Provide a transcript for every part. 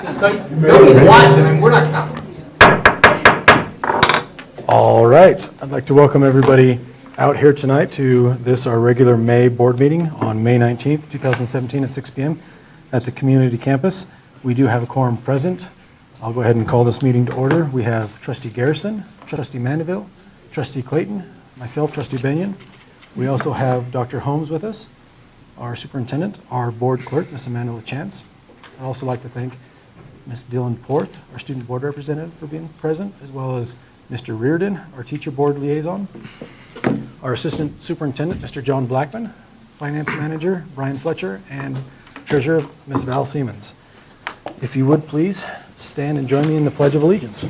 Nobody's watching, and we're not counting. All right, I'd like to welcome everybody out here tonight to this, our regular May board meeting on May 19th, 2017 at 6 p.m. at the community campus. We do have a quorum present. I'll go ahead and call this meeting to order. We have Trustee Garrison, Trustee Mandeville, Trustee Clayton, myself, Trustee Benyon. We also have Dr. Holmes with us, our superintendent, our board clerk, Ms. Amanda LaChance. I'd also like to thank Ms. Dylan Porth, our student board representative, for being present, as well as Mr. Reardon, our teacher board liaison, our assistant superintendent, Mr. John Blackman, finance manager, Brian Fletcher, and treasurer, Ms. Val Siemens. If you would please stand and join me in the Pledge of Allegiance.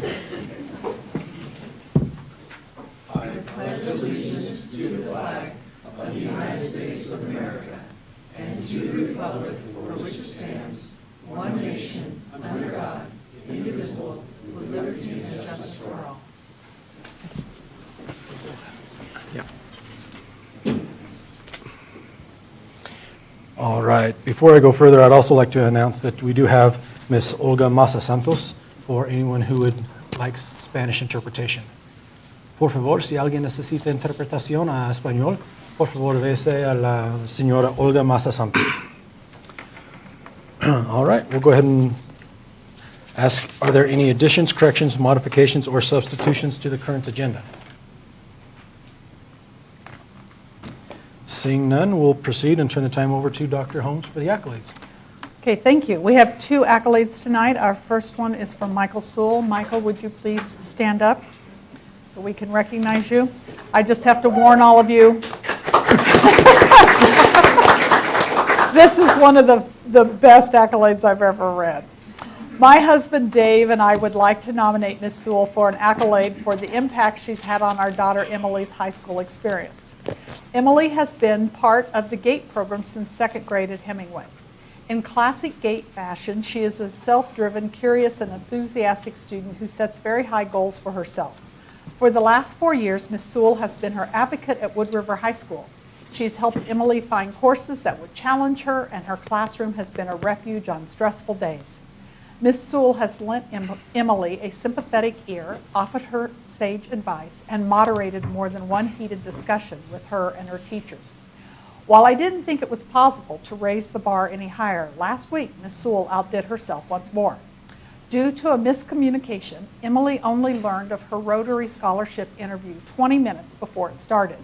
All right. Before I go further, I'd also like to announce that we do have Ms. Olga Masa Santos for anyone who would like Spanish interpretation. Por favor, si alguien necesita interpretación a español, por favor, vese a la señora Olga Masa Santos. All right. We'll go ahead and ask, are there any additions, corrections, modifications, or substitutions to the current agenda? Seeing none, we'll proceed and turn the time over to Dr. Holmes for the accolades. Okay, thank you. We have 2 accolades tonight. Our first one is from Michael Sewell. Michael, would you please stand up so we can recognize you? I just have to warn all of you. This is one of the best accolades I've ever read. My husband Dave and I would like to nominate Ms. Sewell for an accolade for the impact she's had on our daughter Emily's high school experience. Emily has been part of the GATE program since 2nd grade at Hemingway. In classic GATE fashion, she is a self-driven, curious, and enthusiastic student who sets very high goals for herself. For the last 4 years, Ms. Sewell has been her advocate at Wood River High School. She's helped Emily find courses that would challenge her, and her classroom has been a refuge on stressful days. Ms. Sewell has lent Emily a sympathetic ear, offered her sage advice, and moderated more than one heated discussion with her and her teachers. While I didn't think it was possible to raise the bar any higher, last week Ms. Sewell outdid herself once more. Due to a miscommunication, Emily only learned of her Rotary Scholarship interview 20 minutes before it started.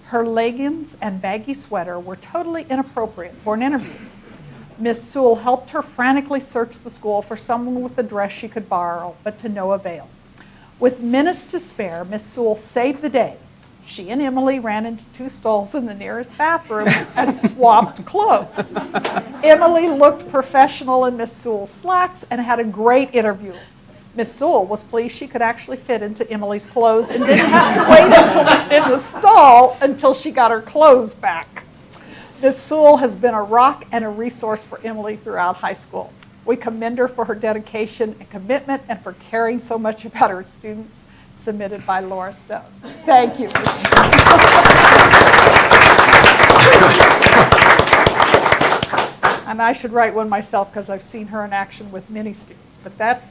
Her leggings and baggy sweater were totally inappropriate for an interview. Ms. Sewell helped her frantically search the school for someone with a dress she could borrow, but to no avail. With minutes to spare, Ms. Sewell saved the day. She and Emily ran into 2 stalls in the nearest bathroom and swapped clothes. Emily looked professional in Ms. Sewell's slacks and had a great interview. Ms. Sewell was pleased she could actually fit into Emily's clothes and didn't have to wait in the stall until she got her clothes back. Ms. Sewell has been a rock and a resource for Emily throughout high school. We commend her for her dedication and commitment and for caring so much about her students. Submitted by Laura Stone. Thank you. And I should write one myself because I've seen her in action with many students. But that,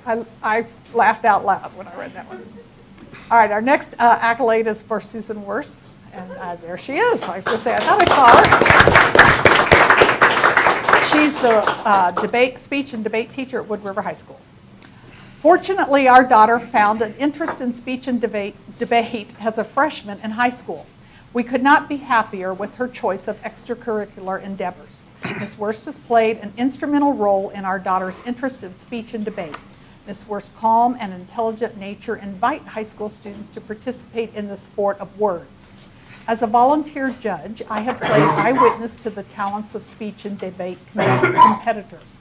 I laughed out loud when I read that one. All right, our next accolade is for Susan Wurst. And there she is. I was going to say, I thought I saw her. She's the speech and debate teacher at Wood River High School. Fortunately, our daughter found an interest in speech and debate as a freshman in high school. We could not be happier with her choice of extracurricular endeavors. Ms. Wurst has played an instrumental role in our daughter's interest in speech and debate. Ms. Wurst's calm and intelligent nature invite high school students to participate in the sport of words. As a volunteer judge, I have played eyewitness to the talents of speech and debate competitors.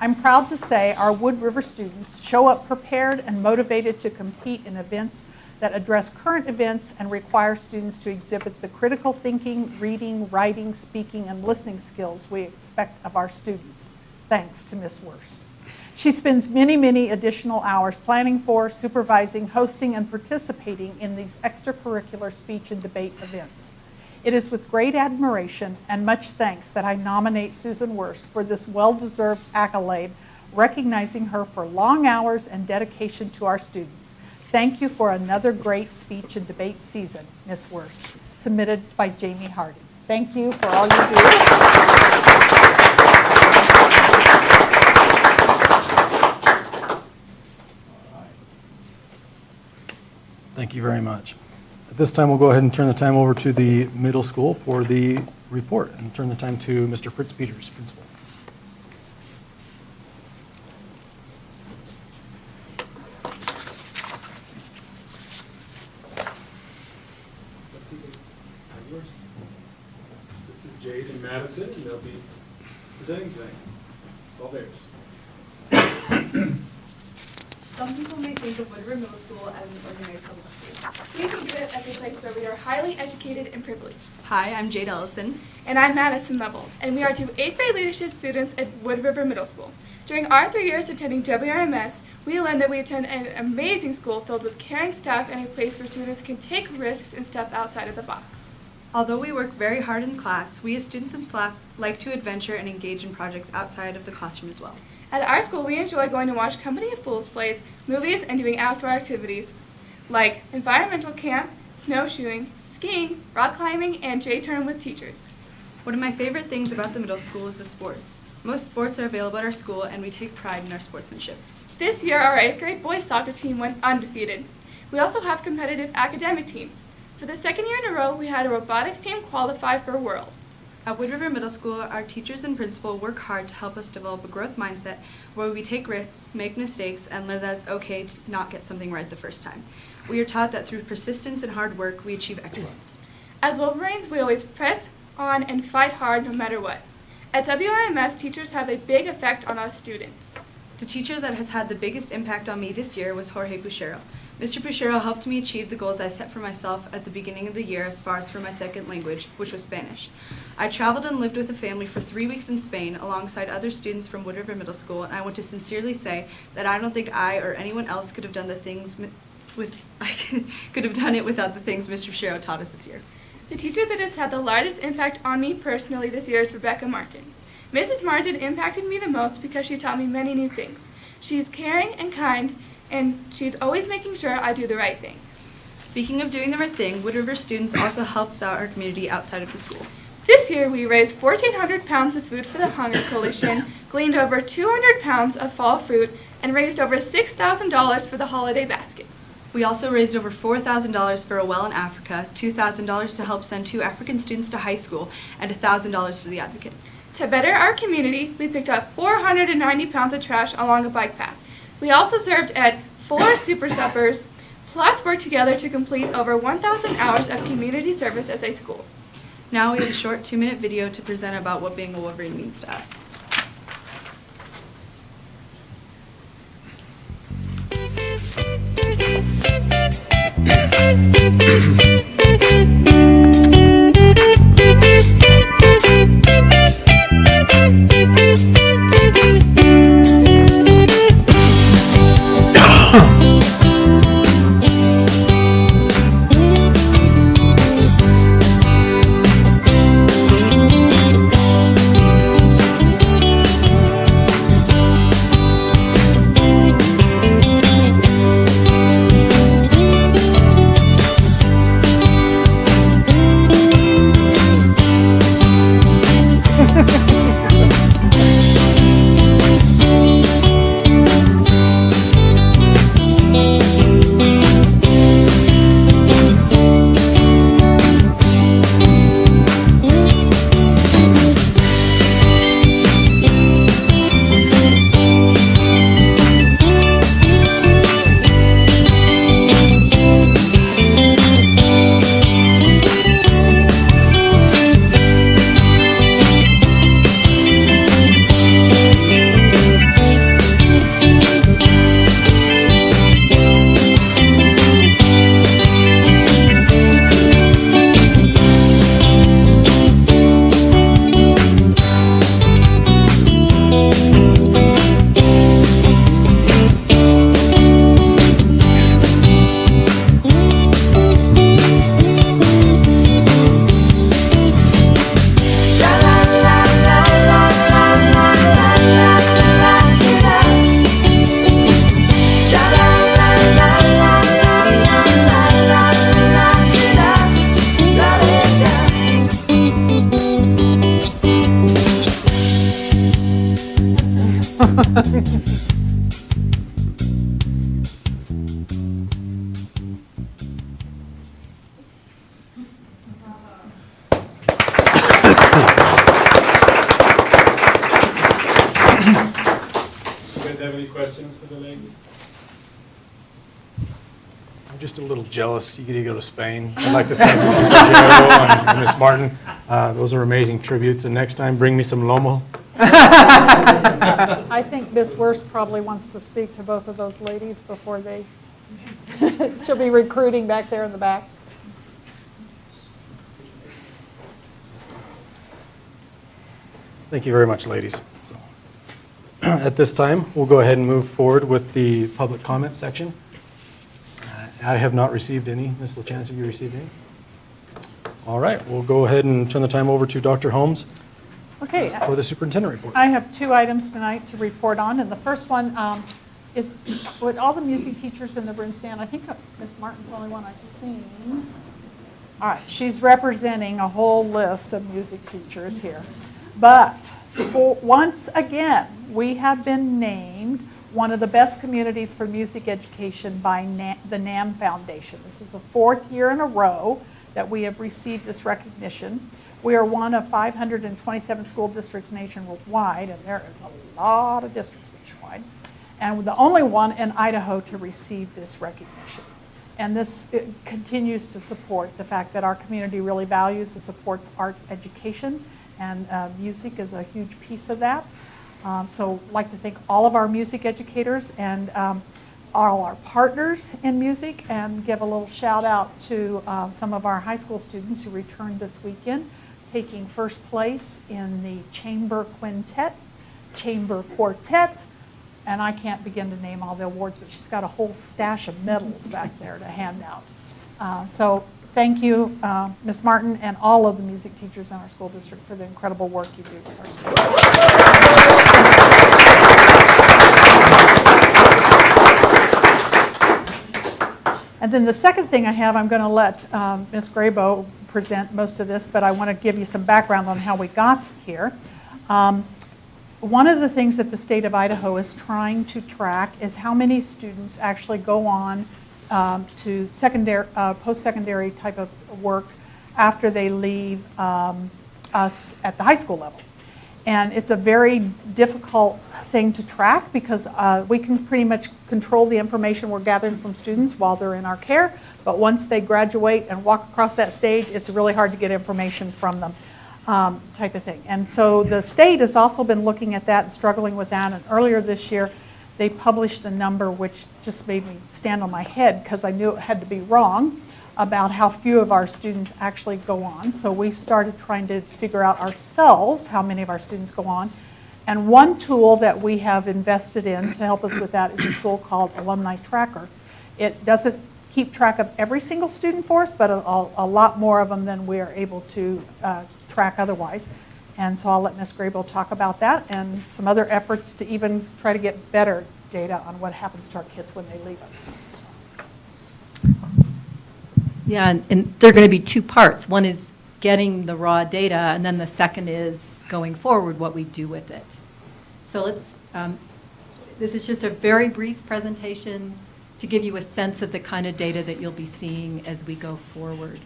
I'm proud to say our Wood River students show up prepared and motivated to compete in events that address current events and require students to exhibit the critical thinking, reading, writing, speaking, and listening skills we expect of our students. Thanks to Ms. Wurst. She spends many, many additional hours planning for, supervising, hosting, and participating in these extracurricular speech and debate events. It is with great admiration and much thanks that I nominate Susan Wurst for this well-deserved accolade recognizing her for long hours and dedication to our students. Thank you for another great speech and debate season, Ms. Wurst. Submitted by Jamie Harding. Thank you for all you do. Thank you very much. At this time, we'll go ahead and turn the time over to the middle school for the report and turn the time to Mr. Fritz Peters, principal. This is Jade and Madison, and they'll be presenting tonight. All theirs. Some people may think of Woodward Middle School as an ordinary public school. We think of it as a place where we are highly educated and privileged. Hi, I'm Jade Ellison. And I'm Madison Lovell, and we are two 8th grade leadership students at Wood River Middle School. During our 3 years attending WRMS, we learned that we attend an amazing school filled with caring staff and a place where students can take risks and step outside of the box. Although we work very hard in class, we as students and staff like to adventure and engage in projects outside of the classroom as well. At our school, we enjoy going to watch Company of Fools plays, movies, and doing outdoor activities like environmental camp, snowshoeing, skiing, rock climbing, and J-turn with teachers. One of my favorite things about the middle school is the sports. Most sports are available at our school, and we take pride in our sportsmanship. This year, our 8th grade boys soccer team went undefeated. We also have competitive academic teams. For the 2nd year in a row, we had a robotics team qualify for Worlds. At Wood River Middle School, our teachers and principal work hard to help us develop a growth mindset where we take risks, make mistakes, and learn that it's okay to not get something right the first time. We are taught that through persistence and hard work, we achieve excellence. As Wolverines, we always press on and fight hard no matter what. At WRMS, teachers have a big effect on us students. The teacher that has had the biggest impact on me this year was Jorge Puchero. Mr. Puchero helped me achieve the goals I set for myself at the beginning of the year as far as for my second language, which was Spanish. I traveled and lived with a family for 3 weeks in Spain alongside other students from Wood River Middle School, and I want to sincerely say that I don't think I or anyone else could have done it without the things Mr. Puchero taught us this year. The teacher that has had the largest impact on me personally this year is Rebecca Martin. Mrs. Martin impacted me the most because she taught me many new things. She is caring and kind, and she's always making sure I do the right thing. Speaking of doing the right thing, Wood River students also helps out our community outside of the school. This year, we raised 1,400 pounds of food for the Hunger Coalition, gleaned over 200 pounds of fall fruit, and raised over $6,000 for the holiday baskets. We also raised over $4,000 for a well in Africa, $2,000 to help send 2 African students to high school, and $1,000 for the advocates. To better our community, we picked up 490 pounds of trash along a bike path. We also served at 4 super suppers, plus worked together to complete over 1,000 hours of community service as a school. Now we have a short 2-minute video to present about what being a Wolverine means to us. You guys have any questions for the ladies? I'm just a little jealous you get to go to Spain. I'd like to thank Mr. Ruggiero and Ms. Martin. Those are amazing tributes, and next time, bring me some lomo. I think Ms. Wurst probably wants to speak to both of those ladies before they, she'll be recruiting back there in the back. Thank you very much, ladies. So, at this time, we'll go ahead and move forward with the public comment section. I have not received any. Ms. LaChance, have you received any? All right, we'll go ahead and turn the time over to Dr. Holmes Okay. for the superintendent report. I have 2 items tonight to report on, and the first one is, would all the music teachers in the room stand? I think Ms. Martin's the only one I've seen. All right, she's representing a whole list of music teachers here. But once again, we have been named one of the best communities for music education by the NAM Foundation. This is the 4th year in a row that we have received this recognition. We are one of 527 school districts nationwide, and there is a lot of districts nationwide, and we're the only one in Idaho to receive this recognition. And this continues to support the fact that our community really values and supports arts education, and music is a huge piece of that. So I'd like to thank all of our music educators and all our partners in music, and give a little shout out to some of our high school students who returned this weekend, taking first place in the Chamber Quintet, Chamber Quartet, and I can't begin to name all the awards, but she's got a whole stash of medals back there to hand out. So thank you, Ms. Martin, and all of the music teachers in our school district for the incredible work you do with our students. And then the second thing I have, I'm going to let Ms. Graybo present most of this, but I want to give you some background on how we got here. One of the things that the state of Idaho is trying to track is how many students actually go on to secondary, post-secondary type of work after they leave us at the high school level. And it's a very difficult thing to track because we can pretty much control the information we're gathering from students while they're in our care, but once they graduate and walk across that stage, it's really hard to get information from them, type of thing. And so the state has also been looking at that and struggling with that, and earlier this year they published a number which just made me stand on my head because I knew it had to be wrong, about how few of our students actually go on. So we've started trying to figure out ourselves how many of our students go on. And one tool that we have invested in to help us with that is a tool called Alumni Tracker. It doesn't keep track of every single student for us, but a lot more of them than we are able to track otherwise. And so I'll let Ms. Graybill talk about that and some other efforts to even try to get better data on what happens to our kids when they leave us. Yeah, and there are going to be 2 parts. One is getting the raw data, and then the second is going forward, what we do with it. So let's, this is just a very brief presentation to give you a sense of the kind of data that you'll be seeing as we go forward.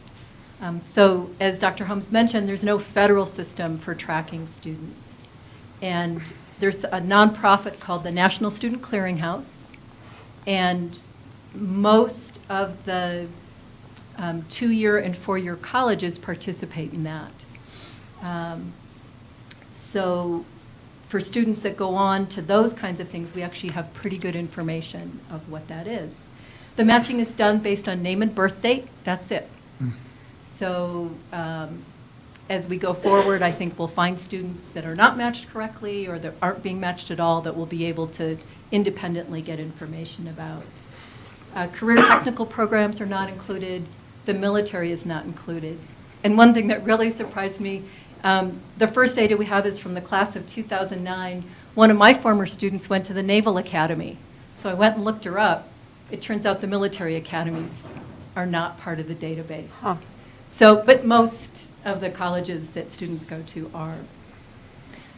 So as Dr. Holmes mentioned, there's no federal system for tracking students. And there's a nonprofit called the National Student Clearinghouse, and most of the 2-year and 4-year colleges participate in that. So for students that go on to those kinds of things, we actually have pretty good information of what that is. The matching is done based on name and birth date. That's it. So as we go forward, I think we'll find students that are not matched correctly or that aren't being matched at all that we'll be able to independently get information about. Career technical programs are not included. The military is not included. And one thing that really surprised me, the first data we have is from the class of 2009. One of my former students went to the Naval Academy. So I went and looked her up. It turns out the military academies are not part of the database. Huh. So, but most of the colleges that students go to are.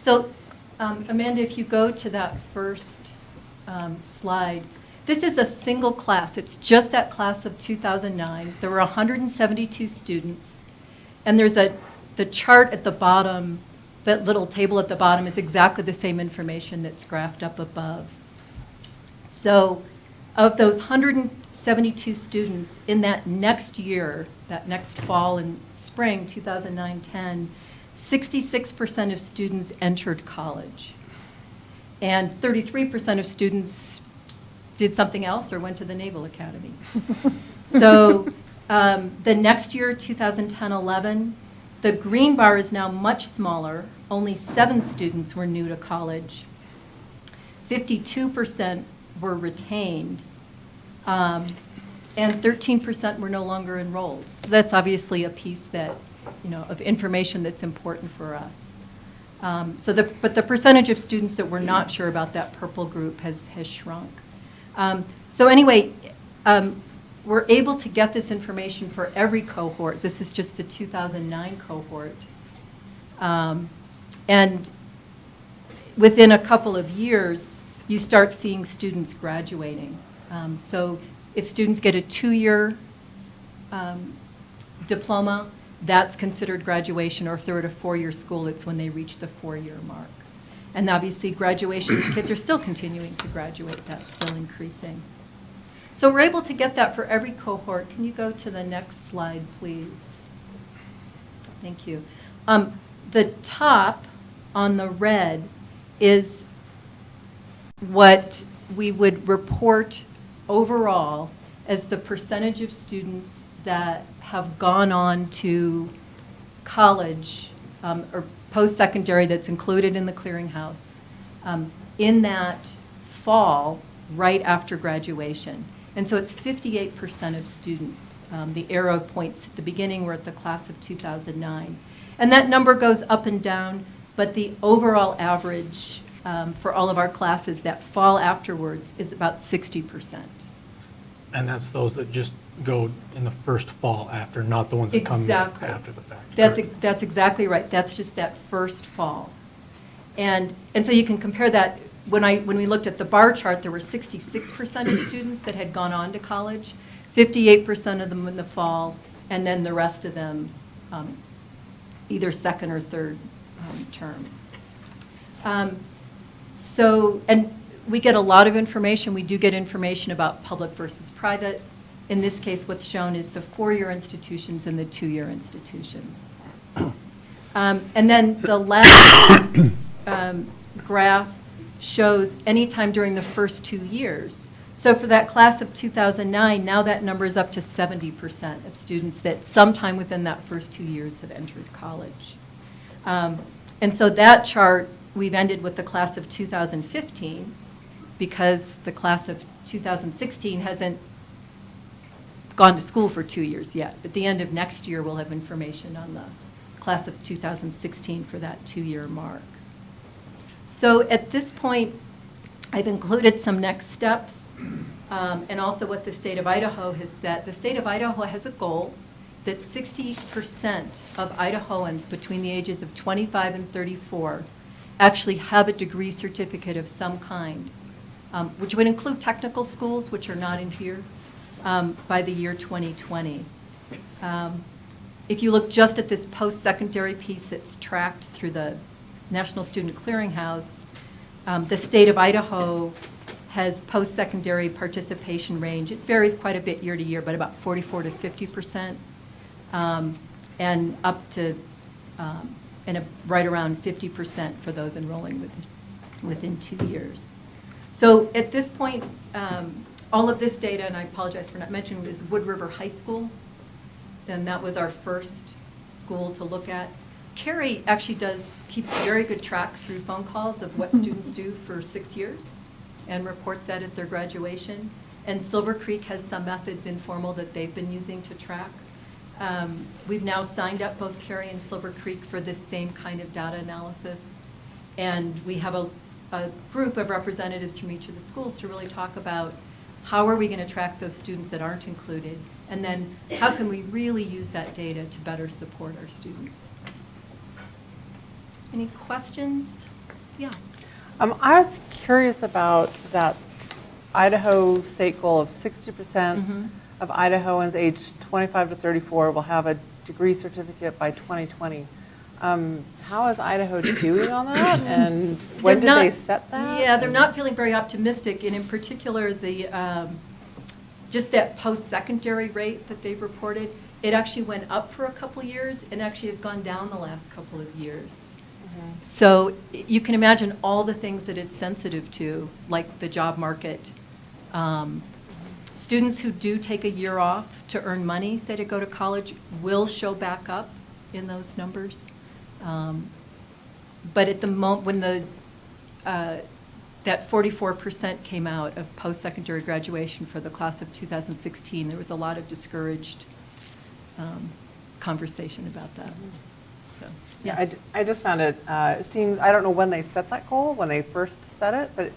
So, Amanda, if you go to that first slide. This is a single class. It's just that class of 2009. There were 172 students. And there's the chart at the bottom, that little table at the bottom is exactly the same information that's graphed up above. So of those 172 students in that next year, that next fall and spring, 2009-10, 66% of students entered college. And 33% of students did something else or went to the Naval Academy. So the next year, 2010-11, the green bar is now much smaller. Only 7 students were new to college. 52% were retained. And 13% were no longer enrolled. So that's obviously a piece that, of information that's important for us. But the percentage of students that were not sure about that purple group has shrunk. So anyway, we're able to get this information for every cohort. This is just the 2009 cohort. And within a couple of years, you start seeing students graduating. So if students get a 2-year diploma, that's considered graduation, or if they're at a 4-year school, it's when they reach the 4-year mark. And obviously graduation, kids are still continuing to graduate, that's still increasing. So we're able to get that for every cohort. Can you go to the next slide, please? Thank you. The top on the red is what we would report overall as the percentage of students that have gone on to college or post-secondary that's included in the clearinghouse in that fall right after graduation. And so it's 58% of students. The arrow points at the beginning, we're at the class of 2009. And that number goes up and down, but the overall average for all of our classes that fall afterwards is about 60%. And that's those that just go in the first fall after, not the ones that come Exactly. after the fact. That's exactly right. That's just that first fall. And so you can compare that. When we looked at the bar chart, there were 66% of students that had gone on to college, 58% of them in the fall, and then the rest of them either second or third term. And we get a lot of information. We do get information about public versus private. In this case, what's shown is the 4-year institutions and the 2-year institutions. And then the last graph shows any time during the first 2 years. So for that class of 2009, now that number is up to 70% of students that sometime within that first 2 years have entered college. And so that chart, we've ended with the class of 2015 because the class of 2016 hasn't gone to school for 2 years yet. At the end of next year, we'll have information on the class of 2016 for that 2-year mark. So at this point, I've included some next steps and also what the state of Idaho has set. The state of Idaho has a goal that 60% of Idahoans between the ages of 25 and 34 actually have a degree certificate of some kind, which would include technical schools, which are not in here, by the year 2020. If you look just at this post-secondary piece that's tracked through the National Student Clearinghouse, the state of Idaho has post-secondary participation range. It varies quite a bit year to year, but about 44 to 50%, and up to right around 50% for those enrolling within 2 years. So at this point, all of this data, and I apologize for not mentioning, is Wood River High School, and that was our first school to look at. Cary actually keeps very good track through phone calls of what students do for 6 years and reports that at their graduation. And Silver Creek has some methods informal that they've been using to track. We've now signed up both Cary and Silver Creek for this same kind of data analysis. And we have a group of representatives from each of the schools to really talk about how are we going to track those students that aren't included, and then how can we really use that data to better support our students. Any questions? Yeah. I was curious about that Idaho state goal of 60% Mhm. of Idahoans aged 25 to 34 will have a degree certificate by 2020. How is Idaho doing on that, and when did They're they not- set that? Yeah, they're not feeling very optimistic, and in particular, the, just that post-secondary rate that they've reported, it actually went up for a couple of years and actually has gone down the last couple of years. So you can imagine all the things that it's sensitive to, like the job market. Students who do take a year off to earn money, say to go to college, will show back up in those numbers. But at the moment, when that 44% came out of post-secondary graduation for the class of 2016, there was a lot of discouraged conversation about that. So, Yeah, I just found it, it seems, I don't know when they set that goal, when they first set it, but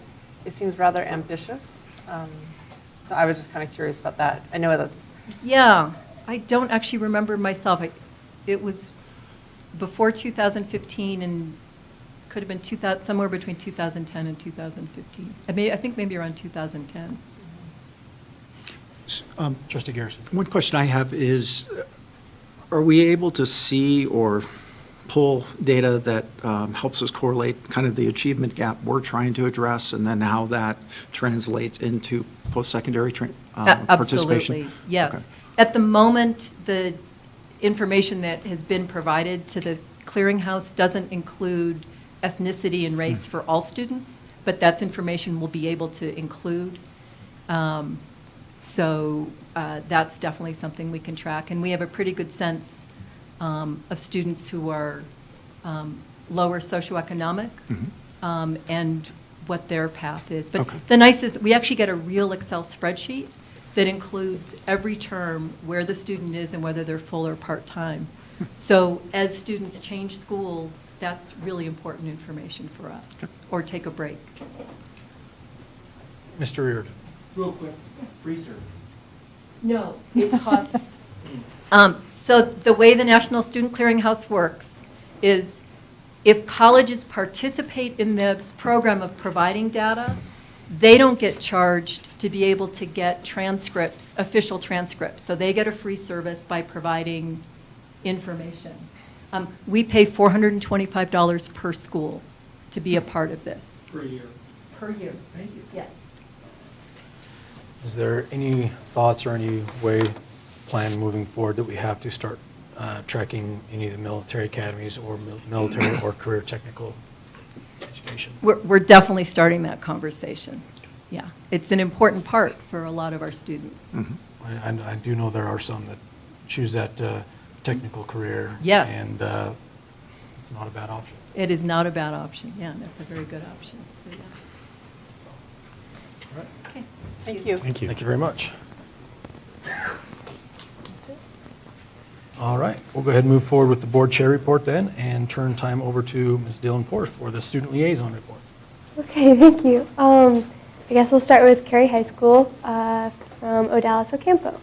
it seems rather ambitious. So I was just kind of curious about that. I know that's, Yeah, I don't actually remember myself. It was before 2015 and could have been somewhere between 2010 and 2015. I think maybe around 2010. Trustee Garrison. One question I have is, are we able to see or pull data that helps us correlate kind of the achievement gap we're trying to address, and then how that translates into post-secondary participation? Absolutely, yes. Okay. At the moment, the information that has been provided to the clearinghouse doesn't include ethnicity and race for all students, but that's information we'll be able to include. So that's definitely something we can track. And we have a pretty good sense of students who are lower socioeconomic and what their path is. But Okay. the nice is, we actually get a real Excel spreadsheet that includes every term, where the student is and whether they're full or part-time. So as students change schools, that's really important information for us, or take a break. Mr. Reardon. Real quick, free service. No, it costs. So the way the National Student Clearinghouse works is if colleges participate in the program of providing data, they don't get charged to be able to get transcripts, official transcripts. So they get a free service by providing information. We pay $425 per school to be a part of this. Per year. Per year. Thank you. Yes. Is there any thoughts or any way, plan moving forward that we have to start tracking any of the military academies or military or career technical education? We're definitely starting that conversation. Yeah. It's an important part for a lot of our students. I do know there are some that choose that technical career. Yes. And it's not a bad option. It is not a bad option. Yeah, that's a very good option. So, yeah. All right. Okay. thank you. Thank you very much. All right, we'll go ahead and move forward with the board chair report then, and turn time over to Ms. Dylan Porth for the student liaison report. Okay, thank you. I guess we'll start with Cary High School from Odalis Ocampo.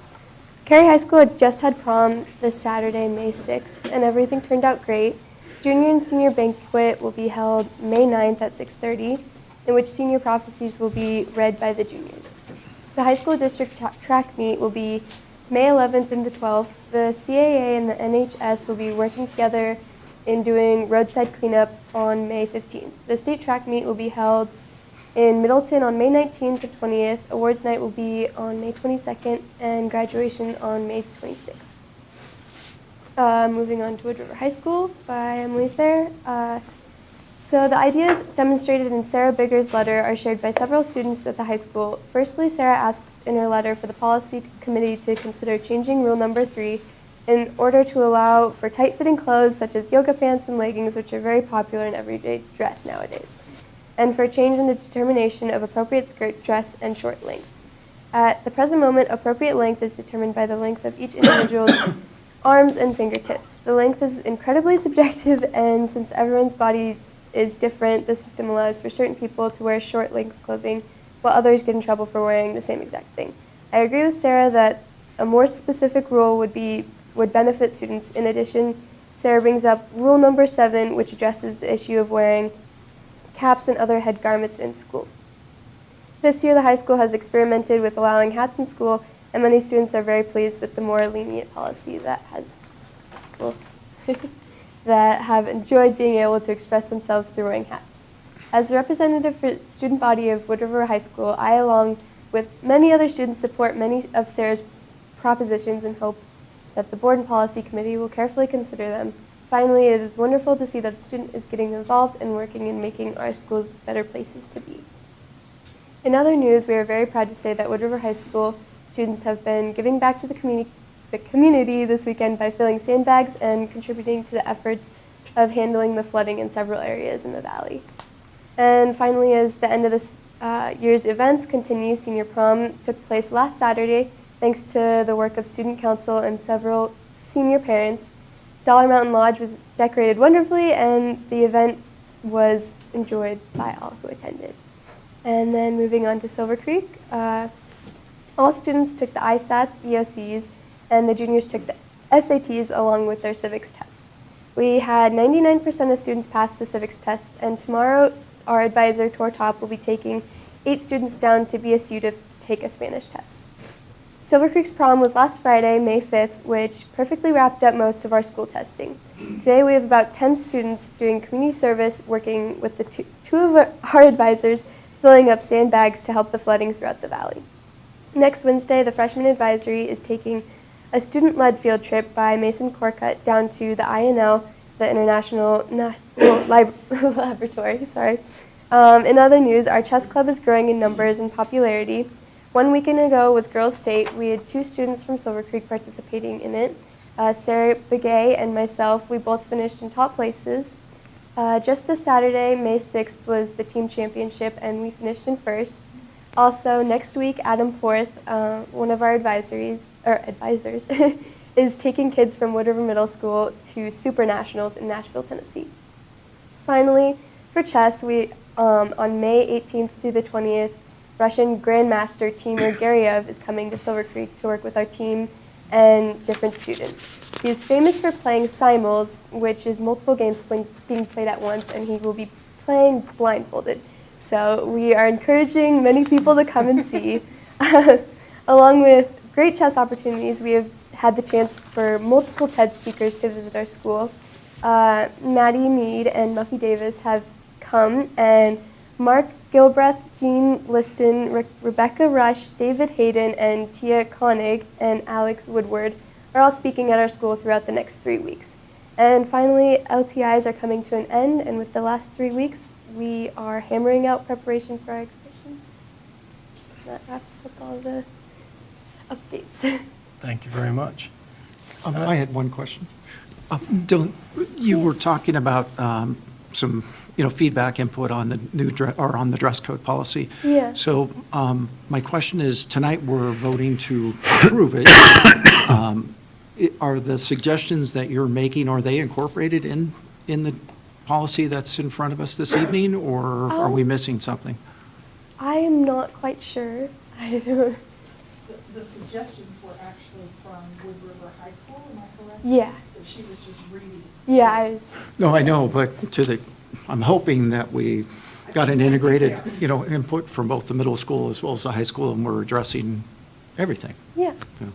Cary High School had just had prom this Saturday, May 6th, and everything turned out great. Junior and senior banquet will be held May 9th at 6:30, in which senior prophecies will be read by the juniors. The high school district track meet will be May 11th and the 12th. The CAA and the NHS will be working together in doing roadside cleanup on May 15th. The state track meet will be held in Middleton on May 19th and 20th. Awards night will be on May 22nd and graduation on May 26th. Moving on to Wood River High School by Emily Thayer. So the ideas demonstrated in Sarah Bigger's letter are shared by several students at the high school. Firstly, Sarah asks in her letter for the policy committee to consider changing rule number 3 in order to allow for tight-fitting clothes such as yoga pants and leggings, which are very popular in everyday dress nowadays, and for a change in the determination of appropriate skirt, dress, and short lengths. At the present moment, appropriate length is determined by the length of each individual's arms and fingertips. The length is incredibly subjective, and since everyone's body is different, the system allows for certain people to wear short length clothing while others get in trouble for wearing the same exact thing. I agree with Sarah that a more specific rule would benefit students. In addition, Sarah brings up rule number 7, which addresses the issue of wearing caps and other head garments in school. This year, the high school has experimented with allowing hats in school, and many students are very pleased with the more lenient policy that that have enjoyed being able to express themselves through wearing hats. As the representative for the student body of Wood River High School, I, along with many other students, support many of Sarah's propositions and hope that the Board and Policy Committee will carefully consider them. Finally, it is wonderful to see that the student is getting involved and working in making our schools better places to be. In other news, we are very proud to say that Wood River High School students have been giving back to the community this weekend by filling sandbags and contributing to the efforts of handling the flooding in several areas in the valley. And finally, as the end of this year's events continue, senior prom took place last Saturday thanks to the work of student council and several senior parents. Dollar Mountain Lodge was decorated wonderfully, and the event was enjoyed by all who attended. And then moving on to Silver Creek, all students took the ISATs, EOCs, and the juniors took the SATs along with their civics tests. We had 99% of students pass the civics test, and tomorrow our advisor, Tor Top, will be taking 8 students down to BSU to take a Spanish test. Silver Creek's prom was last Friday, May 5th, which perfectly wrapped up most of our school testing. Today we have about 10 students doing community service, working with the two of our advisors, filling up sandbags to help the flooding throughout the valley. Next Wednesday, the freshman advisory is taking a student-led field trip by Mason Corcutt down to the INL, the International Laboratory. In other news, our chess club is growing in numbers and popularity. 1 weekend ago was Girls State. We had 2 students from Silver Creek participating in it. Sarah Begay and myself, we both finished in top places. Just this Saturday, May 6th, was the team championship, and we finished in first. Also, next week, Adam Forth, one of our advisors, is taking kids from Wood River Middle School to Super Nationals in Nashville, Tennessee. Finally, for chess, we on May 18th through the 20th, Russian Grandmaster Timur Garyev is coming to Silver Creek to work with our team and different students. He is famous for playing simul's, which is multiple games being played at once, and he will be playing blindfolded. So we are encouraging many people to come and see. Along with great chess opportunities, we have had the chance for multiple TED speakers to visit our school. Maddie Mead and Muffy Davis have come, and Mark Gilbreth, Jean Liston, Rebecca Rush, David Hayden, and Tia Koenig, and Alex Woodward are all speaking at our school throughout the next 3 weeks. And finally, LTIs are coming to an end, and with the last 3 weeks, we are hammering out preparation for our exhibitions. That wraps up all the updates. Thank you very much. I had one question. Dylan, you were talking about some, feedback input on the new on the dress code policy. Yeah. So my question is, tonight we're voting to approve it. Are the suggestions that you're making, are they incorporated in the policy that's in front of us this evening, or are we missing something? I am not quite sure. I don't. The suggestions were actually from Wood River High School, am I correct? Yeah. So she was just reading. Yeah, I was. No, I know, but I'm hoping that we got an integrated, input from both the middle school as well as the high school, and we're addressing everything. Yeah. Maybe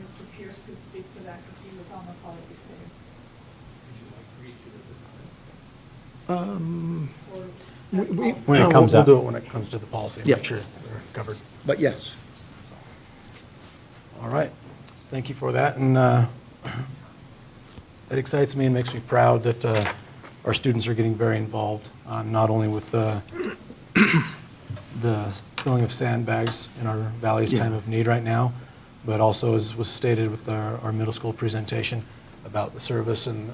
Mr. Pierce could speak to that because he was on the policy committee. When it comes up. We'll do it when it comes to the policy, Yeah. make sure they're covered. But yes. All right. Thank you for that. And it excites me and makes me proud that our students are getting very involved, not only with the filling of sandbags in our valley's time of need right now, but also, as was stated with our middle school presentation, about the service and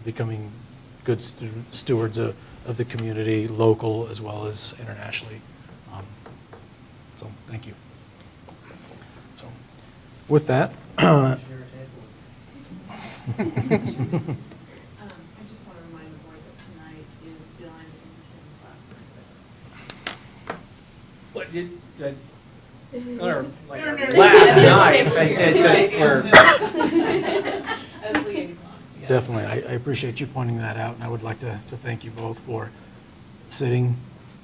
becoming good stewards of the community, local as well as internationally. So thank you. So with that, I just want to remind the board that tonight is Dylan and Tim's last night with us. What did, that, or like No, no, no, last no. night, As liaisons. yeah. definitely, I appreciate you pointing that out, and I would like to thank you both for sitting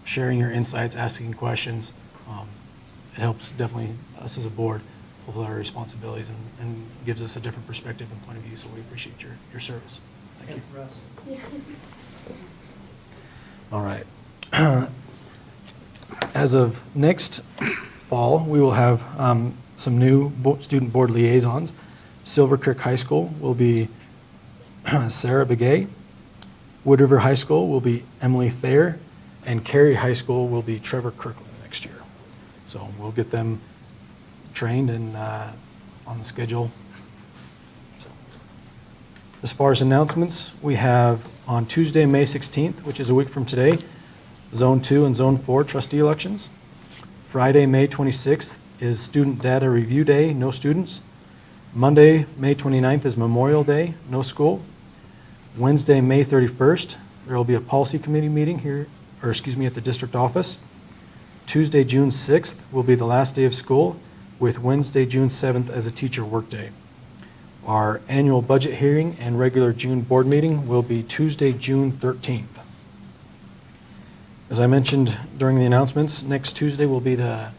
sharing your insights, asking questions. It helps definitely us as a board fulfill our responsibilities and gives us a different perspective and point of view, so we appreciate your service. Thank you. All right. As of next fall, we will have some new student board liaisons. Silver Creek High School will be Sarah Begay. Wood River High School will be Emily Thayer, and Cary High School will be Trevor Kirkland next year. So we'll get them trained and on the schedule. So, as far as announcements, we have on Tuesday, May 16th, which is a week from today, Zone 2 and Zone 4 trustee elections. Friday, May 26th is Student Data Review Day, no students. Monday, May 29th is Memorial Day, no school. Wednesday, May 31st, there will be a policy committee meeting here, or excuse me, at the district office. Tuesday, June 6th will be the last day of school, with Wednesday, June 7th as a teacher workday. Our annual budget hearing and regular June board meeting will be Tuesday, June 13th. As I mentioned during the announcements, next Tuesday will be the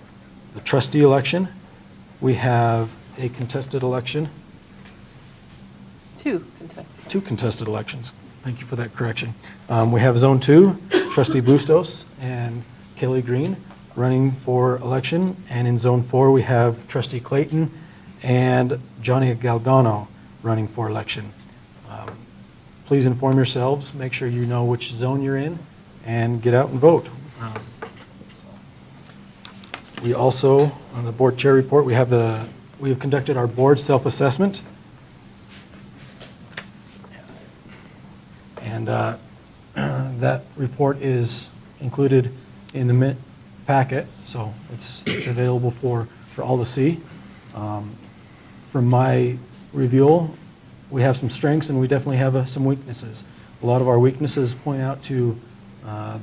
trustee election. We have a contested election. Two contested Elections. Thank you for that correction. We have Zone 2, Trustee Bustos and Kelly Green running for election. And in Zone 4, we have Trustee Clayton and Johnny Galgano running for election. Please inform yourselves, make sure you know which zone you're in, and get out and vote. We also, on the board chair report, we have conducted our board self-assessment. And that report is included in the packet, so it's available for all to see. From my review, we have some strengths and we definitely have some weaknesses. A lot of our weaknesses point out to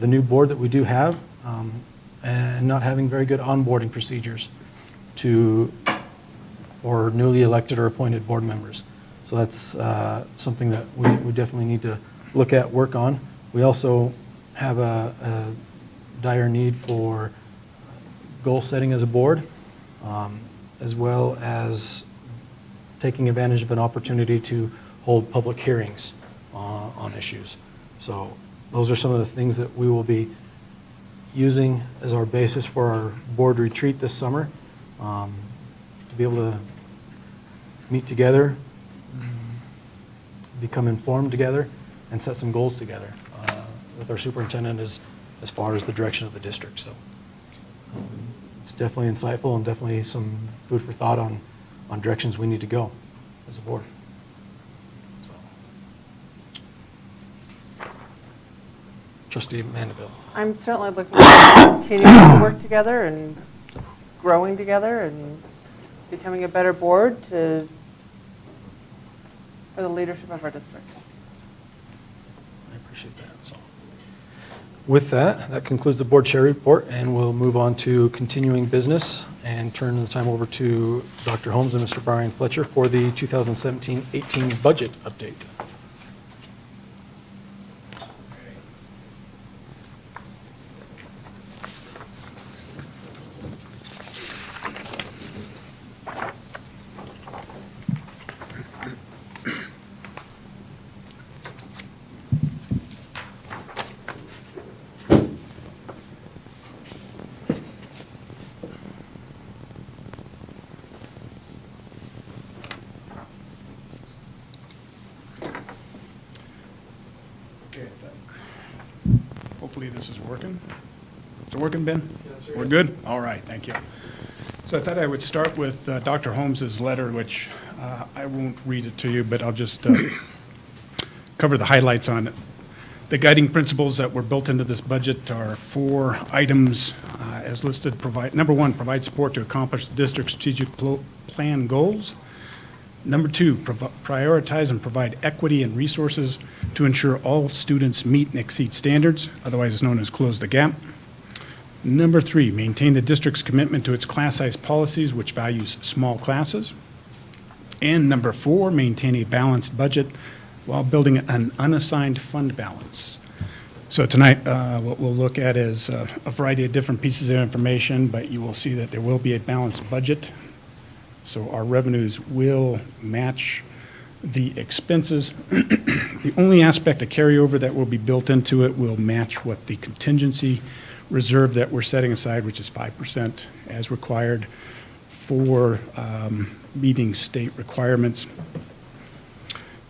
the new board that we do have, and not having very good onboarding procedures for newly elected or appointed board members. So that's something that we definitely need to look at, work on. We also have a dire need for goal setting as a board, as well as taking advantage of an opportunity to hold public hearings on issues. So those are some of the things that we will be using as our basis for our board retreat this summer, to be able to meet together, become informed together, and set some goals together with our superintendent as far as the direction of the district. So it's definitely insightful and definitely some food for thought on directions we need to go as a board. So. Trustee Mandeville. I'm certainly looking forward to continuing to work together and growing together and becoming a better board for the leadership of our district. I appreciate that. So, with that concludes the board chair report, and we'll move on to continuing business and turn the time over to Dr. Holmes and Mr. Brian Fletcher for the 2017-18 budget update. Hopefully this is working. Is it working, Ben? Yes, sir. We're good? All right, thank you. So I thought I would start with Dr. Holmes's letter, which I won't read it to you, but I'll just cover the highlights on it. The guiding principles that were built into this budget are 4 items as listed. Number 1, provide support to accomplish the district's strategic plan goals. Number 2, prioritize and provide equity and resources to ensure all students meet and exceed standards, otherwise known as close the gap. Number 3, maintain the district's commitment to its class size policies, which values small classes. And number 4, maintain a balanced budget while building an unassigned fund balance. So tonight, what we'll look at is a variety of different pieces of information, but you will see that there will be a balanced budget. So our revenues will match the expenses. The only aspect of carryover that will be built into it will match what the contingency reserve that we're setting aside, which is 5% as required for meeting state requirements.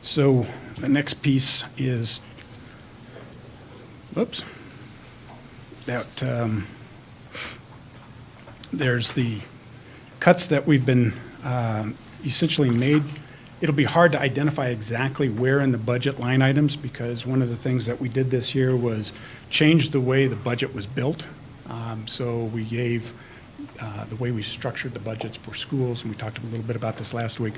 So the next piece is, whoops, that there's the cuts that we've been essentially made. It'll be hard to identify exactly where in the budget line items, because one of the things that we did this year was change the way the budget was built. So we gave the way we structured the budgets for schools, and we talked a little bit about this last week,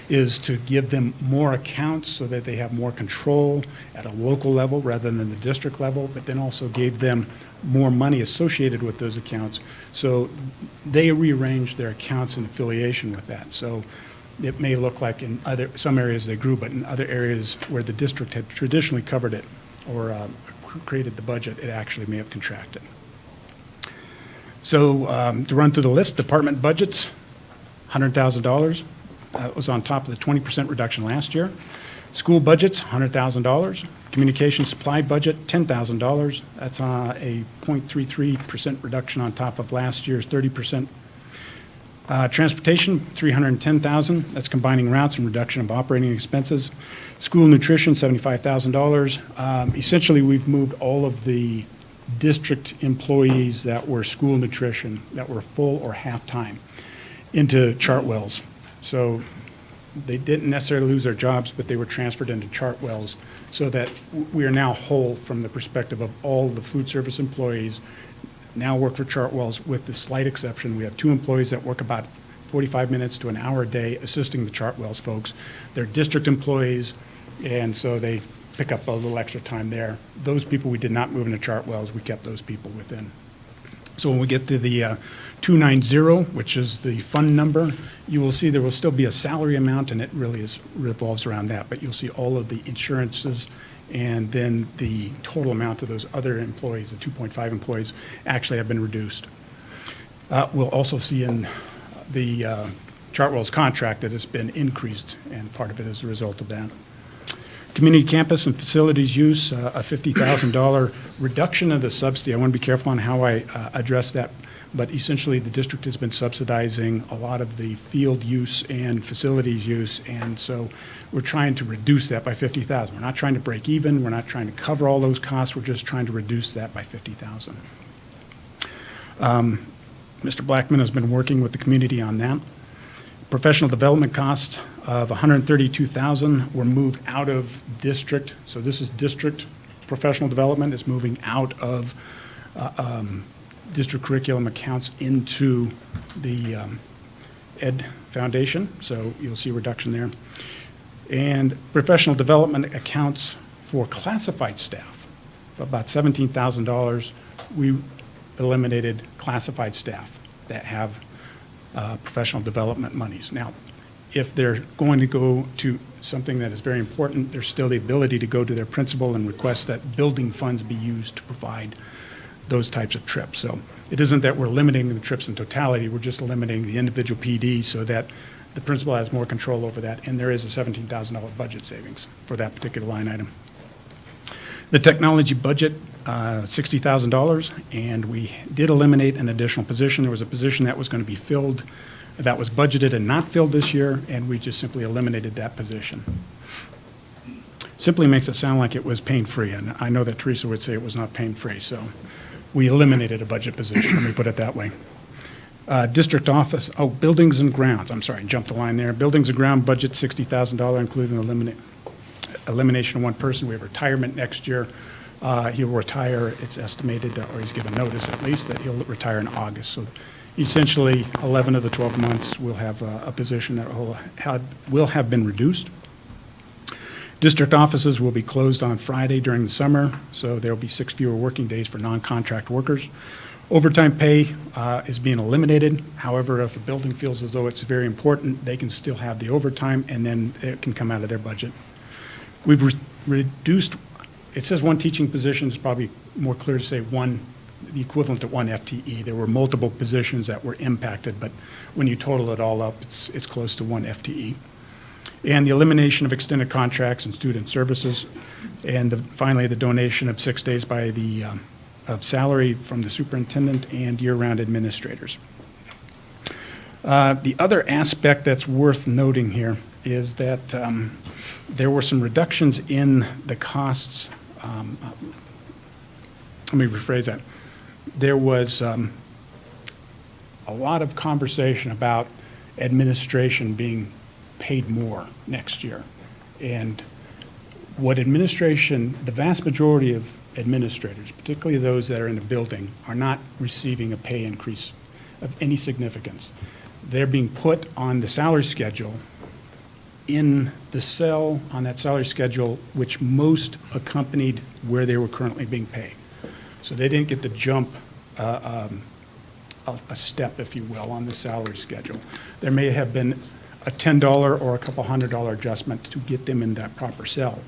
is to give them more accounts so that they have more control at a local level rather than the district level, but then also gave them more money associated with those accounts. So they rearranged their accounts in affiliation with that. So it may look like in some areas they grew, but in other areas where the district had traditionally covered it or created the budget, it actually may have contracted. So to run through the list, department budgets, $100,000. That was on top of the 20% reduction last year. School budgets, $100,000. Communication supply budget, $10,000. That's a 0.33% reduction on top of last year's 30%. Transportation, $310,000. That's combining routes and reduction of operating expenses. School nutrition, $75,000. Essentially, we've moved all of the district employees that were school nutrition, that were full or half-time, into Chartwells. So they didn't necessarily lose their jobs, but they were transferred into Chartwells so that we are now whole from the perspective of all the food service employees now work for Chartwells, with the slight exception. We have 2 employees that work about 45 minutes to an hour a day assisting the Chartwells folks. They're district employees, and so they pick up a little extra time there. Those people we did not move into Chartwells. We kept those people within. So when we get to the 290, which is the fund number, you will see there will still be a salary amount, and it really revolves around that. But you'll see all of the insurances, and then the total amount of those other employees, the 2.5 employees, actually have been reduced. We'll also see in the Chartwells contract that it's been increased, and part of it is a result of that. Community campus and facilities use, a $50,000 reduction of the subsidy. I want to be careful on how I address that, but essentially the district has been subsidizing a lot of the field use and facilities use, and so we're trying to reduce that by $50,000. We're not trying to break even. We're not trying to cover all those costs. We're just trying to reduce that by $50,000. Mr. Blackman has been working with the community on that. Professional development costs of $132,000 were moved out of district. So this is district professional development. It's moving out of district curriculum accounts into the Ed Foundation. So you'll see a reduction there. And professional development accounts for classified staff of about $17,000. We eliminated classified staff that have professional development monies. Now, if they're going to go to something that is very important, there's still the ability to go to their principal and request that building funds be used to provide those types of trips. So it isn't that we're limiting the trips in totality, we're just eliminating the individual PD so that the principal has more control over that, and there is a $17,000 budget savings for that particular line item. The technology budget, $60,000, and we did eliminate an additional position. There was a position that was going to be filled, that was budgeted and not filled this year, and we just simply eliminated that position. Simply makes it sound like it was pain-free, and I know that Teresa would say it was not pain-free, so we eliminated a budget position, let me put it that way. District office, buildings and grounds, I'm sorry, jumped the line there. Buildings and ground budget, $60,000, including elimination of one person. We have retirement next year. He'll retire, it's estimated, or he's given notice at least, that he'll retire in August. So essentially, 11 of the 12 months we'll have a position that will have been reduced. District offices will be closed on Friday during the summer, so there will be 6 fewer working days for non-contract workers. Overtime pay is being eliminated. However, if a building feels as though it's very important, they can still have the overtime, and then it can come out of their budget. We've reduced it says one teaching position, it's probably more clear to say one, the equivalent to one FTE. There were multiple positions that were impacted, but when you total it all up, it's close to one FTE. And the elimination of extended contracts and student services, and finally, the donation of 6 days by the, of salary from the superintendent and year-round administrators. The other aspect that's worth noting here is that there were some reductions in the costs. Let me rephrase that. There was a lot of conversation about administration being paid more next year. And what administration, the vast majority of administrators, particularly those that are in the building, are not receiving a pay increase of any significance. They're being put on the salary schedule in the cell on that salary schedule which most accompanied where they were currently being paid. So they didn't get the jump a step, if you will, on the salary schedule. There may have been a $10 or a couple $100 adjustment to get them in that proper cell,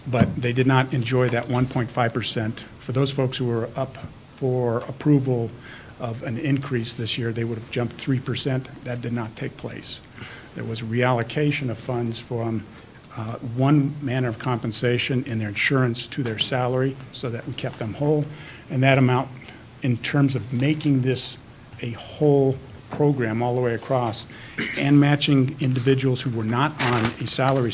but they did not enjoy that 1.5%. For those folks who were up for approval of an increase this year, they would have jumped 3%. That did not take place. There was reallocation of funds from one manner of compensation in their insurance to their salary so that we kept them whole. And that amount, in terms of making this a whole program all the way across and matching individuals who were not on the salary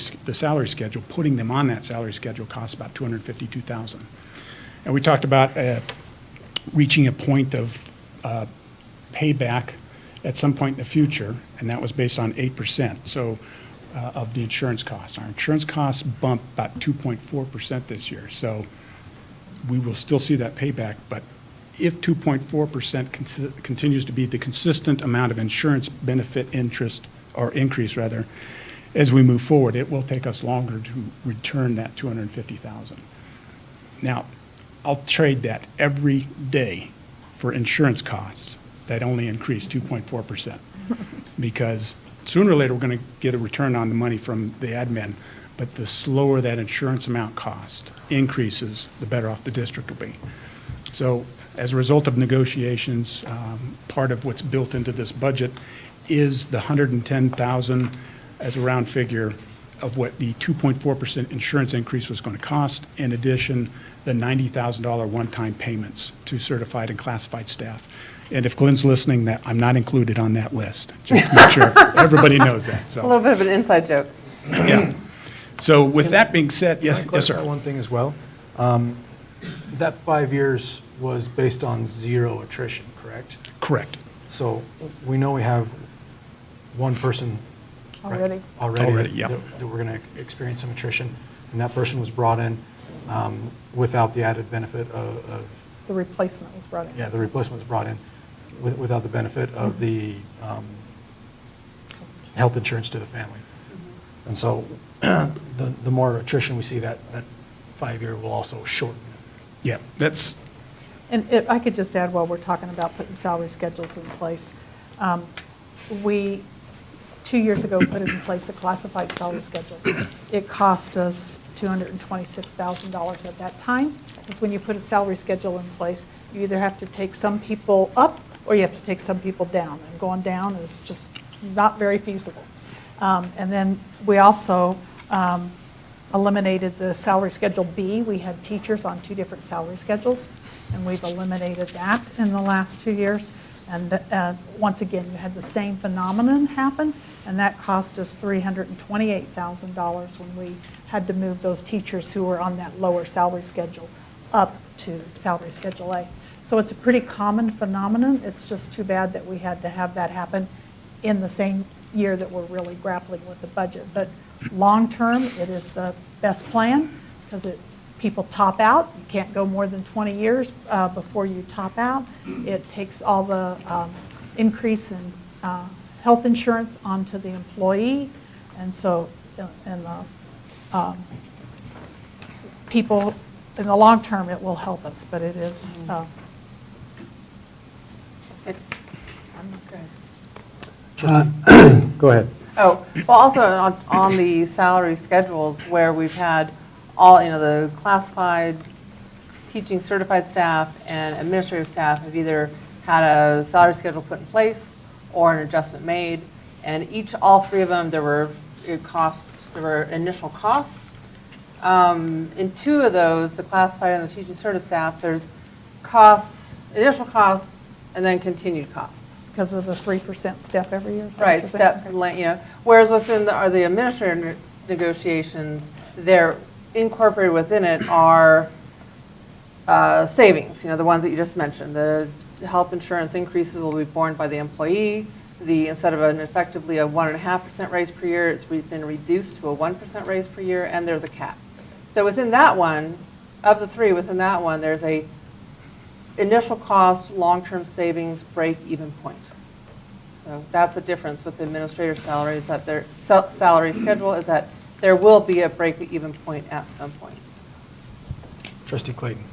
schedule, putting them on that salary schedule cost about $252,000. And we talked about reaching a point of payback at some point in the future, and that was based on 8%. So of the insurance costs. Our insurance costs bumped about 2.4% this year. So we will still see that payback, but if 2.4% continues to be the consistent amount of insurance benefit interest, or increase rather, as we move forward, it will take us longer to return that $250,000. Now, I'll trade that every day for insurance costs that only increase 2.4%, because sooner or later we're going to get a return on the money from the admin, but the slower that insurance amount cost increases, the better off the district will be. So as a result of negotiations, part of what's built into this budget is the $110,000 as a round figure of what the 2.4% insurance increase was going to cost. In addition, the $90,000 one-time payments to certified and classified staff. And if Glenn's listening, that I'm not included on that list. Just to make sure everybody knows that. So A little bit of an inside joke. yeah. So with that being said, yes, Can I yes, sir. clarify one thing as well? That 5 years was based on 0 attrition, correct? Correct. So we know we have one person right, Already. yeah. that we're going to experience some attrition, and that person was brought in without the added benefit of The replacement was brought in. yeah, the replacement was brought in without the benefit of the health insurance to the family. And so the more attrition we see, that 5-year will also shorten. Yeah, that's, And if I could just add, while we're talking about putting salary schedules in place, we, 2 years ago, put in place a classified salary schedule. It cost us $226,000 at that time, because when you put a salary schedule in place, you either have to take some people up or you have to take some people down, and going down is just not very feasible. And then we also eliminated the salary schedule B. We had teachers on 2 different salary schedules, and we've eliminated that in the last 2 years. And once again, you had the same phenomenon happen, and that cost us $328,000 when we had to move those teachers who were on that lower salary schedule up to salary schedule A. So it's a pretty common phenomenon. It's just too bad that we had to have that happen in the same year that we're really grappling with the budget. But long-term, it is the best plan, because people top out. You can't go more than 20 years before you top out. It takes all the increase in health insurance onto the employee. And so people, in the long term, it will help us, but it is. Go ahead. Oh, well, also on the salary schedules where we've had all, the classified, teaching certified staff and administrative staff have either had a salary schedule put in place or an adjustment made. And all three of them, there were initial costs. In two of those, the classified and the teaching certified staff, there's initial costs, and then continued costs. Because of the 3% step every year? Right, 3%? steps, Okay. Whereas within the administrative negotiations, they're incorporated within it are savings, the ones that you just mentioned. The health insurance increases will be borne by the employee. Instead of effectively a 1.5% raise per year, it's been reduced to a 1% raise per year, and there's a cap. So within that one, of the three, within that one, there's a initial cost, long-term savings, break-even point. So that's the difference with the administrator salary, is that their salary schedule is that there will be a break-even point at some point. Trustee Clayton.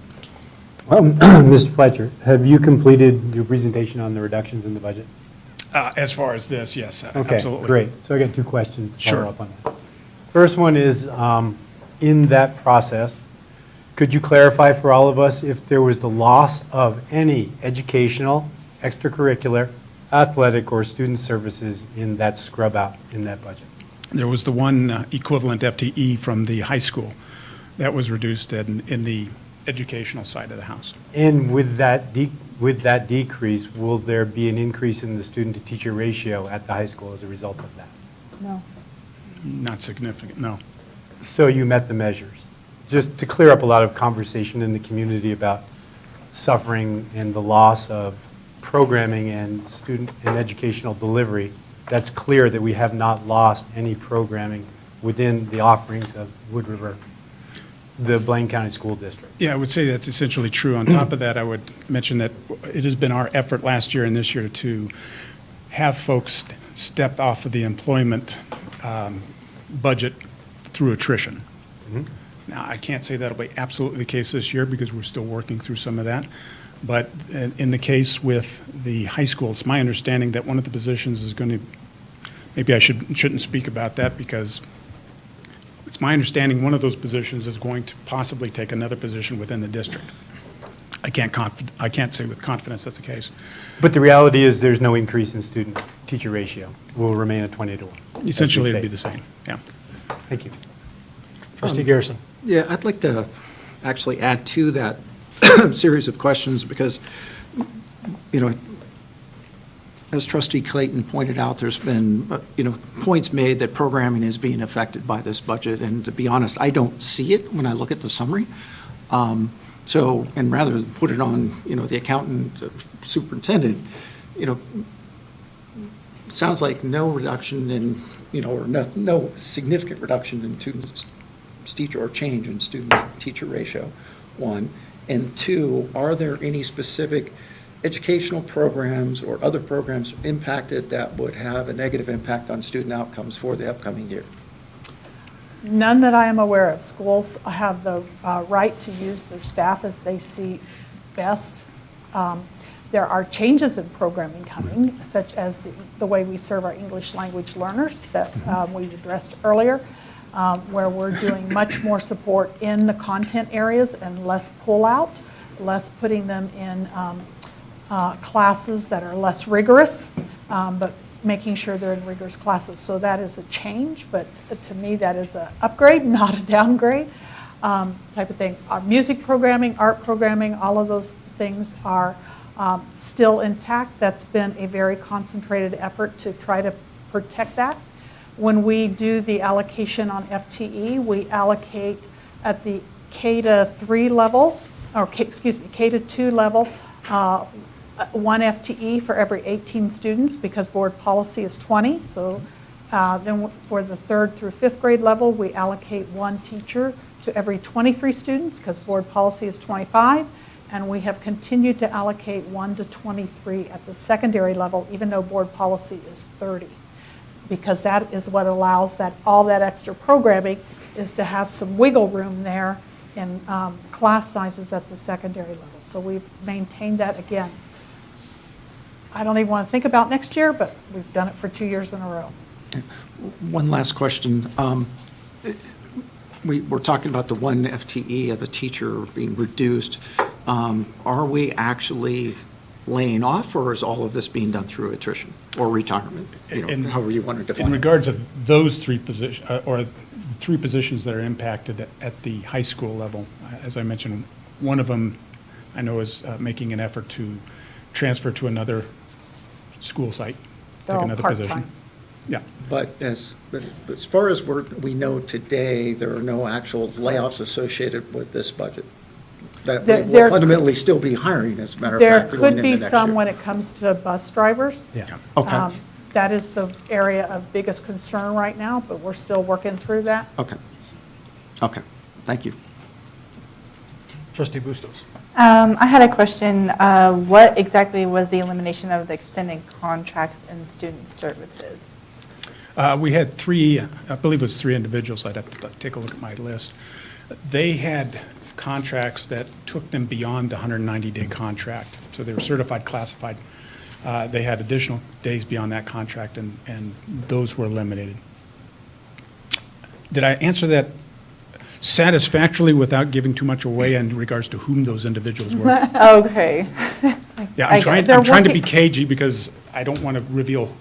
Mr. Fletcher, have you completed your presentation on the reductions in the budget? As far as this, yes, Okay, absolutely. great. So I got two questions to Sure. follow up on that. First one is, in that process, could you clarify for all of us if there was the loss of any educational, extracurricular, athletic, or student services in that scrub out in that budget? There was the one equivalent FTE from the high school that was reduced in the educational side of the house. And with that decrease, will there be an increase in the student-to-teacher ratio at the high school as a result of that? No. Not significant, no. So you met the measures. Just to clear up a lot of conversation in the community about suffering and the loss of programming and student and educational delivery, that's clear that we have not lost any programming within the offerings of Wood River, the Blaine County School District. Yeah, I would say that's essentially true. On top of that, I would mention that it has been our effort last year and this year to have folks step off of the employment budget through attrition. Mm-hmm. Now, I can't say that'll be absolutely the case this year because we're still working through some of that. But in the case with the high school, it's my understanding that one of the positions is going to, maybe I shouldn't speak about that because it's my understanding one of those positions is going to possibly take another position within the district. I can't say with confidence that's the case. But the reality is there's no increase in student-teacher ratio. We'll remain at 20 to 1. Essentially, it'd be the same, yeah. Thank you. Trustee Garrison. Yeah, I'd like to actually add to that series of questions because, as Trustee Clayton pointed out, there's been, points made that programming is being affected by this budget. And to be honest, I don't see it when I look at the summary. And rather than put it on, the accountant, superintendent, sounds like no reduction in, or no significant reduction in teacher or change in student-teacher ratio, one. And two, are there any specific educational programs or other programs impacted that would have a negative impact on student outcomes for the upcoming year? None that I am aware of. Schools have the right to use their staff as they see best. There are changes in programming coming, such as the way we serve our English language learners that we addressed earlier, where we're doing much more support in the content areas and less pull-out, less putting them in classes that are less rigorous, but making sure they're in rigorous classes. So that is a change, but to me that is an upgrade, not a downgrade type of thing. Our music programming, art programming, all of those things are still intact. That's been a very concentrated effort to try to protect that. When we do the allocation on FTE, we allocate at the K-3 level, or K to 2 level, 1 FTE for every 18 students because board policy is 20. So then for the 3rd through 5th grade level, we allocate 1 teacher to every 23 students because board policy is 25. And we have continued to allocate 1 to 23 at the secondary level, even though board policy is 30. Because that is what allows all that extra programming is to have some wiggle room there in class sizes at the secondary level. So we've maintained that again. I don't even want to think about next year, but we've done it for 2 years in a row. One last question. we're talking about the one FTE of a teacher being reduced. Are we actually laying off, or is all of this being done through attrition or retirement? However you want to define it. In regards to those three positions, or three positions that are impacted at the high school level, as I mentioned, one of them I know is making an effort to transfer to another school site, They're take all another part-time. position. Yeah. But as far as we know today, there are no actual layoffs associated with this budget. That we There- will fundamentally still be hiring, as a matter of There fact, going could into be next some year. when it comes to bus drivers. Yeah. Okay, That is the area of biggest concern right now, but we're still working through that. okay. Okay, thank you. Trustee Bustos. I had a question. What exactly was the elimination of the extended contracts in student services? We had three, I believe it was three individuals, I'd have to take a look at my list. They had contracts that took them beyond the 190-day contract, so they were certified, classified. They had additional days beyond that contract, and those were eliminated. Did I answer that satisfactorily without giving too much away in regards to whom those individuals were? Okay. Yeah, I I'm get trying, it. I'm trying to be cagey because I don't want to reveal,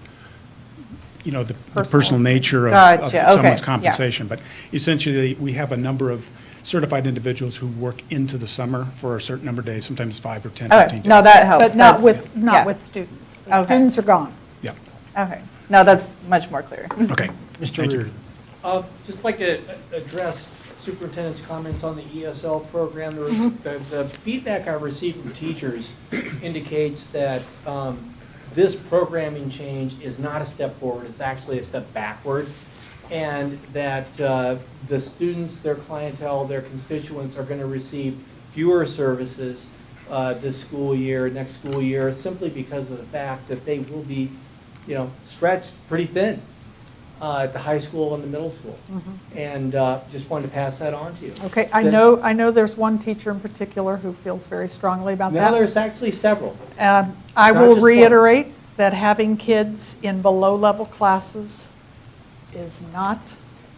the personal nature of Gotcha, okay, someone's yeah. compensation. But essentially, we have a number of certified individuals who work into the summer for a certain number of days, sometimes 5 or 10, 15 Okay, days. no, that helps. But not That's- with, not yeah. with students. The Okay. students are gone. Yeah, Okay, no, that's much more clear. okay. Mr. Thank you. Reardon. Just like to address superintendent's comments on the ESL program. The feedback I received from teachers indicates that this programming change is not a step forward, it's actually a step backward, and that the students, their clientele, their constituents are going to receive fewer services this school year, next school year, simply because of the fact that they will be, stretched pretty thin at the high school and the middle school. And just wanted to pass that on to you. Okay, I know there's one teacher in particular who feels very strongly about Now that. there's actually several. I not will just one. reiterate that having kids in below-level classes is not,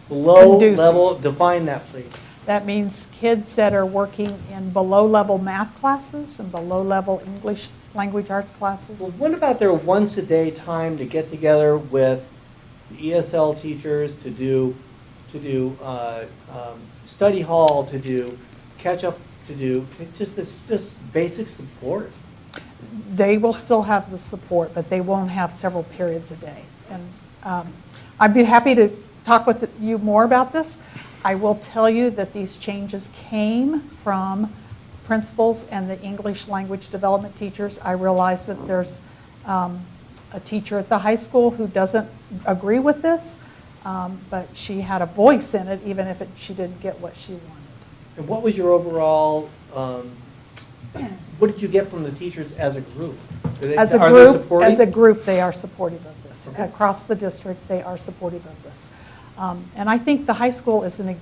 Below Conducive. level, define that, please. that means kids that are working in below-level math classes and below-level English language arts classes. Well, what about their once-a-day time to get together with the ESL teachers to do study hall, to do catch up, to do just basic support? They will still have the support, but they won't have several periods a day. And I'd be happy to talk with you more about this. I will tell you that these changes came from principals and the English language development teachers. I realize that there's a teacher at the high school who doesn't agree with this, but she had a voice in it, even if she didn't get what she wanted. And what was your overall, what did you get from the teachers as a group? As Are a they group, supportive? they are supportive of this. Across the district, they are supportive of this. And I think the high school is an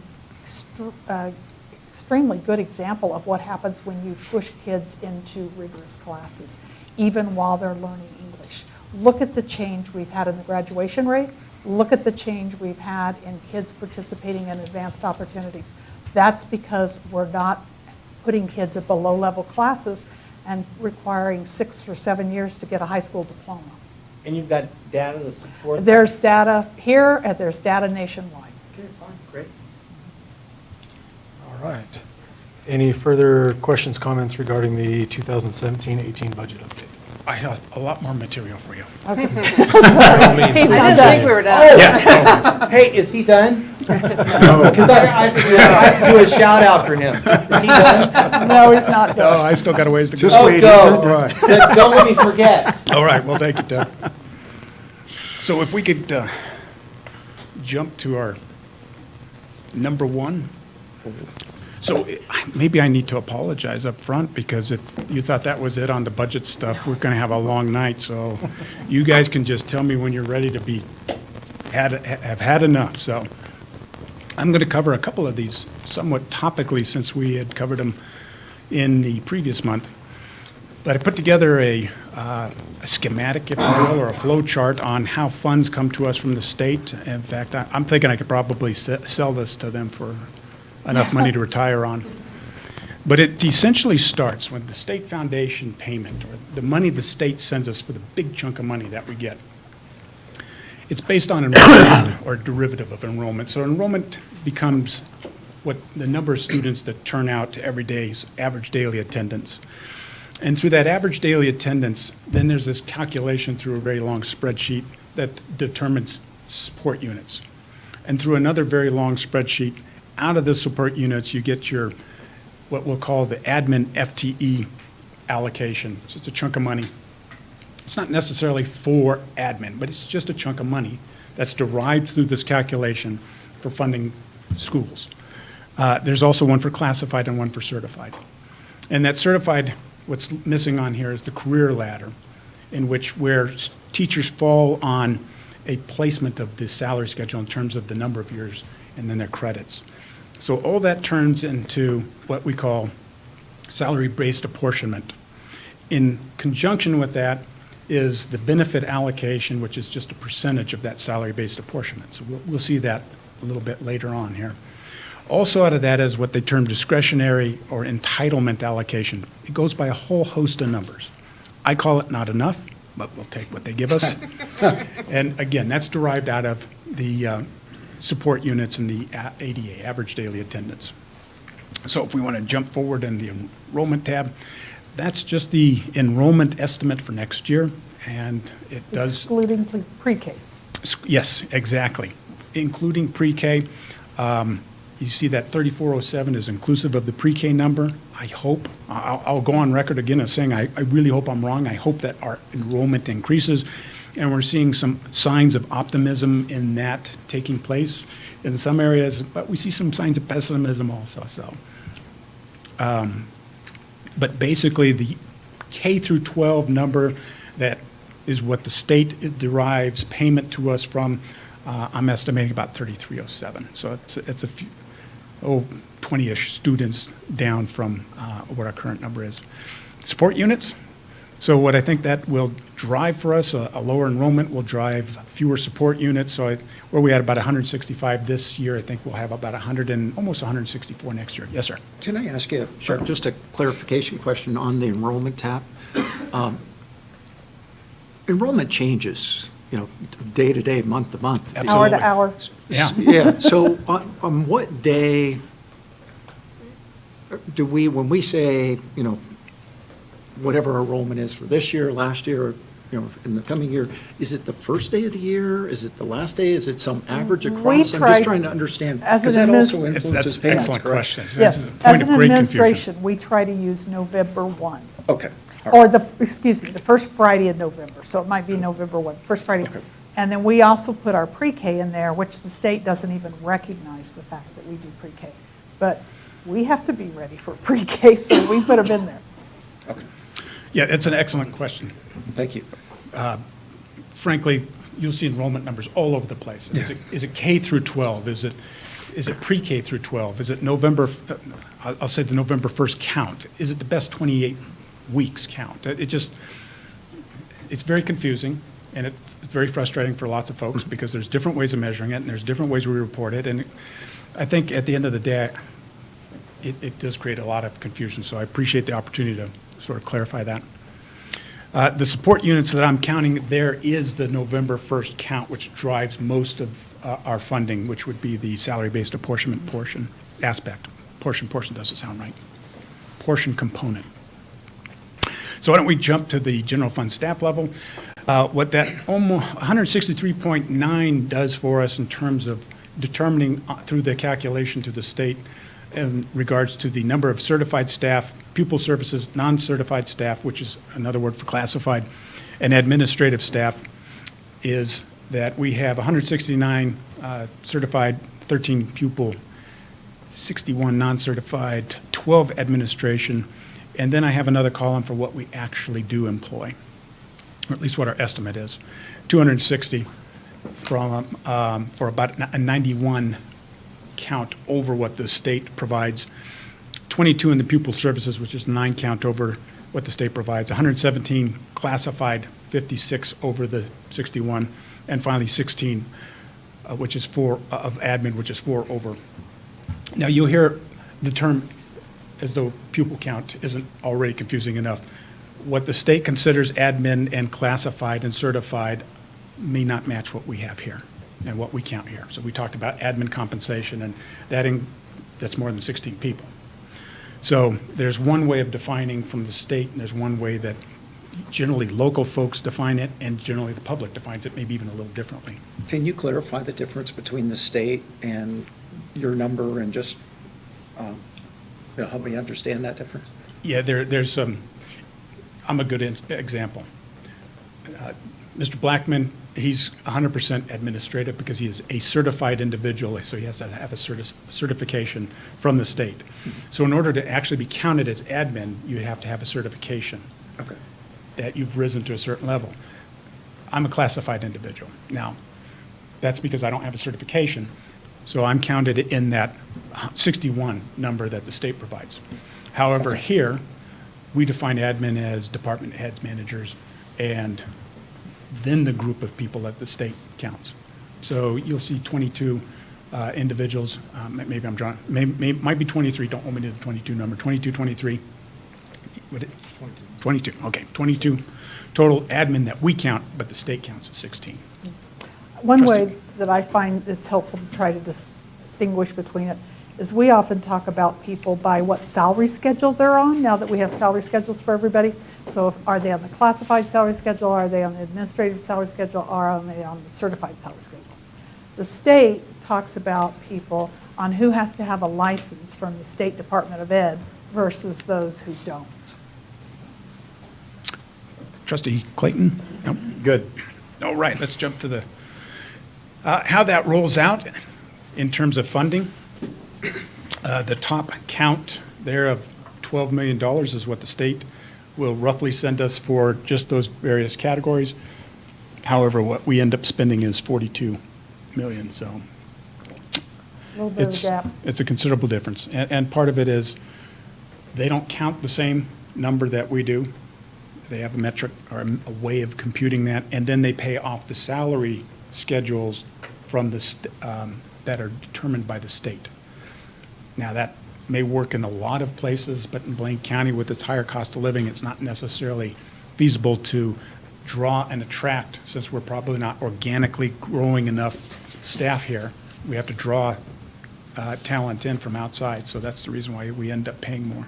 extremely good example of what happens when you push kids into rigorous classes, even while they're learning English. Look at the change we've had in the graduation rate. Look at the change we've had in kids participating in advanced opportunities. That's because we're not putting kids at below-level classes and requiring 6 or 7 years to get a high school diploma. And you've got data to support that? There's data here, and there's data nationwide. Okay, fine, great. All right. Any further questions, comments regarding the 2017-18 budget update? I have a lot more material for you. Okay. He's not done. We were done. Yeah. Hey, is he done? Because I have to do a shout out for him. Is he done? No, he's not No, done. I still got a ways to go. Just Oh, wait, he's go. not done. Then don't let me forget. All right, well, thank you, Ted. So if we could jump to our number one. So maybe I need to apologize up front, because if you thought that was it on the budget stuff, we're going to have a long night. So you guys can just tell me when you're ready to have had enough. So I'm going to cover a couple of these somewhat topically, since we had covered them in the previous month. But I put together a schematic, if you will, or a flow chart on how funds come to us from the state. In fact, I'm thinking I could probably sell this to them for enough money to retire on. But it essentially starts when the state foundation payment, or the money the state sends us for the big chunk of money that we get. It's based on enrollment or derivative of enrollment. So enrollment becomes what the number of students that turn out to every day's average daily attendance. And through that average daily attendance, then there's this calculation through a very long spreadsheet that determines support units. And through another very long spreadsheet, out of the support units, you get your, what we'll call the admin FTE allocation. So it's a chunk of money. It's not necessarily for admin, but it's just a chunk of money that's derived through this calculation for funding schools. There's also one for classified and one for certified. And that certified, what's missing on here is the career ladder, in which where teachers fall on a placement of the salary schedule in terms of the number of years and then their credits. So all that turns into what we call salary-based apportionment. In conjunction with that is the benefit allocation, which is just a percentage of that salary-based apportionment. So we'll see that a little bit later on here. Also out of that is what they term discretionary or entitlement allocation. It goes by a whole host of numbers. I call it not enough, but we'll take what they give us. And again, that's derived out of the support units and the ADA, average daily attendance. So if we want to jump forward in the enrollment tab, that's just the enrollment estimate for next year, and it does... Excluding pre-K. Yes, exactly. Including pre-K. You see that 3407 is inclusive of the pre-K number. I hope, I'll go on record again as saying I really hope I'm wrong. I hope that our enrollment increases, and we're seeing some signs of optimism in that taking place in some areas, but we see some signs of pessimism also. So, but basically the K through 12 number that is what the state derives payment to us from, I'm estimating about 3307. So it's a few, 20-ish students down from what our current number is. Support units. So what I think that will drive for us, a lower enrollment will drive fewer support units. So where we had about 165 this year, I think we'll have about almost 164 next year. Yes, sir. Can I ask you Sure. just a clarification question on the enrollment tab? Enrollment changes, day to day, month to month. Hour to hour. Yeah. Yeah, so on what day do we, when we say, whatever enrollment is for this year, last year, in the coming year, is it the first day of the year? Is it the last day? Is it some average across? I'm just trying to understand, because that also influences That's an payments, excellent correct? question. Yes, That's a as point an of great confusion. administration, we try to use November 1. Okay. Or the first Friday in November, so it might be November 1, first Friday. Okay. And then we also put our pre-K in there, which the state doesn't even recognize the fact that we do pre-K. But we have to be ready for pre-K, so we put them in there. Okay. Yeah, it's an excellent question. Thank you. Frankly, you'll see enrollment numbers all over the place. Is it K through 12? Is it pre-K through 12? Is it November, I'll say the November 1st count? Is it the best 28 weeks count? It's very confusing, and it's very frustrating for lots of folks because there's different ways of measuring it, and there's different ways we report it, and I think at the end of the day, it does create a lot of confusion, so I appreciate the opportunity to sort of clarify that. The support units that I'm counting, there is the November 1st count, which drives most of our funding, which would be the salary-based apportionment portion aspect. Portion doesn't sound right. Portion component. So why don't we jump to the general fund staff level? What that almost 163.9 does for us in terms of determining through the calculation to the state in regards to the number of certified staff, pupil services, non-certified staff, which is another word for classified, and administrative staff, is that we have 169 certified, 13 pupil, 61 non-certified, 12 administration, and then I have another column for what we actually do employ, or at least what our estimate is, 260 for about a 91 count over what the state provides, 22 in the pupil services, which is 9 count over what the state provides, 117 classified, 56 over the 61, and finally 16, which is 4 of admin, which is 4 over Now, you'll hear the term, as though pupil count isn't already confusing enough. What the state considers admin and classified and certified may not match what we have here and what we count here. So we talked about admin compensation, and that's more than 16 people. So there's one way of defining from the state, and there's one way that generally local folks define it, and generally the public defines it, maybe even a little differently. Can you clarify the difference between the state and your number and just help me understand that difference? Yeah, there's some, I'm a good example. Mr. Blackman, he's 100% administrative because he is a certified individual, so he has to have a certification from the state. So in order to actually be counted as admin, you have to have a certification. Okay. That you've risen to a certain level. I'm a classified individual. Now, that's because I don't have a certification, so I'm counted in that 61 number that the state provides. However, here, we define admin as department heads, managers, and then the group of people that the state counts. So you'll see 22 individuals, maybe I'm drawing, might be 23, don't hold me to the 22 number, 22, 23, would it? 22, okay, 22 total admin that we count, but the state counts as 16. One Trustee. way that I find it's helpful to try to distinguish between it is we often talk about people by what salary schedule they're on, now that we have salary schedules for everybody. So are they on the classified salary schedule, are they on the administrative salary schedule, or are they on the certified salary schedule? The state talks about people on who has to have a license from the State Department of Ed versus those who don't. Trustee Clayton? Nope. Good. All right, let's jump to the, how that rolls out in terms of funding. The top count there of $12 million is what the state will roughly send us for just those various categories. However, what we end up spending is $42 million, so A little bit of a gap. it's a considerable difference. And part of it is they don't count the same number that we do. They have a metric or a way of computing that, and then they pay off the salary schedules from the that are determined by the state. Now, that may work in a lot of places, but in Blaine County, with its higher cost of living, it's not necessarily feasible to draw and attract, since we're probably not organically growing enough staff here. We have to draw talent in from outside, so that's the reason why we end up paying more.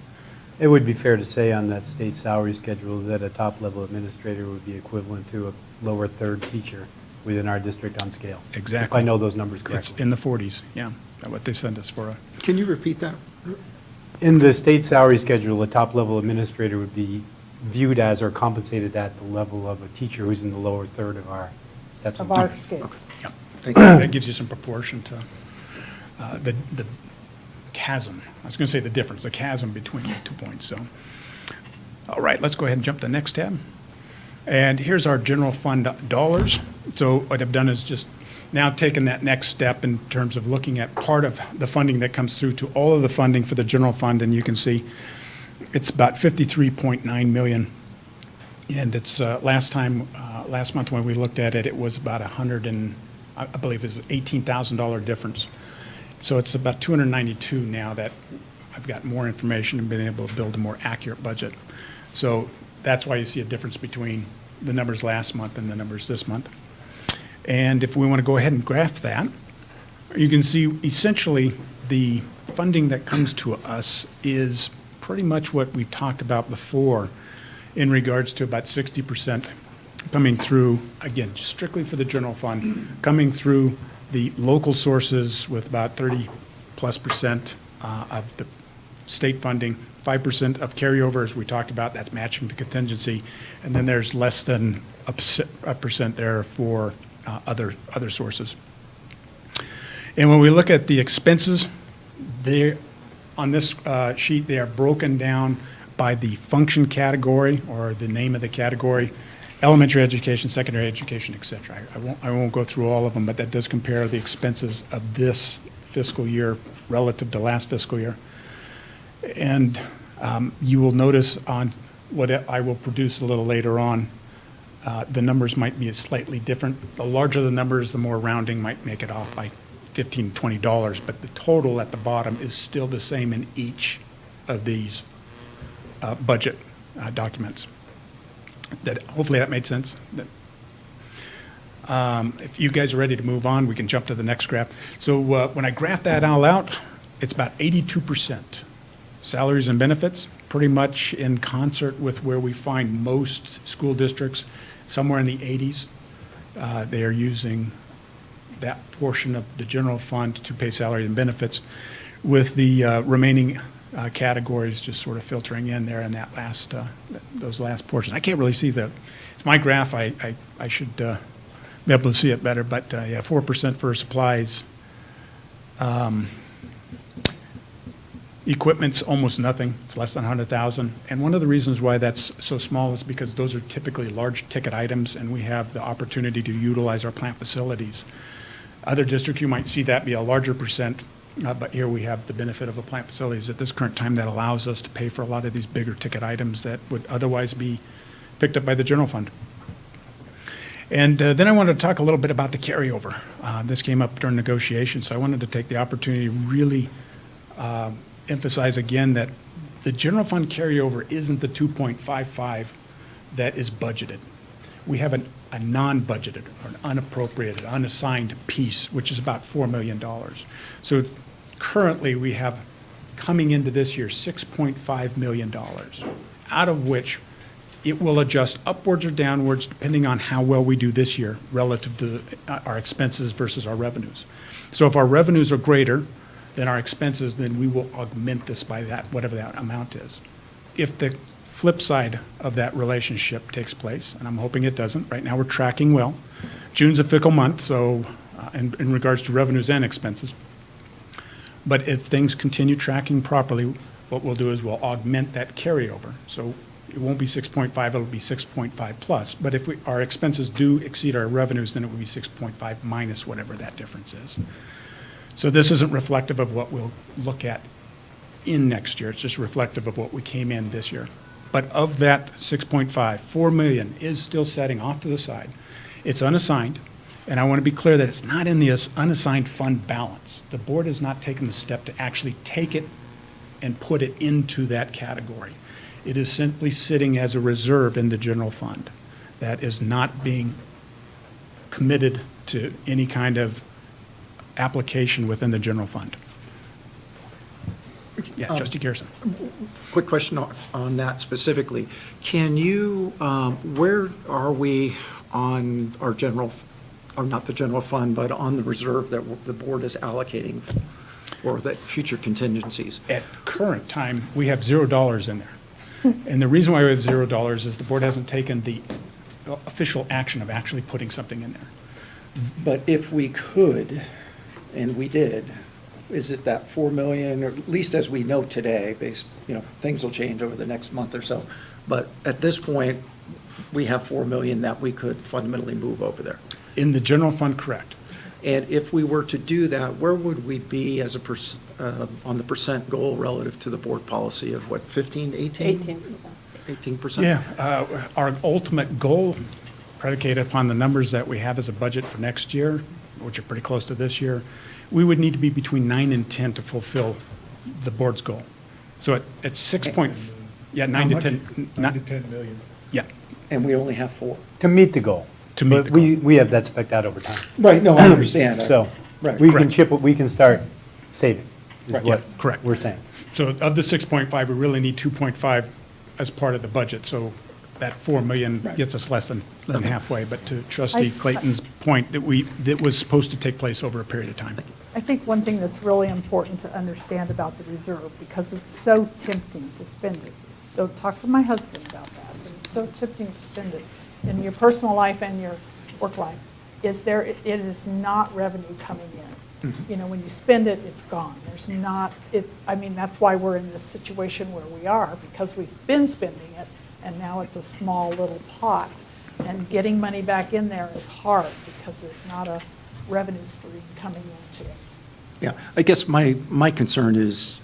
It would be fair to say on that state salary schedule that a top-level administrator would be equivalent to a lower third teacher within our district on scale. Exactly. If I know those numbers correctly. It's in the 40s, yeah, that's what they send us for. Can you repeat that? In the state salary schedule, a top-level administrator would be viewed as or compensated at the level of a teacher who's in the lower third of our steps. Of our scale. Yeah. That gives you some proportion to the chasm. I was going to say the difference, the chasm between the 2 points. So, all right, let's go ahead and jump to the next tab. And here's our general fund dollars. So what I've done is just now taken that next step in terms of looking at part of the funding that comes through to all of the funding for the general fund, and you can see it's about 53.9 million. And it's last month when we looked at it, it was about I believe it was $18,000 difference. So it's about 292 now that I've got more information and been able to build a more accurate budget. So that's why you see a difference between the numbers last month and the numbers this month. And if we want to go ahead and graph that, you can see essentially the funding that comes to us is pretty much what we've talked about before in regards to about 60% coming through, again, just strictly for the general fund, coming through the local sources with about 30+% of the state funding, 5% of carryover, as we talked about, that's matching the contingency, and then there's less than a percent there for other sources. And when we look at the expenses, on this sheet, they are broken down by the function category or the name of the category: elementary education, secondary education, et cetera. I won't go through all of them, but that does compare the expenses of this fiscal year relative to last fiscal year. And you will notice on what I will produce a little later on, the numbers might be slightly different. The larger the numbers, the more rounding might make it off by $15, $20, but the total at the bottom is still the same in each of these budget documents. Hopefully that made sense. If you guys are ready to move on, we can jump to the next graph. So when I graph that all out, it's about 82%. Salaries and benefits, pretty much in concert with where we find most school districts, somewhere in the 80s. They are using that portion of the general fund to pay salary and benefits, with the remaining categories just sort of filtering in there in that last, those last portions. I can't really see it's my graph, I should be able to see it better, but yeah, 4% for supplies. Equipment's almost nothing, it's less than 100,000. And one of the reasons why that's so small is because those are typically large ticket items, and we have the opportunity to utilize our plant facilities. Other districts, you might see that be a larger percent, but here we have the benefit of a plant facilities at this current time that allows us to pay for a lot of these bigger ticket items that would otherwise be picked up by the general fund. And then I wanted to talk a little bit about the carryover. This came up during negotiations, so I wanted to take the opportunity to really emphasize again that the general fund carryover isn't the 2.55 that is budgeted. We have a non-budgeted or an unappropriated, unassigned piece, which is about $4 million. So currently we have, coming into this year, $6.5 million, out of which it will adjust upwards or downwards depending on how well we do this year relative to our expenses versus our revenues. So if our revenues are greater than our expenses, then we will augment this by that, whatever that amount is. If the flip side of that relationship takes place, and I'm hoping it doesn't, right now we're tracking well. June's a fickle month, so in regards to revenues and expenses. But if things continue tracking properly, what we'll do is we'll augment that carryover. So it won't be 6.5, it'll be 6.5 plus. But if our expenses do exceed our revenues, then it will be 6.5 minus whatever that difference is. So this isn't reflective of what we'll look at in next year. It's just reflective of what we came in this year. But of that 6.5, $4 million is still setting off to the side. It's unassigned, and I want to be clear that it's not in the unassigned fund balance. The board has not taken the step to actually take it and put it into that category. It is simply sitting as a reserve in the general fund that is not being committed to any kind of application within the general fund. Yeah, Trustee Garrison. Quick question on that specifically. Can you, where are we on our general, or not the general fund, but on the reserve that the board is allocating for the future contingencies? At current time, we have $0 in there. And the reason why we have $0 is the board hasn't taken the official action of actually putting something in there. But if we could, and we did, is it that 4 million, or at least as we know today, based, things will change over the next month or so. But at this point, we have 4 million that we could fundamentally move over there. In the general fund, correct. And if we were to do that, where would we be as on the percent goal relative to the board policy of what, 15, 18? 18%. 18%? Yeah, our ultimate goal, predicated upon the numbers that we have as a budget for next year, which are pretty close to this year, we would need to be between 9 and 10 to fulfill the board's goal. So at 6 point, yeah, 9 to 10. 9 to 10 million. Yeah. And we only have 4. To meet the goal. To meet But the goal. we have that spec'd out over time. Right, no, I understand. So Right. we can Correct. chip, we can start saving, is Right. what Yeah, correct. we're saying. So of the 6.5, we really need 2.5 as part of the budget. So that 4 million Right. gets us less than halfway. But to Trustee Clayton's point, that was supposed to take place over a period of time. I think one thing that's really important to understand about the reserve, because it's so tempting to spend it. Go talk to my husband about that, but it's so tempting to spend it in your personal life and your work life. It is not revenue coming in. When you spend it, it's gone. There's not, that's why we're in this situation where we are, because we've been spending it, and now it's a small little pot. And getting money back in there is hard, because there's not a revenue stream coming into it. Yeah, I guess my concern is,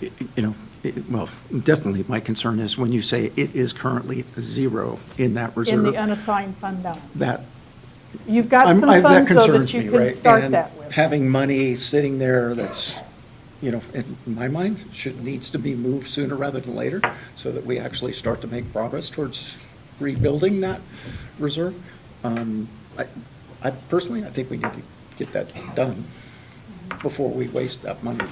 definitely my concern is when you say it is currently 0 in that reserve. In the unassigned fund balance. That You've got some that funds, though, concerns that you me, can right? start And that with. having money sitting there that's, you know, in my mind, needs to be moved sooner rather than later, so that we actually start to make progress towards rebuilding that reserve. I personally, I think we need to get that done before we waste that money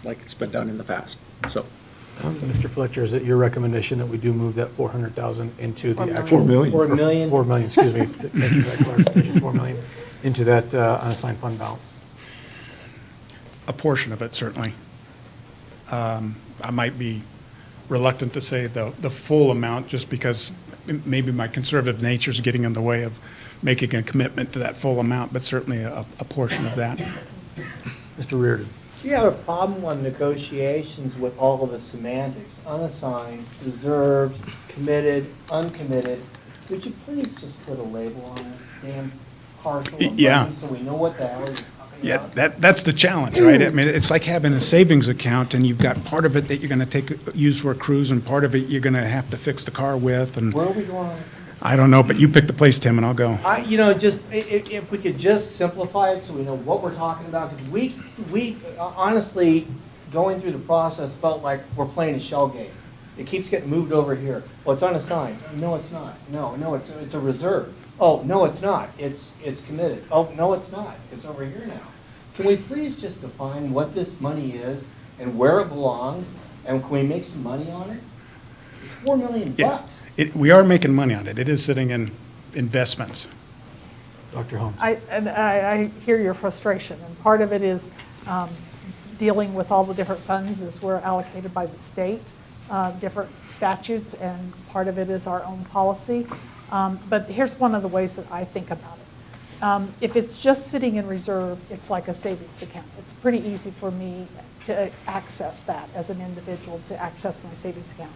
like it's been done in the past, so. Mr. Fletcher, is it your recommendation that we do move that 400,000 into the actual? 4 million. 4 million. 4 million, excuse me. Thank you for that clarification. 4 million into that unassigned fund balance. A portion of it, certainly. I might be reluctant to say the full amount, just because maybe my conservative nature is getting in the way of making a commitment to that full amount, but certainly a portion of that. Mr. Reardon. Do you have a problem on negotiations with all of the semantics, unassigned, reserved, committed, uncommitted? Could you please just put a label on this damn partial of Yeah. money so we know what the hell you're talking Yeah, about? that's the challenge, right? I mean, it's like having a savings account, and you've got part of it that you're going to use for a cruise, and part of it you're going to have to fix the car with, and Where are we going? I don't know, but you pick the place, Tim, and I'll go. You know, just, if we could just simplify it so we know what we're talking about, because we honestly, going through the process, felt like we're playing a shell game. It keeps getting moved over here. Well, it's unassigned. No, it's not. No, it's a reserve. Oh, no, it's not. It's committed. Oh, no, it's not. It's over here now. Can we please just define what this money is and where it belongs, and can we make some money on it? It's $4 million bucks. We are making money on it. It is sitting in investments. Dr. Holmes. I hear your frustration, and part of it is dealing with all the different funds as we're allocated by the state, different statutes, and part of it is our own policy. But here's one of the ways that I think about it. If it's just sitting in reserve, it's like a savings account. It's pretty easy for me to access that as an individual, to access my savings account.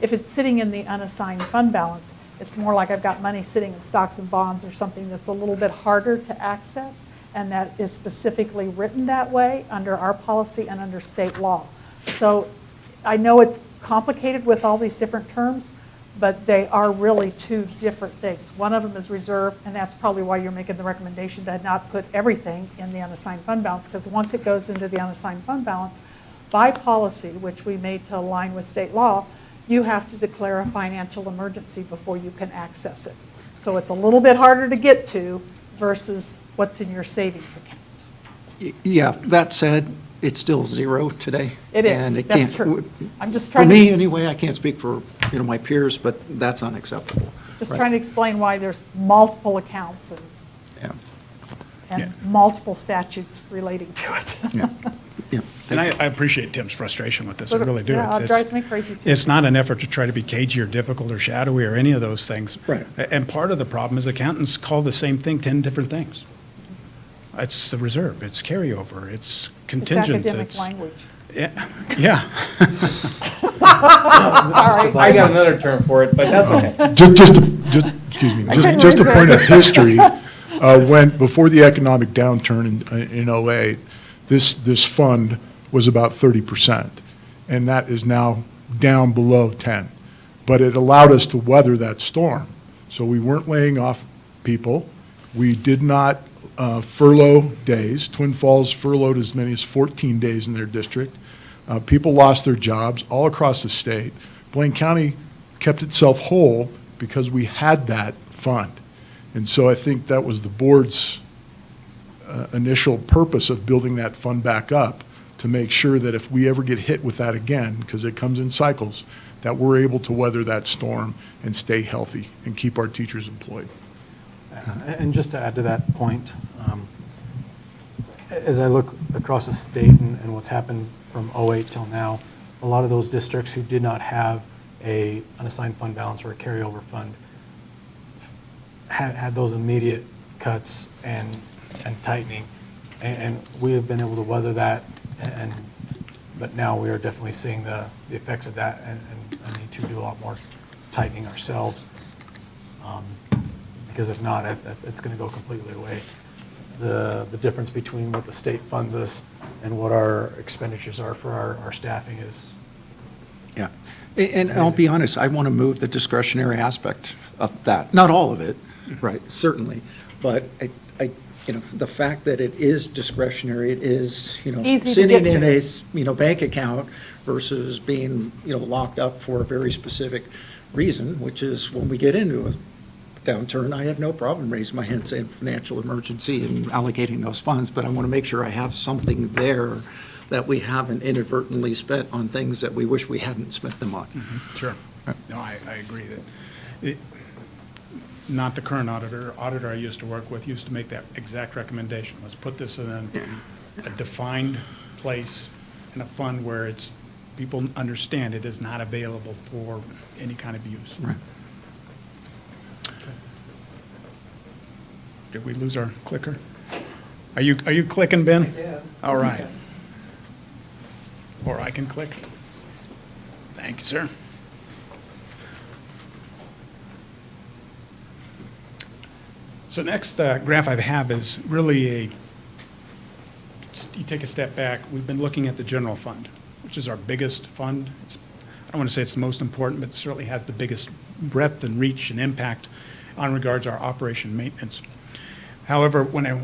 If it's sitting in the unassigned fund balance, it's more like I've got money sitting in stocks and bonds or something that's a little bit harder to access, and that is specifically written that way under our policy and under state law. So I know it's complicated with all these different terms, but they are really two different things. One of them is reserve, and that's probably why you're making the recommendation to not put everything in the unassigned fund balance, because once it goes into the unassigned fund balance, by policy, which we made to align with state law, you have to declare a financial emergency before you can access it. So it's a little bit harder to get to versus what's in your savings account. Yeah, that said, it's still zero today. It is, and it that's can't- true. I'm just For trying me, to, anyway, I can't speak for, my peers, but that's unacceptable. just Right. trying to explain why there's multiple accounts Yeah. and Yeah. multiple statutes relating to it. Yeah. Yeah. And I appreciate Tim's frustration with this, I really do. Yeah, it It's- drives me crazy too. It's not an effort to try to be cagey or difficult or shadowy or any of those things. Right. And part of the problem is accountants call the same thing 10 different things. It's the reserve, it's carryover, it's It's contingent. academic language. Yeah. Sorry. I got another term for it, but that's okay. Excuse me, couldn't just a resist. point of history, before the economic downturn in '08, this fund was about 30%, and that is now down below 10. But it allowed us to weather that storm. So we weren't laying off people. We did not furlough days. Twin Falls furloughed as many as 14 days in their district. People lost their jobs all across the state. Blaine County kept itself whole because we had that fund. And so I think that was the board's initial purpose of building that fund back up, to make sure that if we ever get hit with that again, because it comes in cycles, that we're able to weather that storm and stay healthy and keep our teachers employed. And just to add to that point, as I look across the state and what's happened from '08 till now, a lot of those districts who did not have a unassigned fund balance or a carryover fund had those immediate cuts and tightening, and we have been able to weather that, but now we are definitely seeing the effects of that, and need to do a lot more tightening ourselves, because if not, it's going to go completely away. The difference between what the state funds us and what our expenditures are for our staffing is. Yeah. And I'll be honest, I want to move the discretionary aspect of that. Not all of it, right, certainly. but the fact that it is discretionary, it is, Easy to sitting get in to. a, bank account versus being, locked up for a very specific reason, which is when we get into a downturn, I have no problem raising my hand saying financial emergency and allocating those funds, but I want to make sure I have something there that we haven't inadvertently spent on things that we wish we hadn't spent them on. Sure. No, I agree that, not the current auditor I used to work with used to make that exact recommendation. Let's put this in a defined place in a fund where it's, people understand it is not available for any kind of use. Right. Did we lose our clicker? Are you clicking, Ben? I can. All right. Or I can click. Thank you, sir. So next graph I have is really you take a step back, we've been looking at the general fund, which is our biggest fund. I don't want to say it's the most important, but it certainly has the biggest breadth and reach and impact on regards to our operation maintenance. However, when I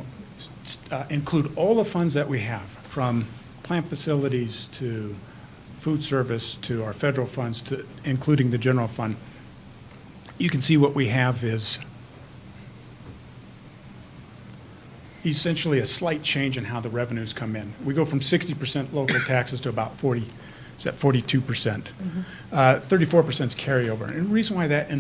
include all the funds that we have, from plant facilities to food service to our federal funds to including the general fund, you can see what we have is essentially a slight change in how the revenues come in. We go from 60% local taxes to about 42%. 34% is carryover. And the reason why that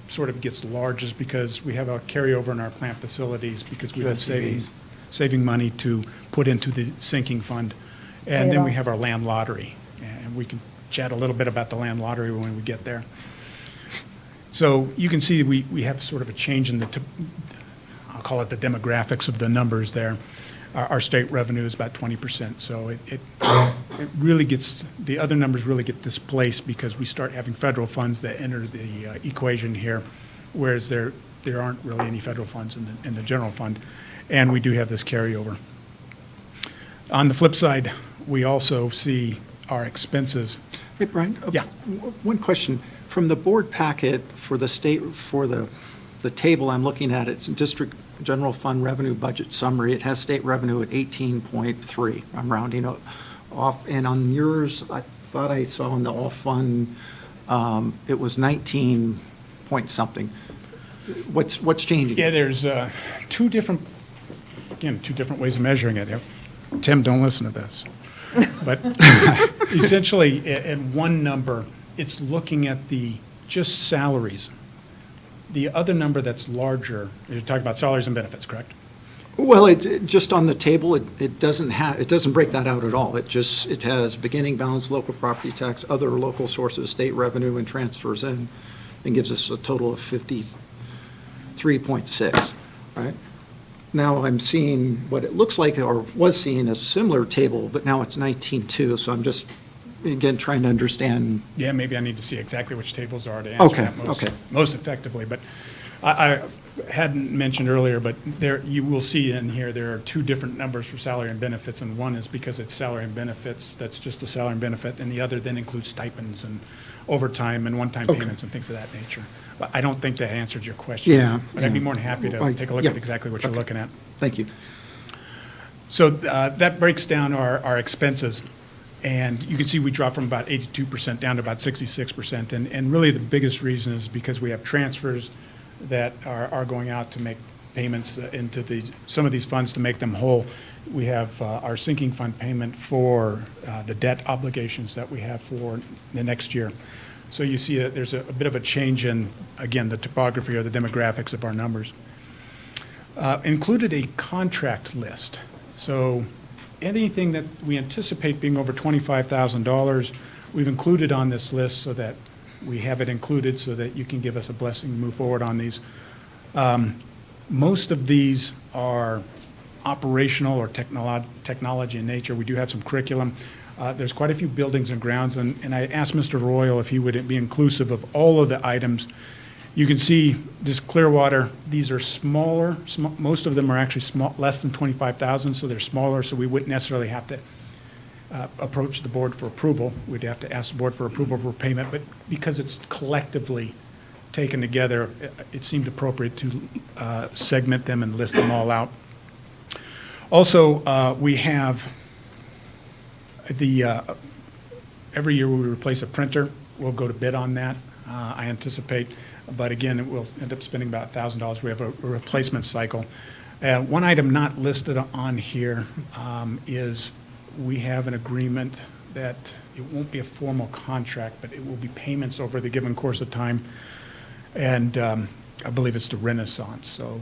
sort of gets large is because we have a carryover in our plant facilities because we've been saving money to put into the sinking fund. And then we have our land lottery. And we can chat a little bit about the land lottery when we get there. So you can see we have sort of a change in I'll call it the demographics of the numbers there. Our state revenue is about 20%. So it really gets, the other numbers really get displaced because we start having federal funds that enter the equation here, whereas there aren't really any federal funds in the general fund. And we do have this carryover. On the flip side, we also see our expenses. Hey, Brian? Yeah. One question. From the board packet for the state, for the table I'm looking at, it's district general fund revenue budget summary. It has state revenue at 18.3. I'm rounding up off. And on yours, I thought I saw in the off fund, it was 19 point something. What's changing? Yeah, there's two different ways of measuring it. Tim, don't listen to this. But essentially, in one number, it's looking at just salaries. The other number that's larger, you're talking about salaries and benefits, correct? Well, just on the table, it doesn't break that out at all. It has beginning balance, local property tax, other local sources, state revenue, and transfers in, and gives us a total of 53.6, right? Now I'm seeing what it looks like, or was seeing, a similar table, but now it's 19.2, so I'm just, again, trying to understand. Yeah, maybe I need to see exactly which tables are to answer that most effectively. But I hadn't mentioned earlier, but there you will see in here there are two different numbers for salary and benefits, and one is because it's salary and benefits, that's just a salary and benefit, and the other then includes stipends and overtime and one-time payments and things of that nature. But I don't think that answered your question. Yeah. But I'd be more than happy to take a look at exactly what you're looking at. Thank you. So that breaks down our expenses. And you can see we dropped from about 82% down to about 66%. And really the biggest reason is because we have transfers that are going out to make payments into some of these funds to make them whole. We have our sinking fund payment for the debt obligations that we have for the next year. So you see that there's a bit of a change in, again, the topography or the demographics of our numbers. Included a contract list. So anything that we anticipate being over $25,000, we've included on this list so that we have it included so that you can give us a blessing to move forward on these. Most of these are operational or technology in nature. We do have some curriculum. There's quite a few buildings and grounds, and I asked Mr. Royal if he would be inclusive of all of the items. You can see this Clearwater, these are smaller. Most of them are actually less than 25,000, so they're smaller, so we wouldn't necessarily have to approach the board for approval. We'd have to ask the board for approval for payment, but because it's collectively taken together, it seemed appropriate to segment them and list them all out. Also, we have every year we replace a printer. We'll go to bid on that, I anticipate. But again, it will end up spending about $1,000. We have a replacement cycle. One item not listed on here is we have an agreement that it won't be a formal contract, but it will be payments over the given course of time. And I believe it's the Renaissance. So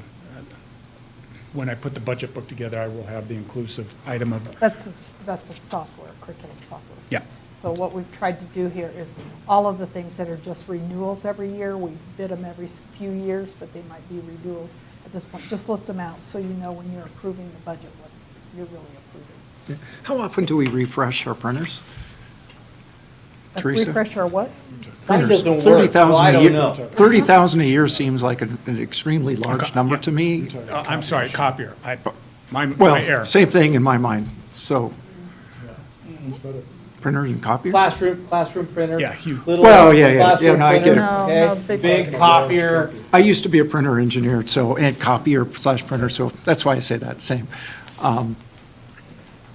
when I put the budget book together, I will have the inclusive item of. That's a software, curriculum software. Yeah. So what we've tried to do here is all of the things that are just renewals every year, we bid them every few years, but they might be renewals at this point. Just list them out so you know when you're approving the budget what you're really approving. How often do we refresh our printers? Teresa? Refresh our what? Mine Printers. doesn't work, so I don't know. 30,000 a year seems like an extremely large number to me. I'm sorry, copier. My error. Well, same thing in my mind. So, printer and copier? Classroom printer. Yeah, huge. Little Well, yeah, classroom no, I get it. printer, okay? Big copier. I used to be a printer engineer, so, and copier/printer, so that's why I say that, same.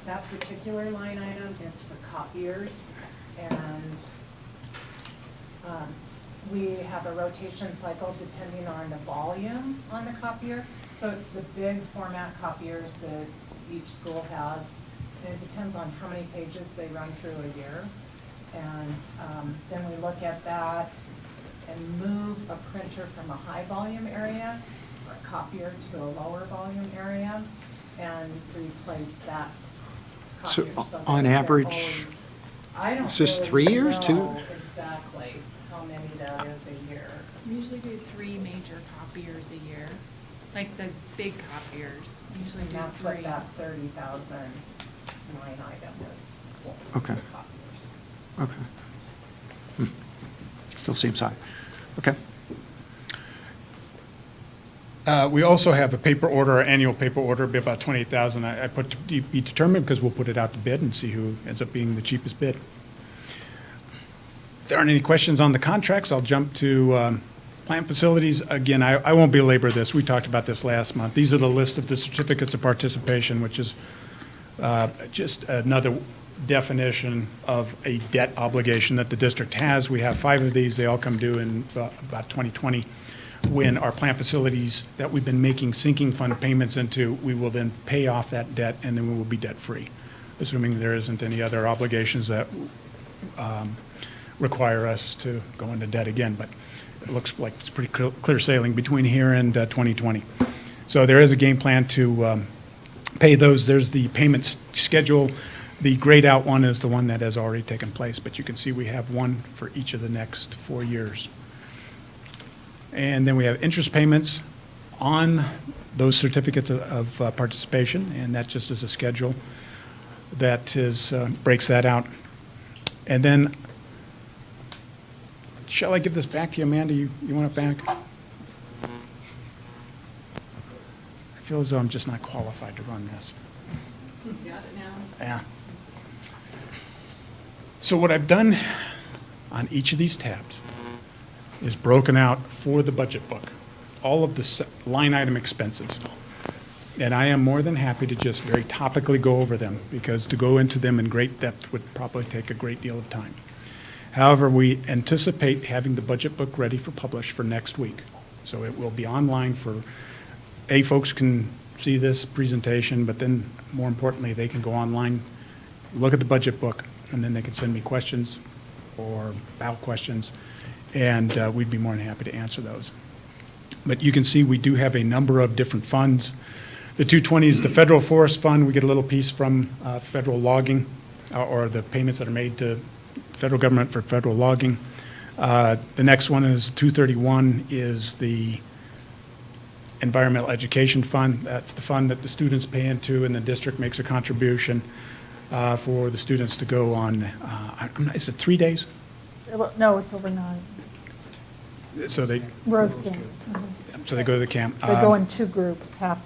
That particular line item is for copiers, and we have a rotation cycle depending on the volume on the copier. So it's the big format copiers that each school has, and it depends on how many pages they run through a year. And then we look at that and move a printer from a high volume area or a copier to a lower volume area and replace that So copier. So on they're average, always- I don't is this really 3 years, know two? exactly how many that is a year. We usually do 3 major copiers a year, like the big copiers. We usually And do that's 3. what that 30,000 line item is for. Okay. the copiers. Okay. Still seems high. Okay. We also have a paper order, our annual paper order, be about 28,000. I put to be determined because we'll put it out to bid and see who ends up being the cheapest bid. If there aren't any questions on the contracts, I'll jump to plant facilities. Again, I won't belabor this. We talked about this last month. These are the list of the certificates of participation, which is just another definition of a debt obligation that the district has. We have 5 of these. They all come due in about 2020. When our plant facilities that we've been making sinking fund payments into, we will then pay off that debt, and then we will be debt-free, assuming there isn't any other obligations that require us to go into debt again. But it looks like it's pretty clear sailing between here and 2020. So there is a game plan to pay those. There's the payment schedule. The grayed out one is the one that has already taken place, but you can see we have one for each of the next 4 years. And then we have interest payments on those certificates of participation, and that just is a schedule that is, breaks that out. And then, shall I give this back to you, Amanda? You want it back? I feel as though I'm just not qualified to run this. Got it now? Yeah. So what I've done on each of these tabs is broken out for the budget book, all of the line item expenses. And I am more than happy to just very topically go over them, because to go into them in great depth would probably take a great deal of time. However, we anticipate having the budget book ready for publish for next week. So it will be online for, folks can see this presentation, but then more importantly, they can go online, look at the budget book, and then they can send me questions or about questions, and we'd be more than happy to answer those. But you can see we do have a number of different funds. The 220 is the Federal Forest Fund. We get a little piece from federal logging, or the payments that are made to federal government for federal logging. The next one is 231 is the Environmental Education Fund. That's the fund that the students pay into, and the district makes a contribution for the students to go on, is it 3 days? No, it's over 9. So they, Rose Camp. so they go to the camp. They go in 2 groups, half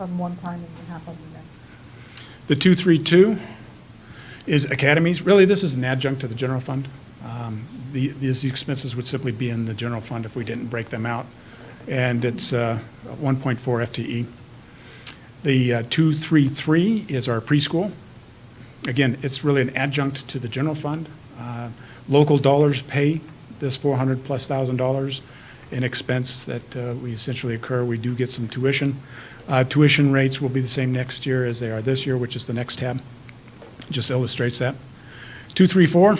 on one time and then half on the next. The 232 is academies. Really, this is an adjunct to the general fund. These expenses would simply be in the general fund if we didn't break them out, and it's 1.4 FTE. The 233 is our preschool. Again, it's really an adjunct to the general fund. Local dollars pay this $400,000+ in expense that we essentially incur. We do get some tuition. Tuition rates will be the same next year as they are this year, which is the next tab. Just illustrates that. 234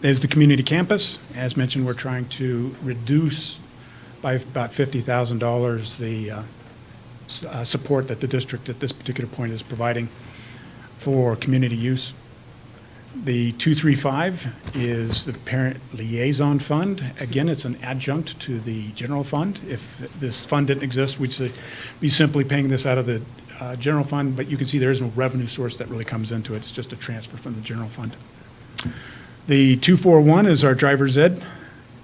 is the community campus. As mentioned, we're trying to reduce by about $50,000 the support that the district at this particular point is providing for community use. The 235 is the Parent Liaison Fund. Again, it's an adjunct to the general fund. If this fund didn't exist, we'd be simply paying this out of the general fund, but you can see there is no revenue source that really comes into it. It's just a transfer from the general fund. The 241 is our driver's ed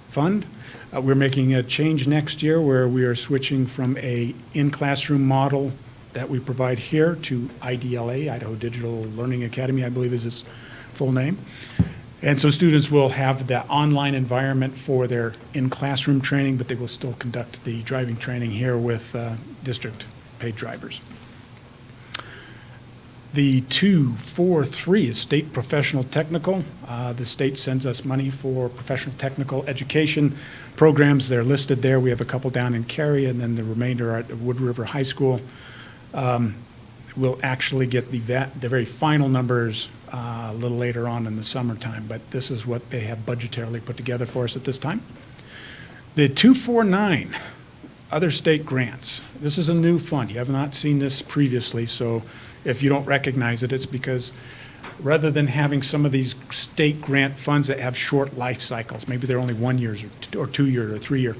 fund. We're making a change next year where we are switching from a in-classroom model that we provide here to IDLA, Idaho Digital Learning Academy, I believe is its full name. And so students will have that online environment for their in-classroom training, but they will still conduct the driving training here with district paid drivers. The 243 is state professional technical. The state sends us money for professional technical education programs. They're listed there. We have a couple down in Cary, and then the remainder are at Wood River High School. We'll actually get the very final numbers a little later on in the summertime, but this is what they have budgetarily put together for us at this time. The 249, other state grants. This is a new fund. You have not seen this previously, so if you don't recognize it, it's because rather than having some of these state grant funds that have short life cycles, maybe they're only 1 year or 2 year or 3 year,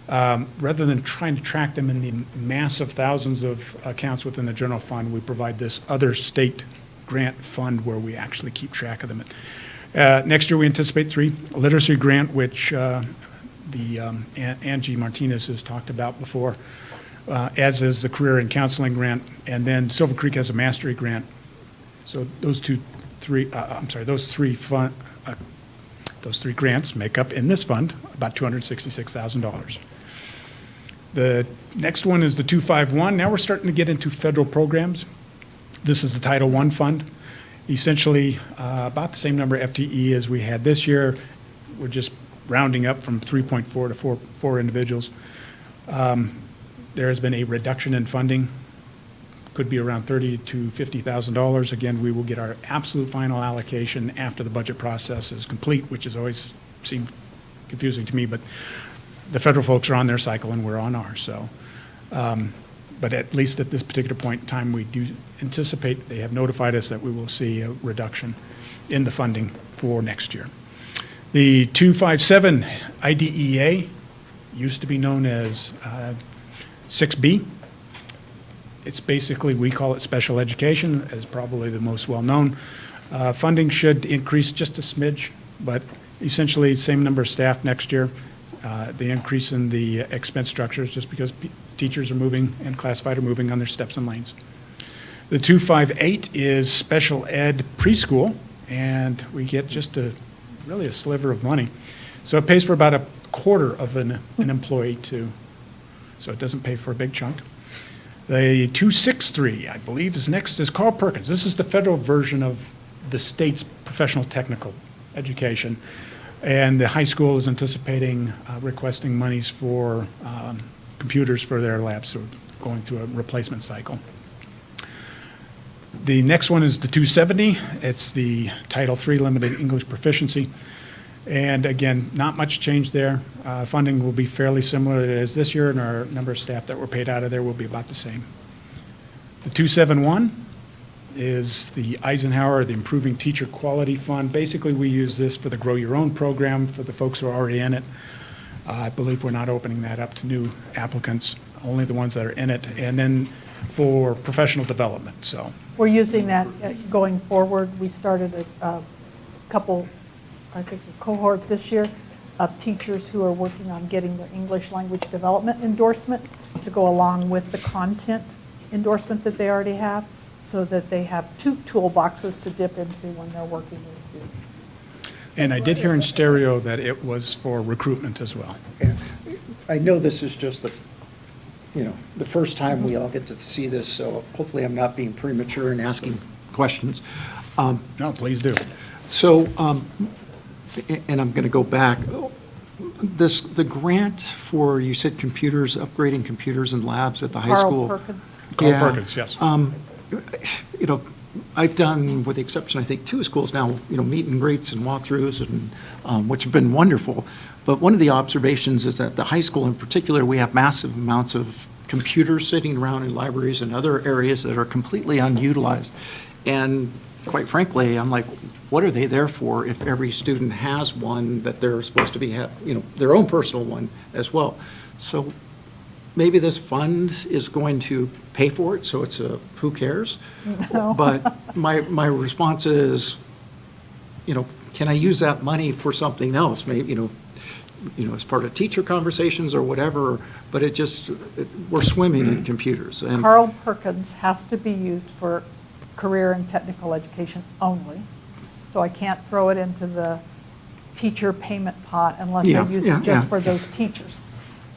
rather than trying to track them in the massive thousands of accounts within the general fund, we provide this other state grant fund where we actually keep track of them. Next year we anticipate 3, a literacy grant, which Angie Martinez has talked about before, as is the career and counseling grant, and then Silver Creek has a mastery grant. So those three grants make up in this fund about $266,000. The next one is the 251. Now we're starting to get into federal programs. This is the Title I fund. Essentially about the same number of FTE as we had this year. We're just rounding up from 3.4 to 4 individuals. There has been a reduction in funding, could be around $30,000 to $50,000. Again, we will get our absolute final allocation after the budget process is complete, which has always seemed confusing to me, but the federal folks are on their cycle and we're on ours. So, but at least at this particular point in time, we do anticipate, they have notified us that we will see a reduction in the funding for next year. The 257 IDEA used to be known as 6B. It's basically, we call it special education, as probably the most well-known. Funding should increase just a smidge, but essentially same number of staff next year. The increase in the expense structure is just because teachers are moving and classified are moving on their steps and lanes. The 258 is special ed preschool, and we get just really a sliver of money. So it pays for about a quarter of an employee too. So it doesn't pay for a big chunk. The 263, I believe, is next, is Carl Perkins. This is the federal version of the state's professional technical education. And the high school is anticipating requesting monies for computers for their labs, so going through a replacement cycle. The next one is the 270. It's the Title III Limited English Proficiency. And again, not much change there. Funding will be fairly similar as this year, and our number of staff that were paid out of there will be about the same. The 271 is the Eisenhower, the Improving Teacher Quality Fund. Basically, we use this for the Grow Your Own program for the folks who are already in it. I believe we're not opening that up to new applicants, only the ones that are in it, and then for professional development. So we're using that going forward. We started a couple, I think a cohort this year of teachers who are working on getting their English language development endorsement to go along with the content endorsement that they already have, so that they have 2 toolboxes to dip into when they're working with students. And I did hear in stereo that it was for recruitment as well. I know this is just the first time we all get to see this, so hopefully I'm not being premature and asking questions. No, please do. So, and I'm going to go back. The grant for, you said computers, upgrading computers and labs at the high school. Carl Perkins. Carl Yeah. Perkins, yes. I've done, with the exception, I think, 2 schools now, meet and greets and walkthroughs, and which have been wonderful. But one of the observations is that the high school in particular, we have massive amounts of computers sitting around in libraries and other areas that are completely unutilized. And quite frankly, I'm like, what are they there for if every student has one that they're supposed to be, their own personal one as well? So maybe this fund is going to pay for it, so it's a, who cares? No. But my response is, can I use that money for something else? Maybe, as part of teacher conversations or whatever, but we're swimming in computers. And Carl Perkins has to be used for career and technical education only. So I can't throw it into the teacher payment pot unless they use it just for those teachers.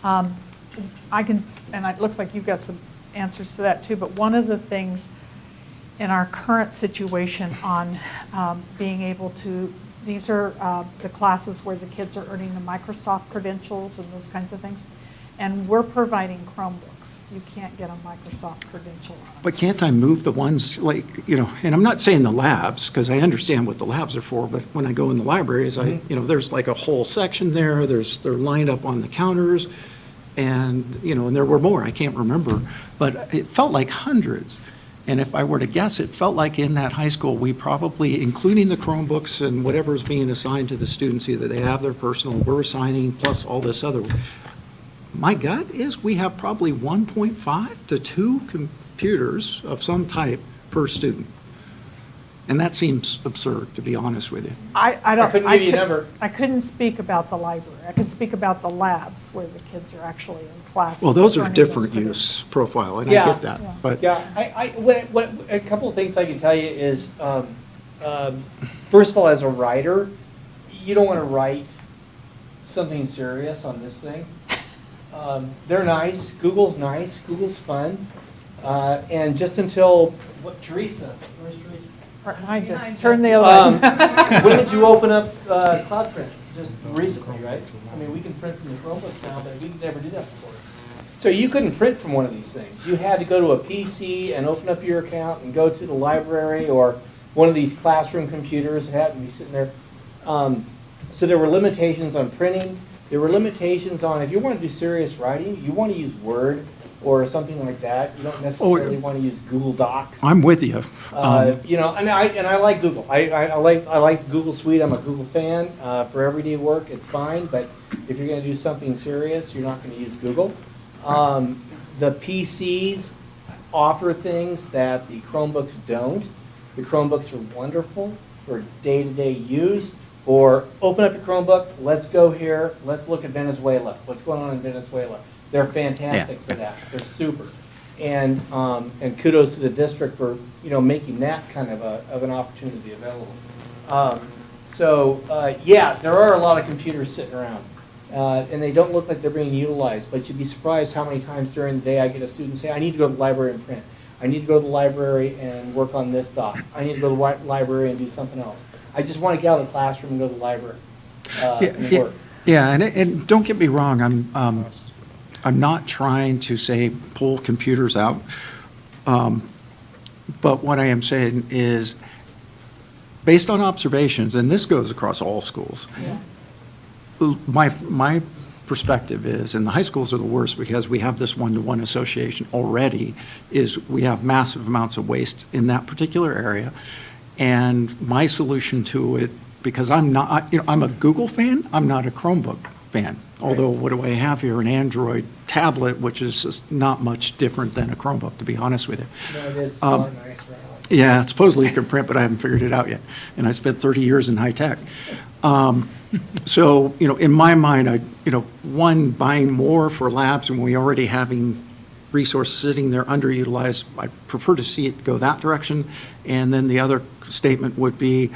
I can, and it looks like you've got some answers to that too, but one of the things in our current situation on being able to, these are the classes where the kids are earning the Microsoft credentials and those kinds of things, and we're providing Chromebooks. You can't get a Microsoft credential on it. But can't I move the ones and I'm not saying the labs, because I understand what the labs are for, but when I go in the libraries, there's like a whole section there, they're lined up on the counters, and, and there were more, I can't remember, but it felt like hundreds. And if I were to guess, it felt like in that high school, we probably, including the Chromebooks and whatever's being assigned to the students, either they have their personal, we're assigning, plus all this other. My gut is we have probably 1.5 to 2 computers of some type per student. And that seems absurd, to be honest with you. I couldn't give you a number. I couldn't speak about the library. I can speak about the labs where the kids are actually in class. Well, those are learning different those use profile, and I Yeah. get that. But A couple of things I can tell you is, first of all, as a writer, you don't want to write something serious on this thing. They're nice. Google's nice. Google's fun. And just until, Teresa? Where's Teresa? Behind you. Turn the other way. When did you open up CloudPrint? Just recently, right? I mean, we can print from the Chromebooks now, but we could never do that before. So you couldn't print from one of these things. You had to go to a PC and open up your account and go to the library or one of these classroom computers that had to be sitting there. So there were limitations on printing. There were limitations on, if you want to do serious writing, you want to use Word or something like that. You don't necessarily want to use Google Docs. I'm with you. And I like Google. I like Google Suite. I'm a Google fan. For everyday work, it's fine. But if you're going to do something serious, you're not going to use Google. The PCs offer things that the Chromebooks don't. The Chromebooks are wonderful for day-to-day use. Or open up your Chromebook. Let's go here. Let's look at Venezuela. What's going on in Venezuela? They're fantastic for that. They're super. And kudos to the district for making that kind of an opportunity available. There are a lot of computers sitting around, and they don't look like they're being utilized. But you'd be surprised how many times during the day I get a student say, "I need to go to the library and print. I need to go to the library and work on this doc. I need to go to the library and do something else. I just want to get out of the classroom and go to the library and work." Yeah, and don't get me wrong, I'm not trying to say pull computers out, but what I am saying is, based on observations, and this goes across all schools, my perspective is, and the high schools are the worst because we have this one-to-one association already, is we have massive amounts of waste in that particular area. And my solution to it, because I'm a Google fan, I'm not a Chromebook fan. Although, what do I have here? An Android tablet, which is just not much different than a Chromebook, to be honest with you. No, it is nice, right? Yeah, supposedly you can print, but I haven't figured it out yet. And I spent 30 years in high tech. So, in my mind, one, buying more for labs and we already having resources sitting there underutilized, I prefer to see it go that direction. And then the other statement would be,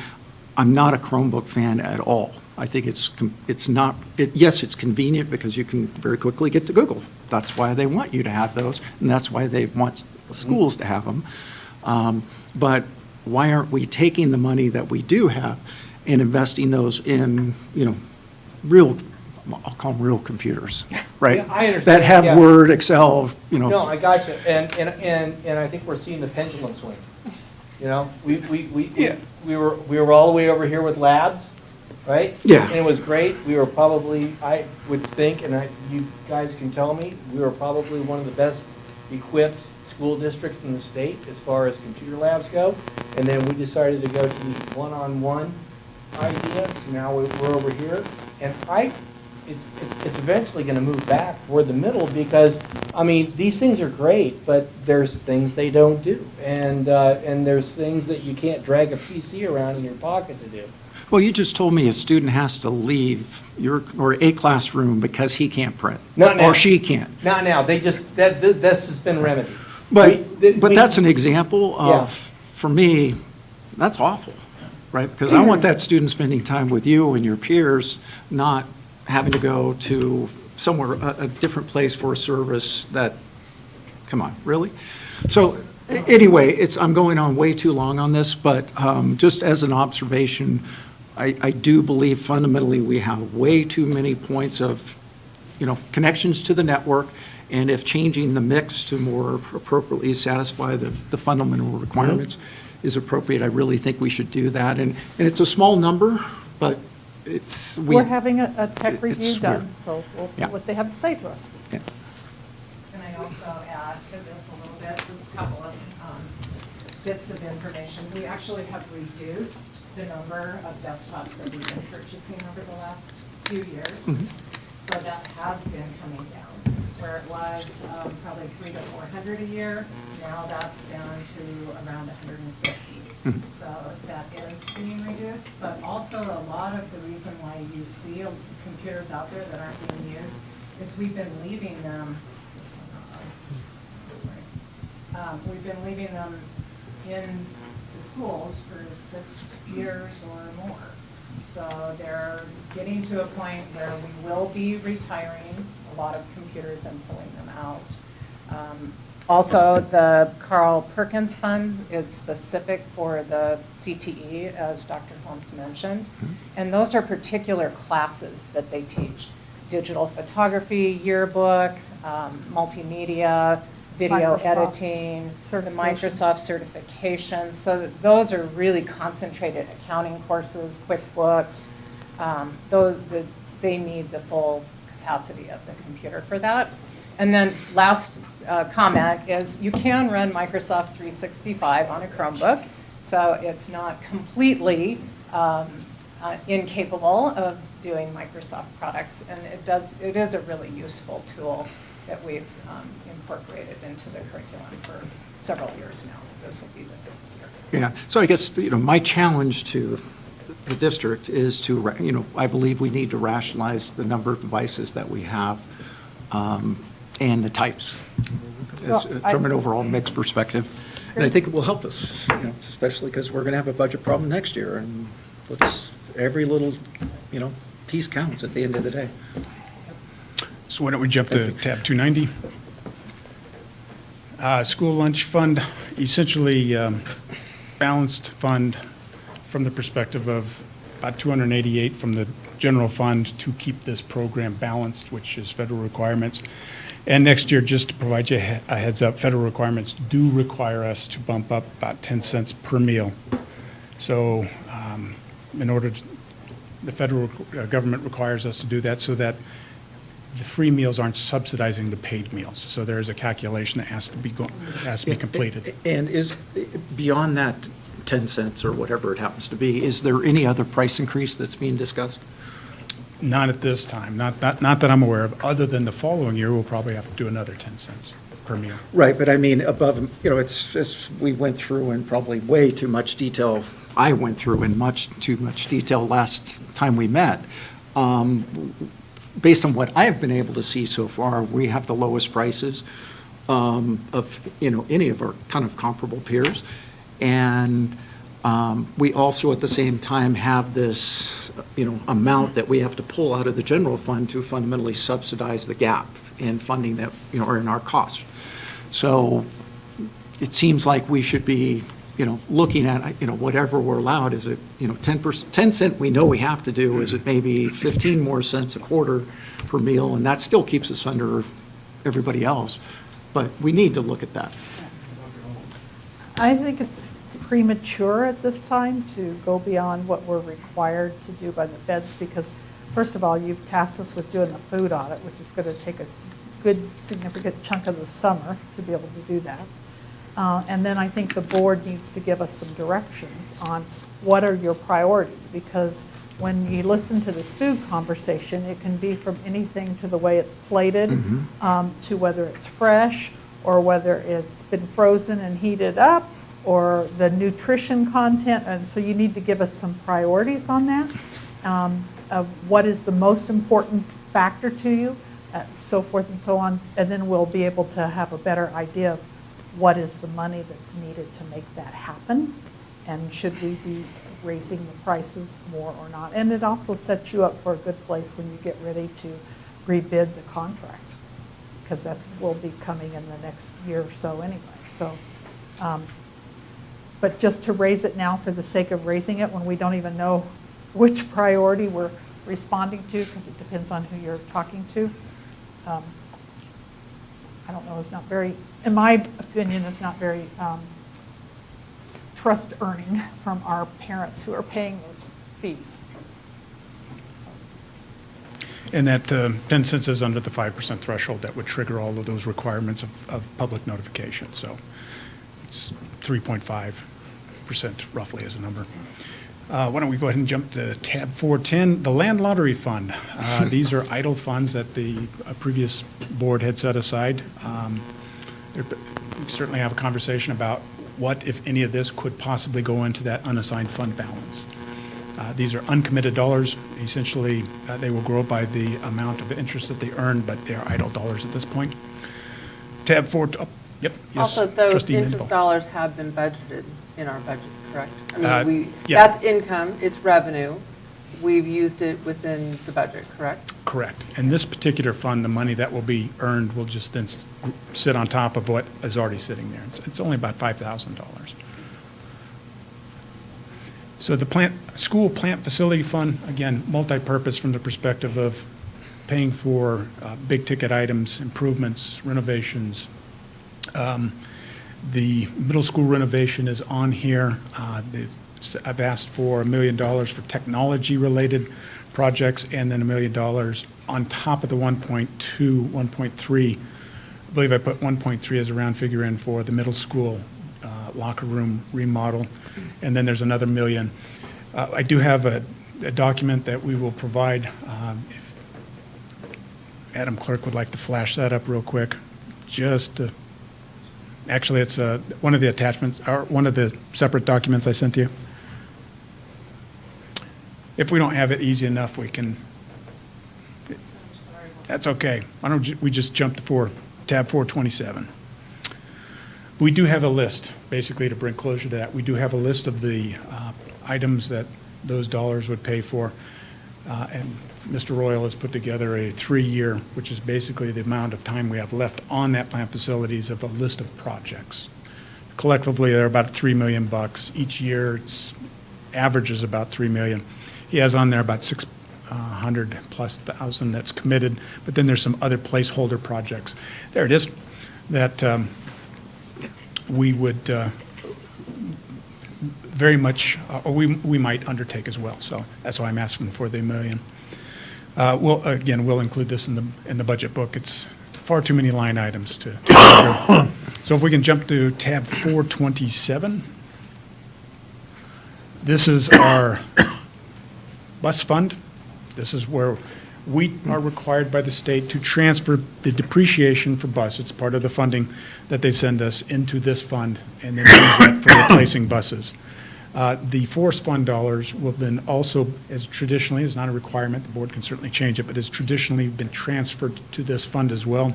I'm not a Chromebook fan at all. I think it's not, yes, it's convenient because you can very quickly get to Google. That's why they want you to have those, and that's why they want schools to have them. But why aren't we taking the money that we do have and investing those in, real, I'll call them real computers, right? Yeah, I understand, that have yeah. Word, Excel, No, I got you, and I think we're seeing the pendulum swing. We were all the way over here with labs, right? Yeah. And it was great. We were probably, I would think, and you guys can tell me, we were probably one of the best equipped school districts in the state as far as computer labs go. And then we decided to go to the one-on-one idea, so now we're over here. And it's eventually going to move back toward the middle because, I mean, these things are great, but there's things they don't do. And there's things that you can't drag a PC around in your pocket to do. Well, you just told me a student has to leave or a classroom because he can't print. Not now. Or she can't. Not now. This has been remedied. But that's an example of, Yeah. for me, that's awful, right? Because I want that student spending time with you and your peers, not having to go to somewhere, a different place for a service that, come on, really? So anyway, I'm going on way too long on this, but just as an observation, I do believe fundamentally we have way too many points of, connections to the network, and if changing the mix to more appropriately satisfy the fundamental requirements is appropriate, I really think we should do that. And it's a small number, but We're having a tech review it's done, weird. so we'll see Yeah. what they have to say to us. Yeah. Can I also add to this a little bit, just a couple of bits of information? We actually have reduced the number of desktops that we've been purchasing over the last few years. So that has been coming down, where it was probably 300 to 400 a year. Now that's down to around 150. So that is being reduced, but also a lot of the reason why you see computers out there that aren't being used is we've been leaving them. We've been leaving them in the schools for 6 years or more. So they're getting to a point where we will be retiring a lot of computers and pulling them out. Also, the Carl Perkins Fund is specific for the CTE, as Dr. Holmes mentioned. And those are particular classes that they teach. Digital photography, yearbook, multimedia, video Microsoft editing, the Microsoft certifications. So those are really concentrated accounting courses, QuickBooks. They need the full capacity of the computer for that. And then last comment is you can run Microsoft 365 on a Chromebook, so it's not completely incapable of doing Microsoft products, and it is a really useful tool that we've incorporated into the curriculum for several years now. This will be the 5th year. Yeah, so I guess, my challenge to the district is to, I believe we need to rationalize the number of devices that we have and the types from an overall mix perspective. And I think it will help us, especially because we're going to have a budget problem next year, and every little, piece counts at the end of the day. So why don't we jump to tab 290? School lunch fund, essentially balanced fund from the perspective of about 288 from the general fund to keep this program balanced, which is federal requirements. And next year, just to provide you a heads up, federal requirements do require us to bump up about 10 cents per meal. So in order to, the federal government requires us to do that so that the free meals aren't subsidizing the paid meals. So there is a calculation that has to be completed. And is, beyond that 10 cents or whatever it happens to be, is there any other price increase that's being discussed? Not at this time, not that I'm aware of, other than the following year, we'll probably have to do another 10 cents per meal. Right, but I mean, above, it's we went through in probably way too much detail. I went through in much too much detail last time we met. Based on what I have been able to see so far, we have the lowest prices of, any of our kind of comparable peers. And We also, at the same time, have this, amount that we have to pull out of the general fund to fundamentally subsidize the gap in funding that, are in our costs. So it seems like we should be, looking at, whatever we're allowed. Is it, 10 cent we know we have to do? Is it maybe 15 more cents a quarter per meal? And that still keeps us under everybody else. But we need to look at that. I think it's premature at this time to go beyond what we're required to do by the feds because, first of all, you've tasked us with doing the food audit, which is going to take a good significant chunk of the summer to be able to do that. And then I think the board needs to give us some directions on what are your priorities, because when you listen to this food conversation, it can be from anything to the way it's plated, to whether it's fresh or whether it's been frozen and heated up, or the nutrition content. And so you need to give us some priorities on that, of what is the most important factor to you, so forth and so on. And then we'll be able to have a better idea of what is the money that's needed to make that happen, and should we be raising the prices more or not. And it also sets you up for a good place when you get ready to rebid the contract, because that will be coming in the next year or so anyway. So, but just to raise it now for the sake of raising it when we don't even know which priority we're responding to, because it depends on who you're talking to, I don't know, it's not very, in my opinion, it's not very trust earning from our parents who are paying those fees. And that 10 cents is under the 5% threshold that would trigger all of those requirements of public notification. So it's 3.5% roughly as a number. Why don't we go ahead and jump to tab 410, the Land Lottery Fund. These are idle funds that the previous board had set aside. We certainly have a conversation about what, if any of this, could possibly go into that unassigned fund balance. These are uncommitted dollars. Essentially, they will grow by the amount of interest that they earn, but they are idle dollars at this point. Tab 4, oh, yep, yes. Also, those Trustee interest Mandel. dollars have been budgeted in our budget, correct? I mean, yeah. That's income, it's revenue. We've used it within the budget, correct? Correct. And this particular fund, the money that will be earned will just then sit on top of what is already sitting there. It's only about $5,000. So the school plant facility fund, again, multi-purpose from the perspective of paying for big ticket items, improvements, renovations. The middle school renovation is on here. I've asked for $1 million for technology-related projects, and then $1 million on top of the 1.2, 1.3. I believe I put 1.3 as a round figure in for the middle school locker room remodel, and then there's another $1 million. I do have a document that we will provide. If Madam Clerk would like to flash that up real quick, just to, actually, it's one of the attachments, or one of the separate documents I sent you. If we don't have it easy enough, we can, that's okay. Why don't we just jump to tab 427. We do have a list, basically, to bring closure to that. We do have a list of the items that those dollars would pay for. And Mr. Royal has put together a 3-year, which is basically the amount of time we have left on that plant facilities, of a list of projects. Collectively, they're about $3 million. Each year, it's averages about $3 million. He has on there about 600,000+ that's committed, but then there's some other placeholder projects. There it is, that we would very much, or we might undertake as well. So that's why I'm asking for the $1 million. We'll include this in the budget book. It's far too many line items to go through. So if we can jump to tab 427. This is our bus fund. This is where we are required by the state to transfer the depreciation for bus. It's part of the funding that they send us into this fund, and then use that for replacing buses. The forest fund dollars will then also, as traditionally, is not a requirement, the board can certainly change it, but has traditionally been transferred to this fund as well.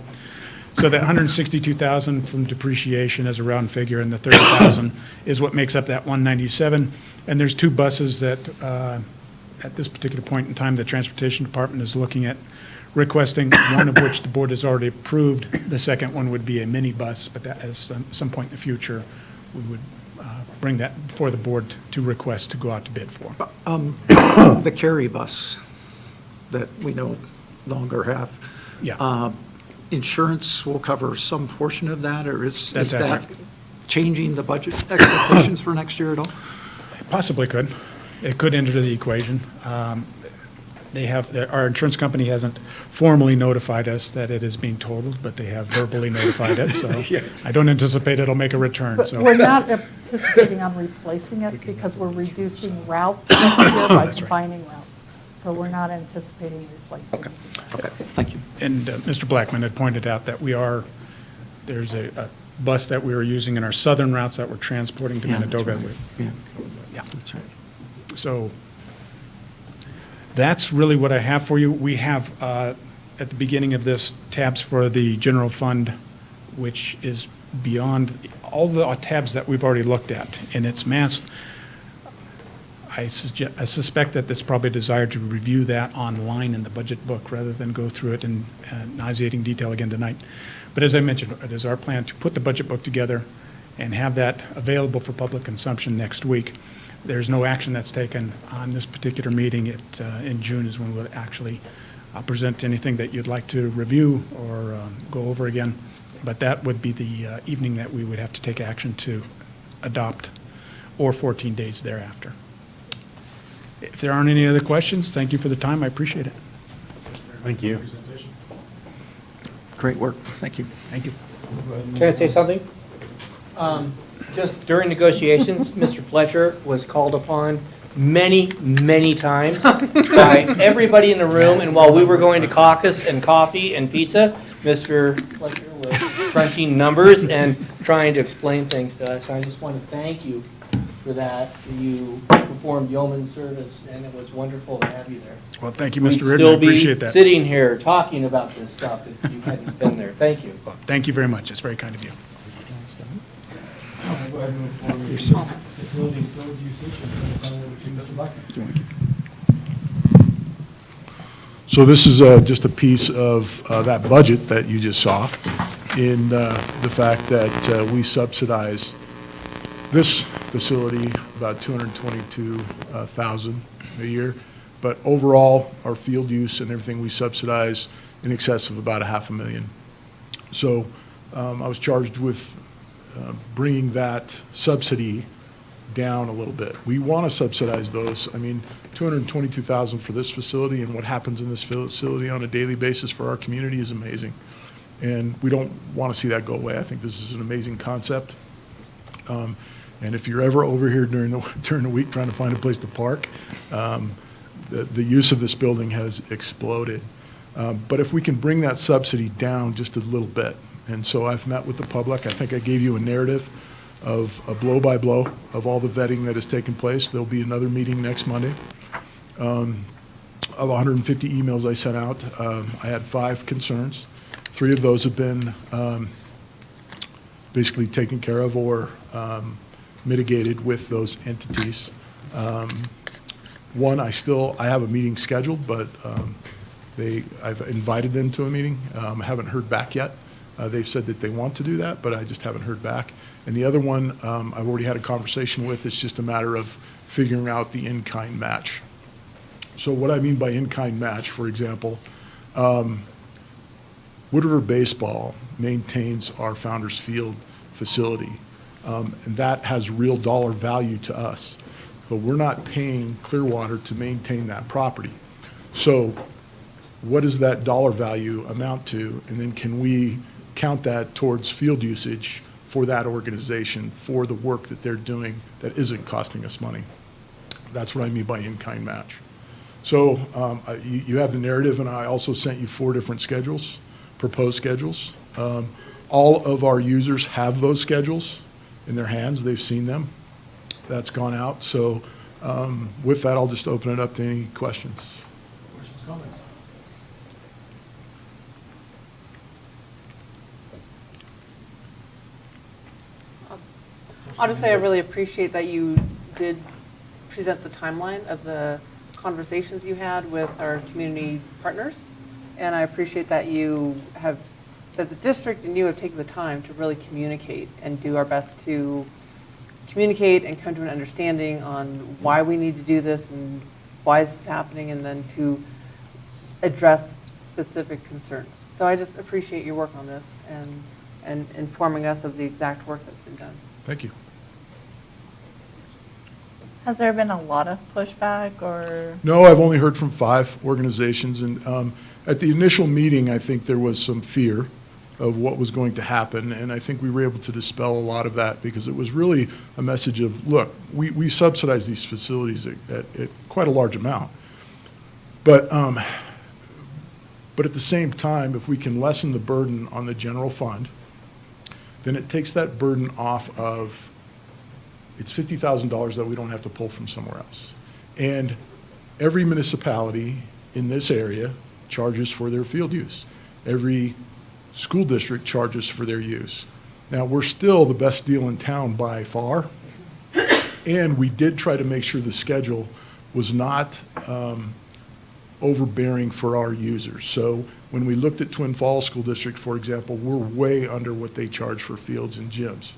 So that 162,000 from depreciation as a round figure, and the 30,000 is what makes up that 197. And there's two buses that, at this particular point in time, the Transportation Department is looking at requesting, one of which the board has already approved. The second one would be a minibus, but that is some point in the future, we would bring that before the board to request to go out to bid for. The carry bus that we no longer have. Yeah. Insurance will cover some portion of that, or is That's that accurate. changing the budget expectations for next year at all? Possibly could. It could enter the equation. They have, our insurance company hasn't formally notified us that it is being totaled, but they have verbally notified it, so I don't anticipate it'll make a return, But so. we're not anticipating on replacing it because we're reducing routes next year by combining routes. So we're not anticipating replacing it. Okay, thank you. And Mr. Blackman had pointed out that there's a bus that we were using in our southern routes that we're transporting to Yeah, that's Manitoba. right. Yeah, that's right. So that's really what I have for you. We have, at the beginning of this, tabs for the general fund, which is beyond all the tabs that we've already looked at in its mass. I suspect that it's probably a desire to review that online in the budget book rather than go through it in nauseating detail again tonight. But as I mentioned, it is our plan to put the budget book together and have that available for public consumption next week. There's no action that's taken on this particular meeting. In June is when we'll actually present anything that you'd like to review or go over again. But that would be the evening that we would have to take action to adopt, or 14 days thereafter. If there aren't any other questions, thank you for the time. I appreciate it. Thank you. Great work. Thank you. Thank you. Can I say something? Just during negotiations, Mr. Fletcher was called upon many, many times by everybody in the room, and while we were going to caucus and coffee and pizza, Mr. Fletcher was crunching numbers and trying to explain things to us. I just want to thank you for that. You performed yeoman service, and it was wonderful to have you there. Well, thank you, Mr. Reardon. I appreciate that. We'd still be sitting here talking about this stuff if you hadn't been there. Thank you. Well, thank you very much. It's very kind of you. Go ahead and move forward. Facility field usage, and turn it over to Mr. Blackman. So this is just a piece of that budget that you just saw in the fact that we subsidize this facility about $222,000 a year. But overall, our field use and everything we subsidize in excess of about $500,000. So I was charged with bringing that subsidy down a little bit. We want to subsidize those. I mean, $222,000 for this facility, and what happens in this facility on a daily basis for our community is amazing. And we don't want to see that go away. I think this is an amazing concept. And if you're ever over here during the week trying to find a place to park, the use of this building has exploded. But if we can bring that subsidy down just a little bit, and so I've met with the public. I think I gave you a narrative of a blow-by-blow of all the vetting that has taken place. There'll be another meeting next Monday. Of 150 emails I sent out, I had 5 concerns. 3 of those have been basically taken care of or mitigated with those entities. One, I have a meeting scheduled, but I've invited them to a meeting. I haven't heard back yet. They've said that they want to do that, but I just haven't heard back. And the other one, I've already had a conversation with. It's just a matter of figuring out the in-kind match. So what I mean by in-kind match, for example, Wood River Baseball maintains our Founders Field facility, and that has real dollar value to us. But we're not paying Clearwater to maintain that property. So what does that dollar value amount to? And then can we count that towards field usage for that organization for the work that they're doing that isn't costing us money? That's what I mean by in-kind match. So you have the narrative, and I also sent you 4 different schedules, proposed schedules. All of our users have those schedules in their hands. They've seen them. That's gone out. So with that, I'll just open it up to any questions. Questions, comments? I'll just say I really appreciate that you did present the timeline of the conversations you had with our community partners. And I appreciate that that the district and you have taken the time to really communicate and do our best to communicate and come to an understanding on why we need to do this and why this is happening, and then to address specific concerns. So I just appreciate your work on this and informing us of the exact work that's been done. Thank you. Has there been a lot of pushback or? No, I've only heard from 5 organizations, and at the initial meeting, I think there was some fear of what was going to happen, and I think we were able to dispel a lot of that, because it was really a message of, look, we subsidize these facilities at quite a large amount, but at the same time, if we can lessen the burden on the general fund, then it takes that burden off of, it's $50,000 that we don't have to pull from somewhere else. And every municipality in this area charges for their field use. Every school district charges for their use. Now, we're still the best deal in town by far, and we did try to make sure the schedule was not overbearing for our users. So when we looked at Twin Falls School District, for example, we're way under what they charge for fields and gyms.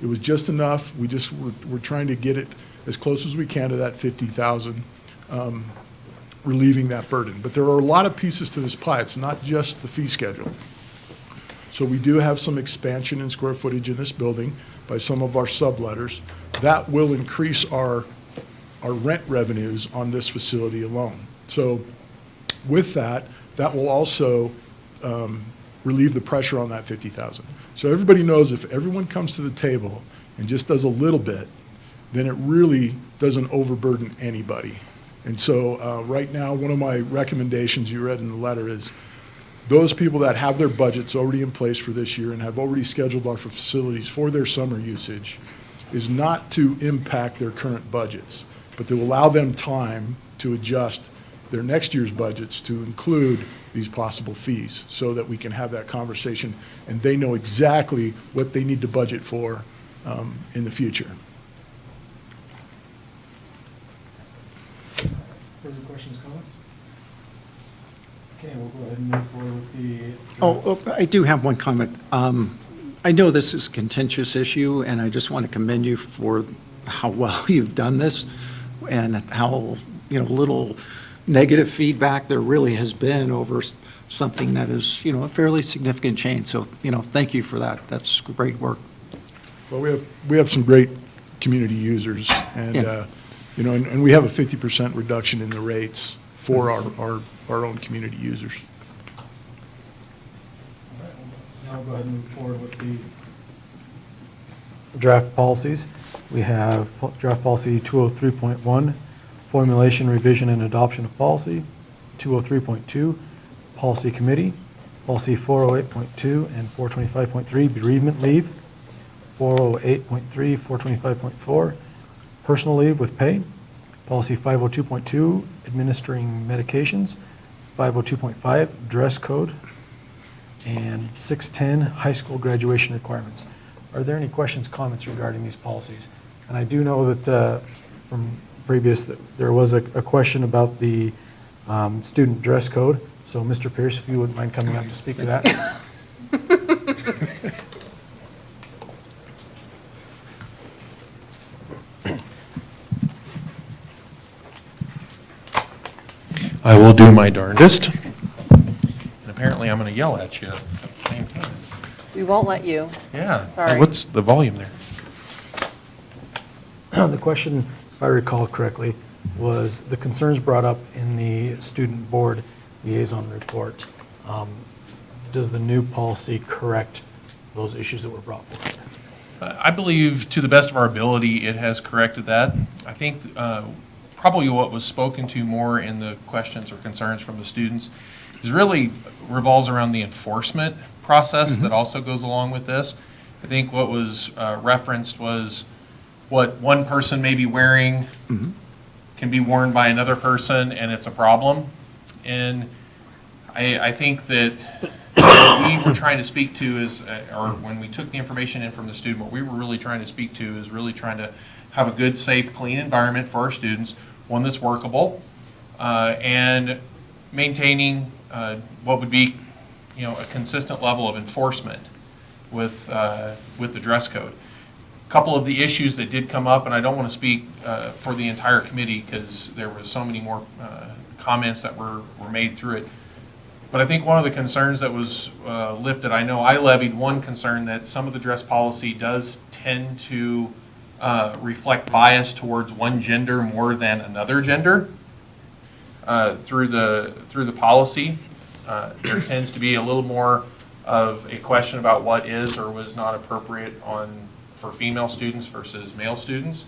It was just enough. We're trying to get it as close as we can to that 50,000, relieving that burden. But there are a lot of pieces to this pie. It's not just the fee schedule. So we do have some expansion in square footage in this building by some of our subletters. That will increase our rent revenues on this facility alone. So with that will also relieve the pressure on that 50,000. So everybody knows if everyone comes to the table and just does a little bit, then it really doesn't overburden anybody. And so right now, one of my recommendations you read in the letter is those people that have their budgets already in place for this year and have already scheduled off for facilities for their summer usage is not to impact their current budgets, but to allow them time to adjust their next year's budgets to include these possible fees, so that we can have that conversation and they know exactly what they need to budget for in the future. Further questions, comments? Okay, we'll go ahead and move forward with the. Oh, I do have one comment. I know this is a contentious issue, and I just want to commend you for how well you've done this and how, little negative feedback there really has been over something that is, a fairly significant change. So, thank you for that. That's great work. Well, we have some great community users, and Yeah. And we have a 50% reduction in the rates for our own community users. All right, now we'll go ahead and move forward with the draft policies. We have draft policy 203.1, formulation, revision, and adoption of policy. 203.2, policy committee. Policy 408.2 and 425.3, bereavement leave. 408.3, 425.4, personal leave with pay. Policy 502.2, administering medications. 502.5, dress code. And 610, high school graduation requirements. Are there any questions, comments regarding these policies? And I do know that from previous, that there was a question about the student dress code. So Mr. Pierce, if you wouldn't mind coming up to speak to that. I will do my darndest. And apparently I'm going to yell at you at the same time. We won't let you. Yeah. Sorry. What's the volume there? The question, if I recall correctly, was the concerns brought up in the student board liaison report. Does the new policy correct those issues that were brought forward? I believe, to the best of our ability, it has corrected that. I think probably what was spoken to more in the questions or concerns from the students is really revolves around the enforcement process that also goes along with this. I think what was referenced was what one person may be wearing can be worn by another person, and it's a problem. And I think that what we were trying to speak to is, or when we took the information in from the student, what we were really trying to speak to is really trying to have a good, safe, clean environment for our students, one that's workable, and maintaining what would be, a consistent level of enforcement with the dress code. A couple of the issues that did come up, and I don't want to speak for the entire committee because there was so many more comments that were made through it. But I think one of the concerns that was lifted, I know I levied one concern that some of the dress policy does tend to reflect bias towards one gender more than another gender through the policy. There tends to be a little more of a question about what is or was not appropriate for female students versus male students.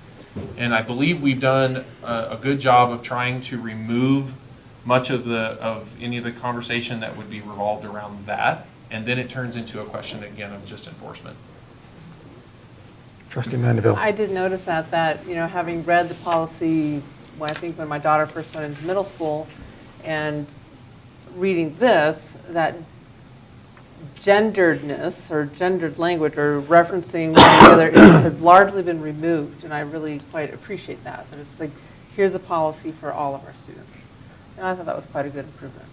And I believe we've done a good job of trying to remove much of any of the conversation that would be revolved around that, and then it turns into a question again of just enforcement. Trustee Mandeville. I did notice that, having read the policy, I think when my daughter first went into middle school, and reading this, that genderedness or gendered language or referencing one or the other has largely been removed, and I really quite appreciate that. That it's like, here's a policy for all of our students. And I thought that was quite a good improvement.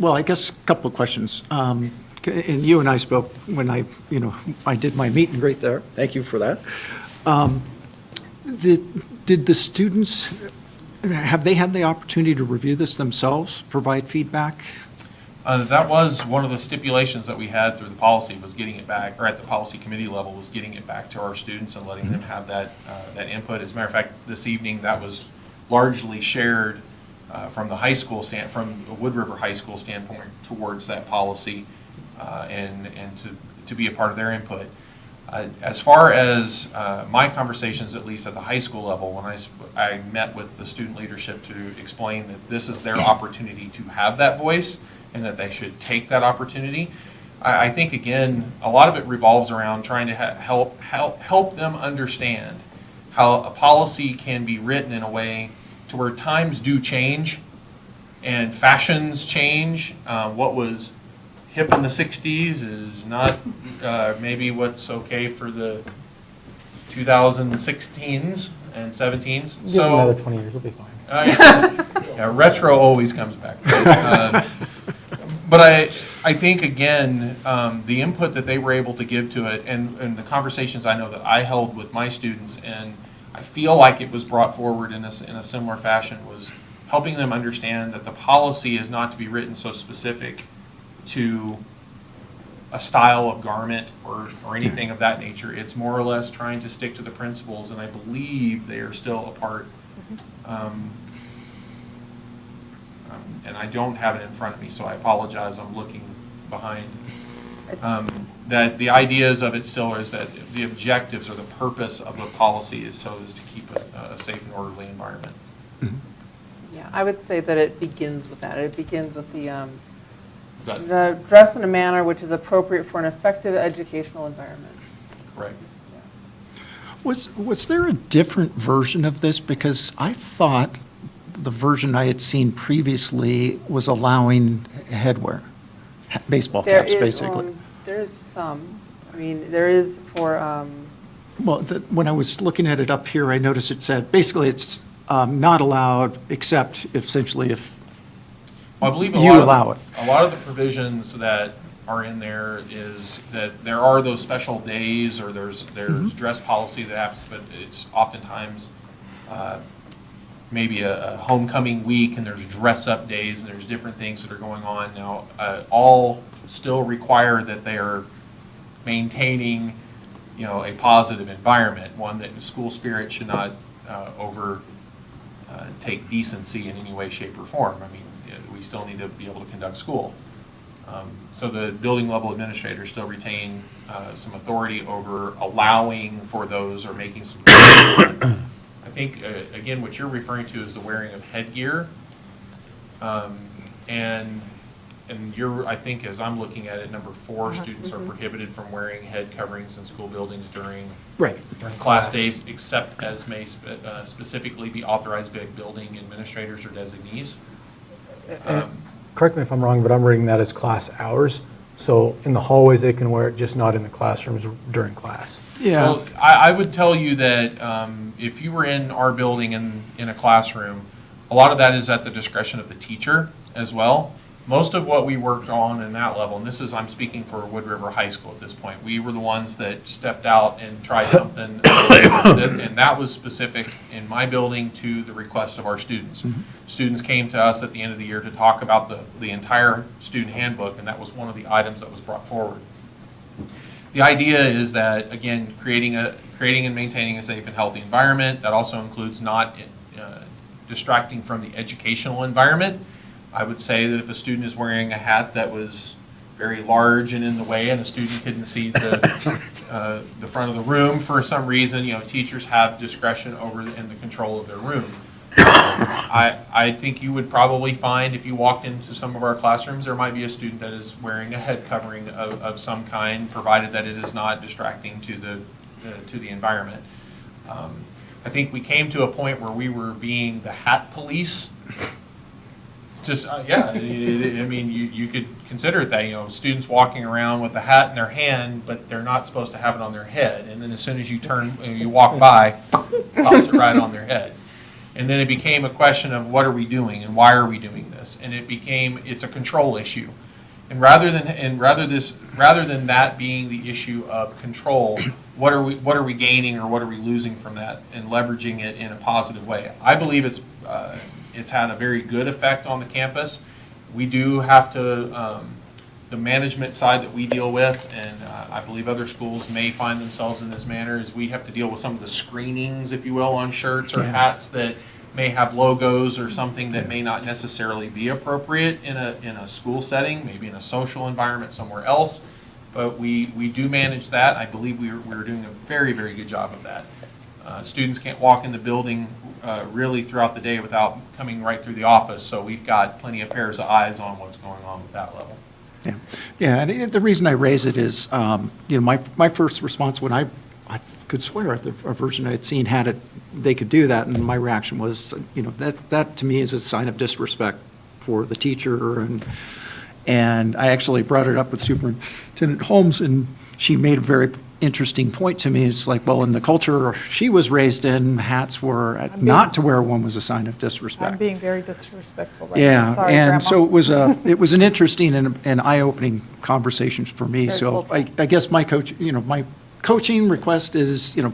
I guess a couple of questions. And you and I spoke when I did my meet and greet there. Thank you for that. Did the students, have they had the opportunity to review this themselves, provide feedback? That was one of the stipulations that we had through the policy, was getting it back, or at the policy committee level, was getting it back to our students and letting them have that input. As a matter of fact, this evening, that was largely shared from the high school from Wood River High School standpoint towards that policy, and to be a part of their input. As far as my conversations, at least at the high school level, when I met with the student leadership to explain that this is their opportunity to have that voice and that they should take that opportunity, I think, again, a lot of it revolves around trying to help them understand how a policy can be written in a way to where times do change and fashions change. What was hip in the 60s is not maybe what's okay for the 2016s and 17s. Give it another 20 years, it'll be fine. Yeah, retro always comes back. But I think, again, the input that they were able to give to it and the conversations I know that I held with my students, and I feel like it was brought forward in a similar fashion, was helping them understand that the policy is not to be written so specific to a style of garment or anything of that nature. It's more or less trying to stick to the principles, and I believe they are still a part. And I don't have it in front of me, so I apologize. I'm looking behind. That the ideas of it still is that the objectives or the purpose of the policy is to keep a safe and orderly environment. Yeah, I would say that it begins with that. It begins with the dress in a manner which is appropriate for an effective educational environment. Correct. Was there a different version of this? Because I thought the version I had seen previously was allowing headwear, baseball caps, basically. There is some. I mean, there is for... when I was looking at it up here, I noticed it said, basically it's not allowed except essentially if I believe you allow it. A lot of the provisions that are in there is that there are those special days, or there's dress policy that happens, but it's oftentimes maybe a homecoming week, and there's dress up days, and there's different things that are going on now. All still require that they are maintaining, a positive environment, one that school spirit should not take decency in any way, shape, or form. I mean, we still need to be able to conduct school. So the building level administrators still retain some authority over allowing for those or making some. I think, again, what you're referring to is the wearing of headgear. And I think, as I'm looking at it, number 4, students are prohibited from wearing head coverings in school buildings during class days, except as may specifically be authorized by building administrators or designees. correct me if I'm wrong, but I'm reading that as class hours. So in the hallways, they can wear it, just not in the classrooms during class. Yeah. Well, I would tell you that if you were in our building in a classroom, a lot of that is at the discretion of the teacher as well. Most of what we worked on in that level, and this is, I'm speaking for Wood River High School at this point, we were the ones that stepped out and tried something, and that was specific in my building to the request of our students. Students came to us at the end of the year to talk about the entire student handbook, and that was one of the items that was brought forward. The idea is that, again, creating and maintaining a safe and healthy environment. That also includes not distracting from the educational environment. I would say that if a student is wearing a hat that was very large and in the way, and a student couldn't see the front of the room for some reason, teachers have discretion over and the control of their room. I think you would probably find if you walked into some of our classrooms, there might be a student that is wearing a head covering of some kind, provided that it is not distracting to the environment. I think we came to a point where we were being the hat police. Just, yeah, I mean, you could consider it that, students walking around with a hat in their hand, but they're not supposed to have it on their head. And then as soon as you walk by, pops it right on their head. And then it became a question of what are we doing and why are we doing this? And it's a control issue. And rather than that being the issue of control, what are we gaining or what are we losing from that and leveraging it in a positive way? I believe it's had a very good effect on the campus. We do have to, the management side that we deal with, and I believe other schools may find themselves in this manner, is we have to deal with some of the screenings, if you will, on shirts or hats that may have logos or something that may not necessarily be appropriate in a school setting, maybe in a social environment somewhere else. But we do manage that. I believe we're doing a very, very good job of that. Students can't walk in the building really throughout the day without coming right through the office, so we've got plenty of pairs of eyes on what's going on at that level. Yeah, and the reason I raise it is, my first response when I could swear at the version I had seen had it, they could do that, and my reaction was, that to me is a sign of disrespect for the teacher, and I actually brought it up with Superintendent Holmes, and she made a very interesting point to me. It's like, well, in the culture she was raised in, hats were not to wear one was a sign of disrespect. I'm being very disrespectful right now. Sorry, and Grandma. so it was an interesting and eye-opening conversation for me. Very So cool. I guess my coaching request is, I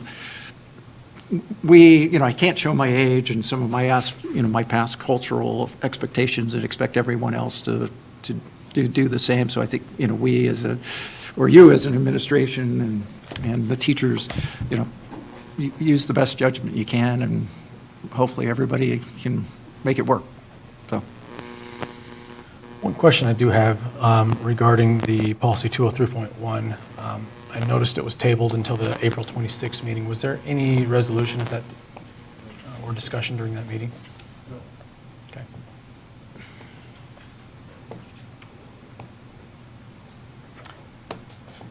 can't show my age and some of my past cultural expectations and expect everyone else to do the same. So I think, we you as an administration and the teachers, use the best judgment you can, and hopefully everybody can make it work. So. One question I do have regarding the policy 203.1. I noticed it was tabled until the April 26th meeting. Was there any resolution at that or discussion during that meeting? No. Okay.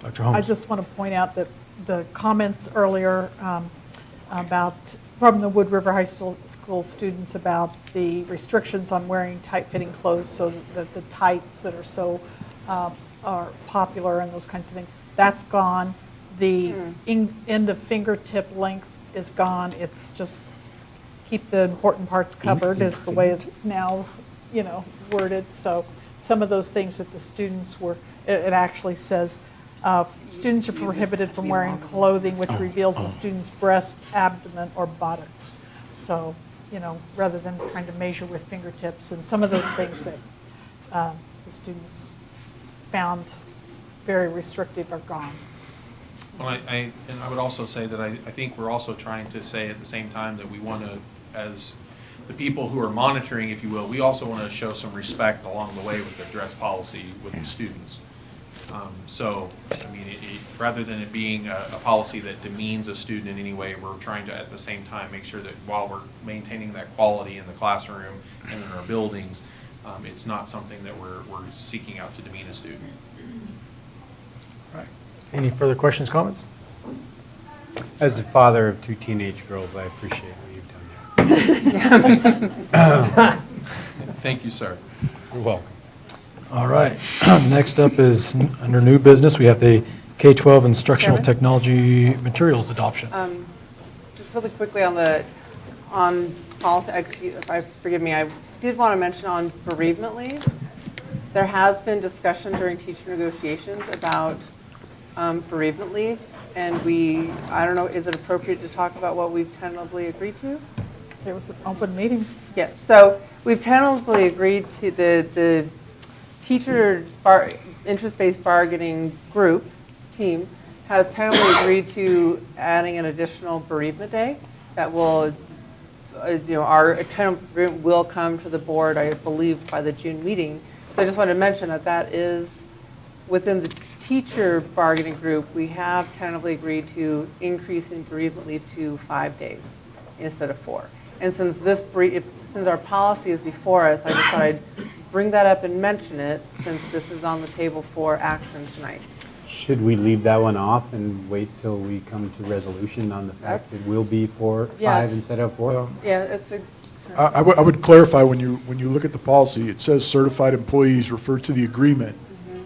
Dr. Holmes. I just want to point out that the comments earlier from the Wood River High School students about the restrictions on wearing tight-fitting clothes, so that the tights that are so are popular and those kinds of things, that's gone. The end of fingertip length is gone. It's just keep the important parts covered is the way it's now, worded. So some of those things that the students it actually says, students are prohibited from wearing clothing which reveals the student's breast, abdomen, or buttocks. So, rather than trying to measure with fingertips, and some of those things that the students found very restrictive are gone. Well, I would also say that I think we're also trying to say at the same time that we want to, as the people who are monitoring, if you will, we also want to show some respect along the way with the dress policy with the students. So, rather than it being a policy that demeans a student in any way, we're trying to, at the same time, make sure that while we're maintaining that quality in the classroom and in our buildings, it's not something that we're seeking out to demean a student. Right. Any further questions, comments? As the father of 2 teenage girls, I appreciate what you've done. Thank you, sir. You're welcome. All right. Next up is, under new business, we have the K-12 instructional Chairman? technology materials adoption. Just really quickly on policy, forgive me, I did want to mention on bereavement leave, there has been discussion during teacher negotiations about bereavement leave, and I don't know, is it appropriate to talk about what we've tentatively agreed to? It was an open meeting. Yeah, so we've tentatively agreed to the teacher interest-based bargaining group team has tentatively agreed to adding an additional bereavement day that will, our tentative agreement will come to the board, I believe, by the June meeting. So I just wanted to mention that is within the teacher bargaining group, we have tentatively agreed to increasing bereavement leave to 5 days instead of 4. And since since our policy is before us, I just thought I'd bring that up and mention it since this is on the table for action tonight. Should we leave that one off and wait till we come to resolution on the fact it will be 5 instead of 4? Yeah, it's a. I would clarify, when you look at the policy, it says certified employees refer to the agreement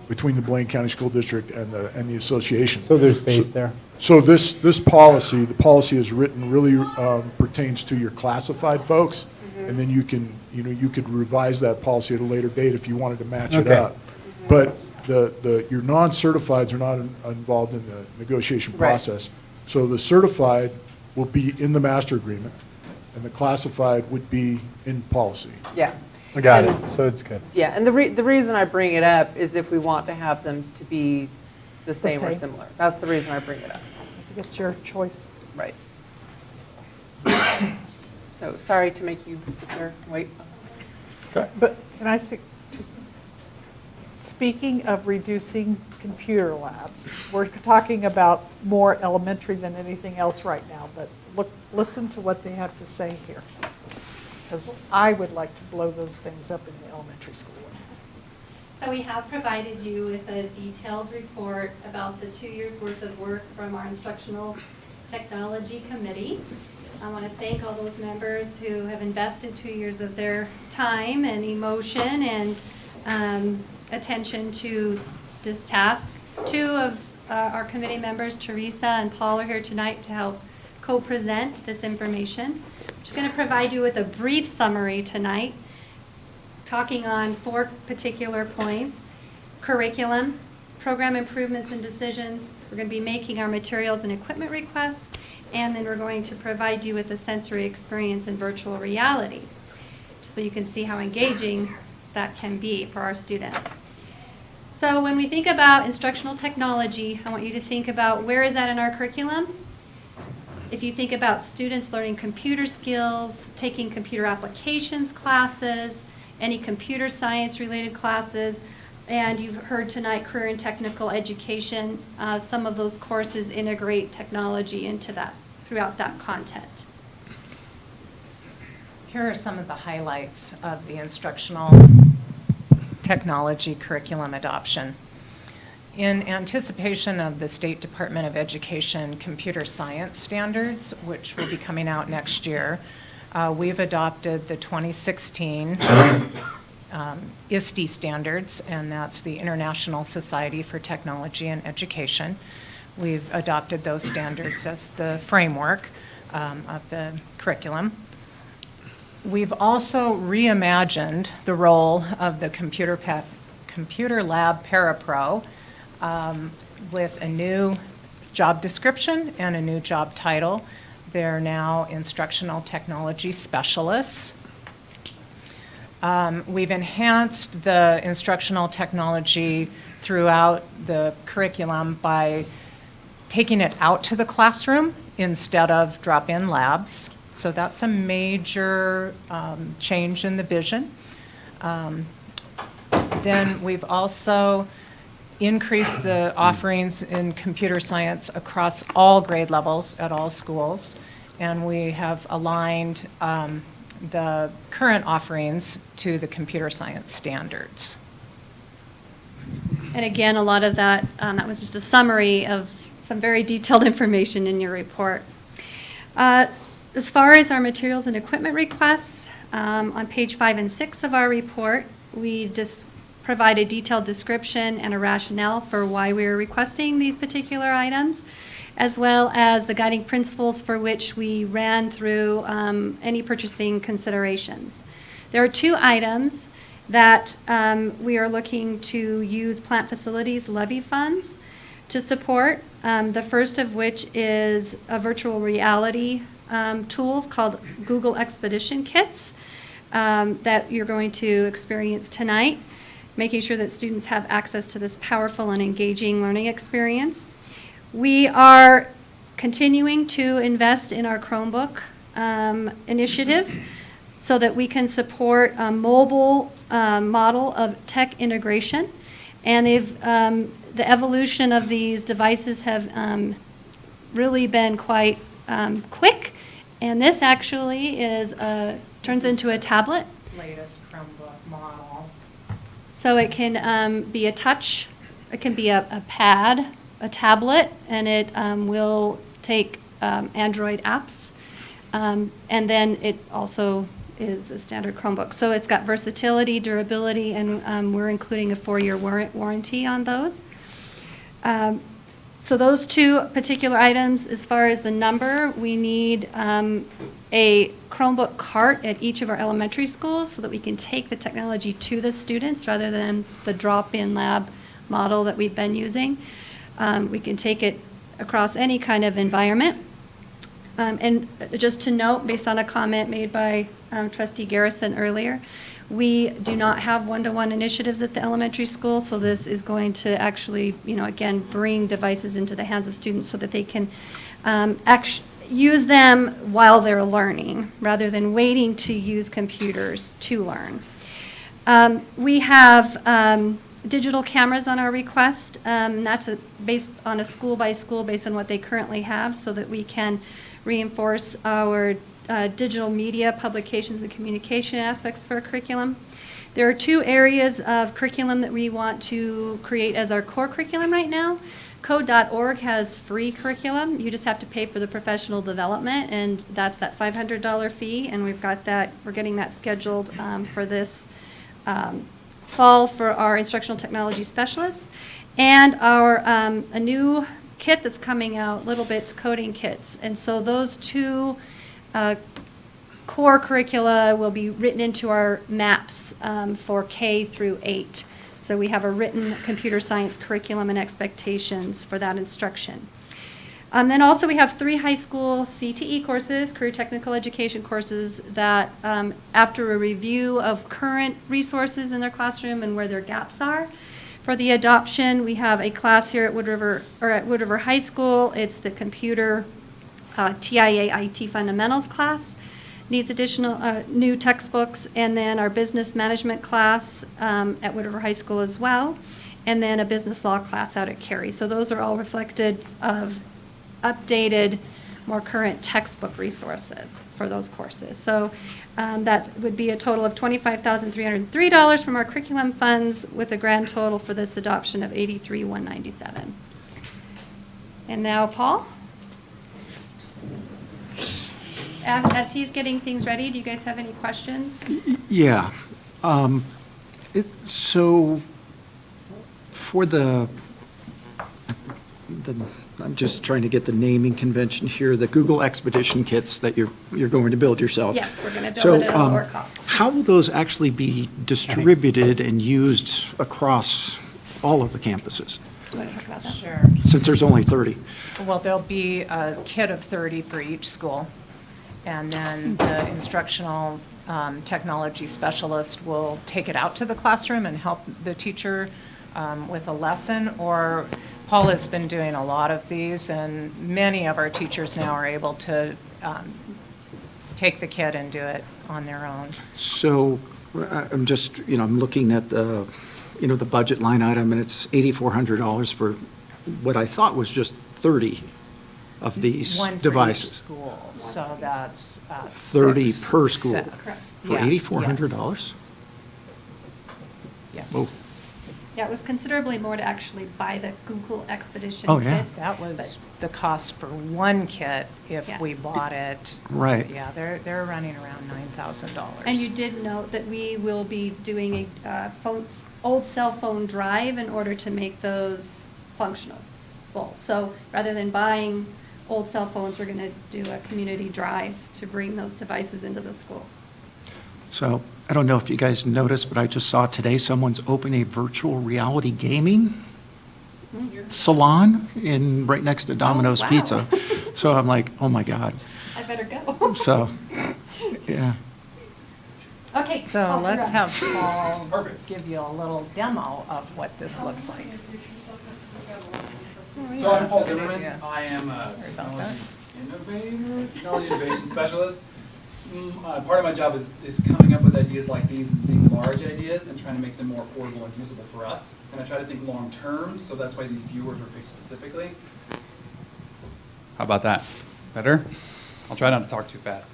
between the Blaine County School District and the association. So there's space there. So this policy, the policy is written, really pertains to your classified folks, and then you could revise that policy at a later date if you wanted to match it up. But your non-certifieds are not involved in the negotiation process. So the certified will be in the master agreement, and the classified would be in policy. Yeah. I got it, so it's good. Yeah, and the reason I bring it up is if we want to have them to be the same or similar. That's the reason I bring it up. I think it's your choice. Right. So sorry to make you sit there and wait. But can I say, speaking of reducing computer labs, we're talking about more elementary than anything else right now, but listen to what they have to say here. Because I would like to blow those things up in the elementary school. So we have provided you with a detailed report about the 2 years' worth of work from our Instructional Technology Committee. I want to thank all those members who have invested 2 years of their time and emotion and attention to this task. 2 of our committee members, Teresa and Paul, are here tonight to help co-present this information. I'm just going to provide you with a brief summary tonight, talking on 4 particular points: curriculum, program improvements and decisions. We're going to be making our materials and equipment requests, and then we're going to provide you with a sensory experience in virtual reality, so you can see how engaging that can be for our students. So when we think about instructional technology, I want you to think about where is that in our curriculum. If you think about students learning computer skills, taking computer applications classes, any computer science related classes, and you've heard tonight career and technical education, some of those courses integrate technology into that, throughout that content. Here are some of the highlights of the instructional technology curriculum adoption. In anticipation of the State Department of Education computer science standards, which will be coming out next year, we've adopted the 2016 ISTE standards, and that's the International Society for Technology and Education. We've adopted those standards as the framework of the curriculum. We've also reimagined the role of the Computer Lab Parapro with a new job description and a new job title. They're now instructional technology specialists. We've enhanced the instructional technology throughout the curriculum by taking it out to the classroom instead of drop-in labs. So that's a major change in the vision. Then we've also increased the offerings in computer science across all grade levels at all schools, and we have aligned the current offerings to the computer science standards. And again, a lot of that, that was just a summary of some very detailed information in your report. As far as our materials and equipment requests, on page 5 and 6 of our report, we just provide a detailed description and a rationale for why we are requesting these particular items, as well as the guiding principles for which we ran through any purchasing considerations. There are 2 items that we are looking to use plant facilities levy funds to support. The first of which is a virtual reality tools called Google Expedition Kits that you're going to experience tonight, making sure that students have access to this powerful and engaging learning experience. We are continuing to invest in our Chromebook initiative so that we can support a mobile model of tech integration. And the evolution of these devices have really been quite quick. And this actually is turns into a tablet. Latest Chromebook model. So it can be a touch, it can be a pad, a tablet, and it will take Android apps. And then it also is a standard Chromebook. So it's got versatility, durability, and we're including a 4-year warranty on those. So those 2 particular items, as far as the number, we need a Chromebook cart at each of our elementary schools so that we can take the technology to the students rather than the drop-in lab model that we've been using. We can take it across any kind of environment. And just to note, based on a comment made by Trustee Garrison earlier, we do not have one-to-one initiatives at the elementary school, so this is going to actually, again, bring devices into the hands of students so that they can use them while they're learning, rather than waiting to use computers to learn. We have digital cameras on our request. That's based on a school-by-school, based on what they currently have, so that we can reinforce our digital media, publications, and communication aspects for our curriculum. There are 2 areas of curriculum that we want to create as our core curriculum right now. Code.org has free curriculum. You just have to pay for the professional development, and that's that $500 fee, and we're getting that scheduled for this fall for our instructional technology specialists. And our a new kit that's coming out, Little Bits Coding Kits. And so those 2 core curricula will be written into our MAPs for K through 8. So we have a written computer science curriculum and expectations for that instruction. Then also we have 3 high school CTE courses, career technical education courses, that after a review of current resources in their classroom and where their gaps are, for the adoption, we have a class here at Wood River High School. It's the computer TIA IT fundamentals class. Needs additional new textbooks, and then our business management class at Wood River High School as well, and then a business law class out at Cary. So those are all reflected of updated, more current textbook resources for those courses. So that would be a total of $25,303 from our curriculum funds, with a grand total for this adoption of $83,197. And now, Paul? As he's getting things ready, do you guys have any questions? Yeah. So for I'm just trying to get the naming convention here, the Google Expedition Kits that you're going to build yourself. Yes, we're going to build it at a lower cost. How will those actually be distributed and used across all of the campuses? Do you want to talk about that? Sure. Since there's only 30. Well, there'll be a kit of 30 for each school. And then the instructional technology specialist will take it out to the classroom and help the teacher with a lesson. Or Paul has been doing a lot of these, and many of our teachers now are able to take the kit and do it on their own. So I'm just, I'm looking at the budget line item, and it's $8,400 for what I thought was just 30 of these devices. One for each school, so that's 30 6 per school sets. for Yes, $8,400? Yes. Whoa. Yeah, it was considerably more to actually buy the Google Expedition Oh, yeah. kits. That was the cost for one kit if Yeah. we bought it. Right. Yeah, they're running around $9,000. And you did note that we will be doing a old cell phone drive in order to make those functional. So rather than buying old cell phones, we're going to do a community drive to bring those devices into the school. So I don't know if you guys noticed, but I just saw today someone's opening a virtual reality gaming salon right next to Domino's wow. Pizza. So I'm like, oh my God. I better go. So, yeah. Okay. So off you let's run. have Paul give you a little demo of what this looks like. So I'm Paul That's a good Zimmerman. idea. I am a Sorry about that. technology innovation specialist. Part of my job is coming up with ideas like these and seeing large ideas and trying to make them more affordable and usable for us. And I try to think long term, so that's why these viewers were picked specifically. How about that? Better? I'll try not to talk too fast.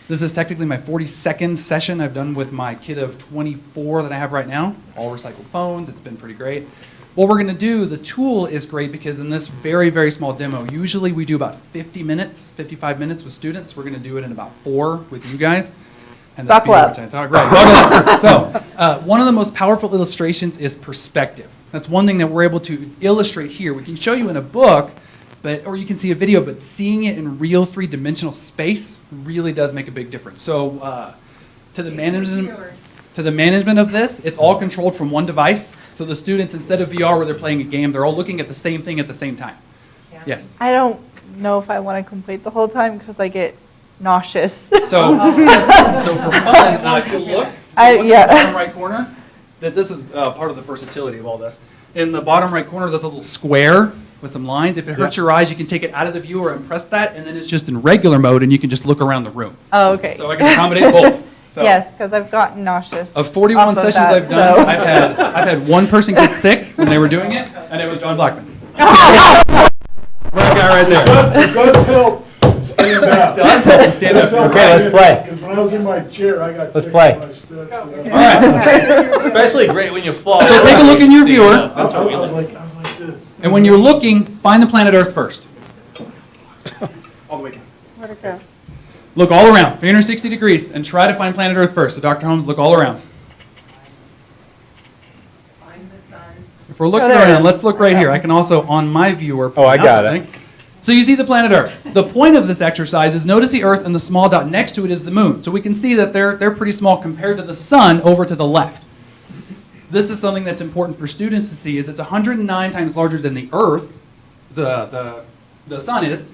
This is technically my 42nd session I've done with my kit of 24 that I have right now, all recycled phones. It's been pretty great. What we're going to do, the tool is great because in this very, very small demo, usually we do about 50 minutes, 55 minutes with students. We're going to do it in about 4 with you guys. And the Buckle speed at up. which I talk. Right, buckle up. So one of the most powerful illustrations is perspective. That's one thing that we're able to illustrate here. We can show you in a book, or you can see a video, but seeing it in real 3-dimensional space really does make a big difference. So to the management of this, it's all controlled from one device. So the students, instead of VR where they're playing a game, they're all looking at the same thing at the same time. Yes. I don't know if I want to complete the whole time because I get nauseous. So for fun, if you look, in the bottom right corner, that this is part of the versatility of all this. In the bottom right corner, there's a little square with some lines. If it hurts your eyes, you can take it out of the viewer and press that, and then it's just in regular mode, and you can just look around the room. Oh, okay. So I can accommodate both. So Yes, because I've gotten nauseous. of 41 off of sessions that, I've done, so- I've had one person get sick when they were doing it, and it was John Blackman. Right guy right there. It does help stand up. It does help to stand up. Okay, let's play. Because when I was in my chair, I got Let's sick play. when I stood. All right. Especially great when you fall. So take a look in your viewer, That's what we I was like. like this. and when you're looking, find the planet Earth first. All the way down. Where'd it go? Look all around, 360 degrees, and try to find planet Earth first. So Dr. Holmes, look all around. Find the sun. If we're looking there it around, is. let's look right here. I can also, on my viewer, Oh, I point out got it. something. So you see the planet Earth. The point of this exercise is notice the Earth and the small dot next to it is the moon. So we can see that they're pretty small compared to the sun over to the left. This is something that's important for students to see is it's 109 times larger than the Earth, the sun is.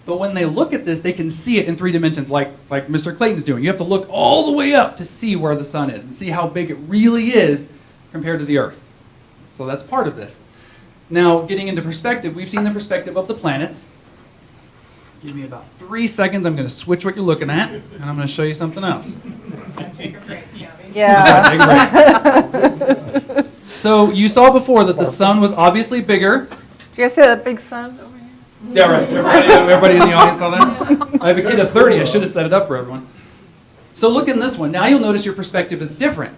But when they look at this, they can see it in 3 dimensions like Mr. Clayton's doing. You have to look all the way up to see where the sun is and see how big it really is compared to the Earth. So that's part of this. Now, getting into perspective, we've seen the perspective of the planets. Give me about 3 seconds. I'm going to switch what you're looking at, and I'm going to show you something else. Yeah. Take a break. So you saw before that the sun was obviously bigger. Do you guys see that big sun over here? Yeah, right. Everybody in the audience saw that? I have a kid of 30. I should have set it up for everyone. So look in this one. Now you'll notice your perspective is different.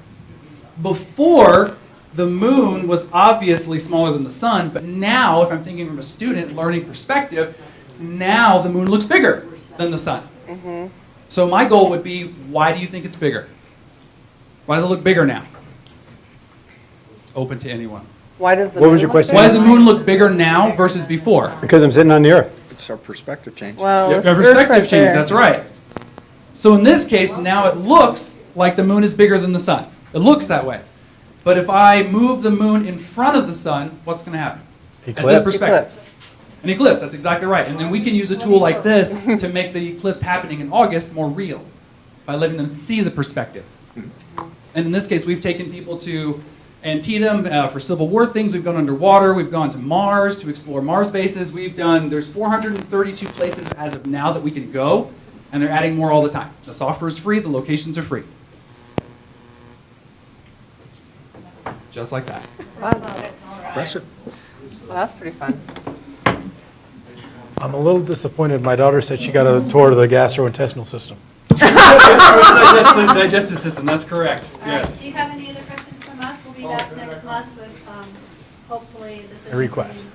Before, the moon was obviously smaller than the sun, but now, if I'm thinking from a student learning perspective, now the moon looks bigger than the sun. Mm-hmm. So my goal would be, why do you think it's bigger? Why does it look bigger now? It's open to anyone. Why does the What moon was your look question? Why does the moon look bigger now versus before? Because I'm sitting on the earth. It's our perspective change. Well, Your it's Earth perspective right change, there. that's right. So in this case, now it looks like the moon is bigger than the sun. It looks that way. But if I move the moon in front of the sun, what's going to happen? At this Eclipse. perspective. Eclipse. An eclipse, that's exactly right. And then we can use a tool like this to make the eclipse happening in August more real by letting them see the perspective. And in this case, we've taken people to Antietam for Civil War things. We've gone underwater. We've gone to Mars to explore Mars bases. There's 432 places as of now that we can go, and they're adding more all the time. The software is free. The locations are free. Just like that. Impressive. Well, that's pretty fun. I'm a little disappointed. My daughter said she got a tour of the gastrointestinal system. Digestive system, that's correct. All right, Yes. do you have any other questions from us? We'll be back next month with hopefully this is. A request.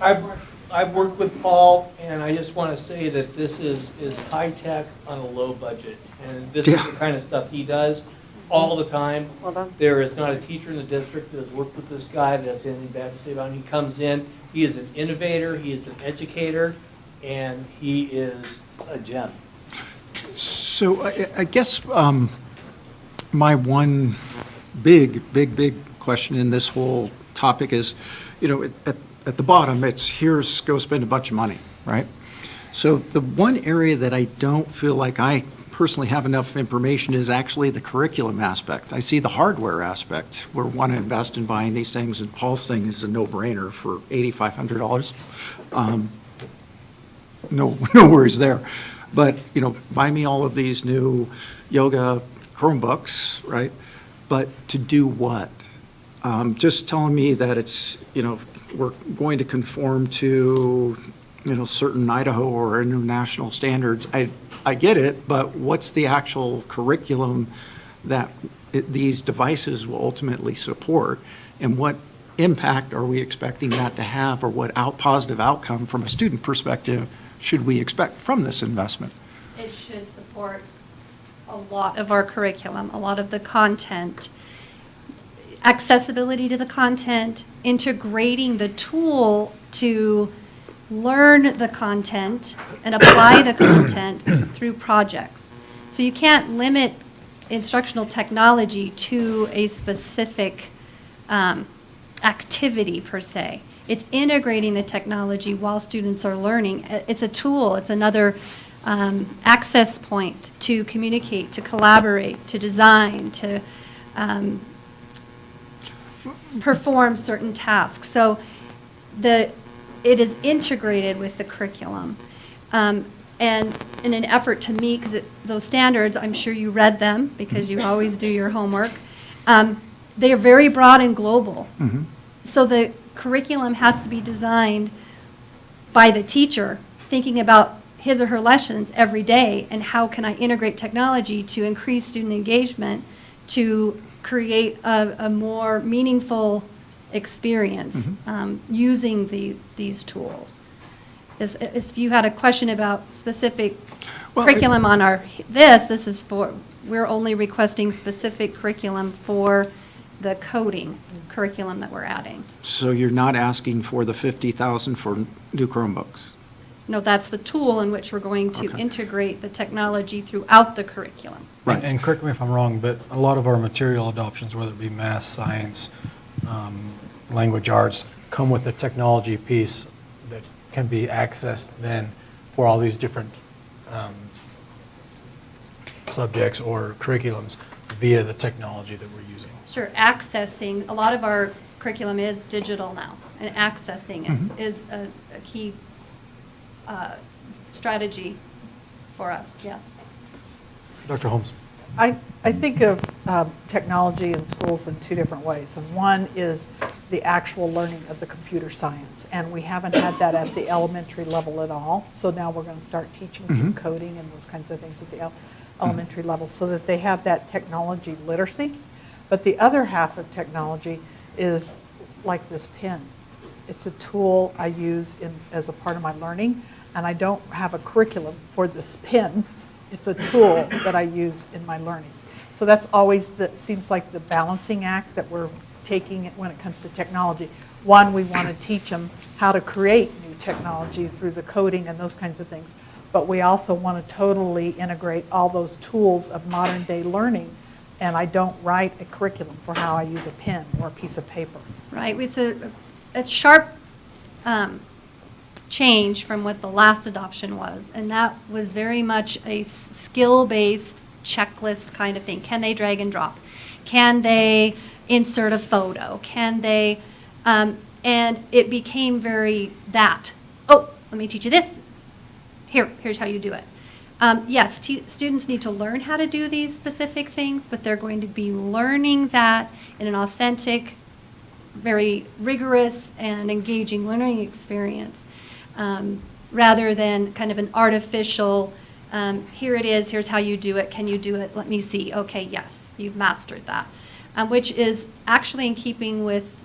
I've worked with Paul, and I just want to say that this is high-tech on a low budget. And this is the kind of stuff he does all the time. Well done. There is not a teacher in the district that has worked with this guy that has anything bad to say about him. He comes in, he is an innovator, he is an educator, and he is a gem. So I guess my one big question in this whole topic is, at the bottom, it's here's go spend a bunch of money, right? So the one area that I don't feel like I personally have enough information is actually the curriculum aspect. I see the hardware aspect. We want to invest in buying these things, and Paul's thing is a no-brainer for $8,500. No worries there. But, buy me all of these new yoga Chromebooks, right? But to do what? Just telling me that it's, we're going to conform to, certain Idaho or international standards. I get it, but what's the actual curriculum that these devices will ultimately support? And what impact are we expecting that to have, or what positive outcome from a student perspective should we expect from this investment? It should support a lot of our curriculum, a lot of the content, accessibility to the content, integrating the tool to learn the content and apply the content through projects. So you can't limit instructional technology to a specific activity per se. It's integrating the technology while students are learning. It's a tool. It's another access point to communicate, to collaborate, to design, to perform certain tasks. So it is integrated with the curriculum. And in an effort to meet those standards, I'm sure you read them because you always do your homework. They are very broad and global. Mm-hmm. So the curriculum has to be designed by the teacher, thinking about his or her lessons every day and how can I integrate technology to increase student engagement, to create a more meaningful experience using these tools. If you had a question about specific curriculum on this is for, we're only requesting specific curriculum for the coding curriculum that we're adding. So you're not asking for the $50,000 for new Chromebooks? No, that's the tool in which we're going to integrate the technology throughout the curriculum. Right. And correct me if I'm wrong, but a lot of our material adoptions, whether it be math, science, language arts, come with a technology piece that can be accessed then for all these different subjects or curriculums via the technology that we're using. Sure, accessing, a lot of our curriculum is digital now, and accessing it is a key strategy for us, yes. Dr. Holmes. I think of technology in schools in two different ways. And one is the actual learning of the computer science. And we haven't had that at the elementary level at all. So now we're going to start teaching some coding and those kinds of things at the elementary level so that they have that technology literacy. But the other half of technology is like this pen. It's a tool I use as a part of my learning. And I don't have a curriculum for this pen. It's a tool that I use in my learning. So that's always seems like the balancing act that we're taking when it comes to technology. One, we want to teach them how to create new technology through the coding and those kinds of things. But we also want to totally integrate all those tools of modern day learning. And I don't write a curriculum for how I use a pen or a piece of paper. Right, it's a sharp change from what the last adoption was, and that was very much a skill-based checklist kind of thing. Can they drag and drop? Can they insert a photo? Can they, and it became very that. Oh, let me teach you this. Here's how you do it. Yes, students need to learn how to do these specific things, but they're going to be learning that in an authentic, very rigorous and engaging learning experience. Rather than kind of an artificial, here it is, here's how you do it, can you do it, let me see, okay, yes, you've mastered that. Which is actually in keeping with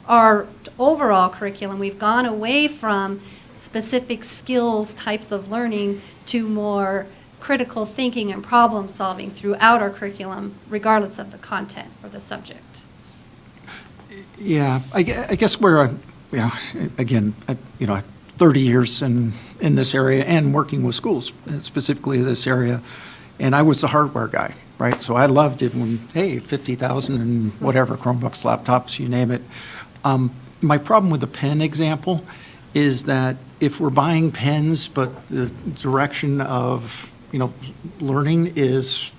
our overall curriculum. We've gone away from specific skills types of learning to more critical thinking and problem solving throughout our curriculum, regardless of the content or the subject. Yeah, I guess where again, 30 years in this area and working with schools, specifically this area, and I was the hardware guy, right? So I loved it when, hey, 50,000 and whatever, Chromebooks, laptops, you name it. My problem with the pen example is that if we're buying pens, but the direction of, learning is,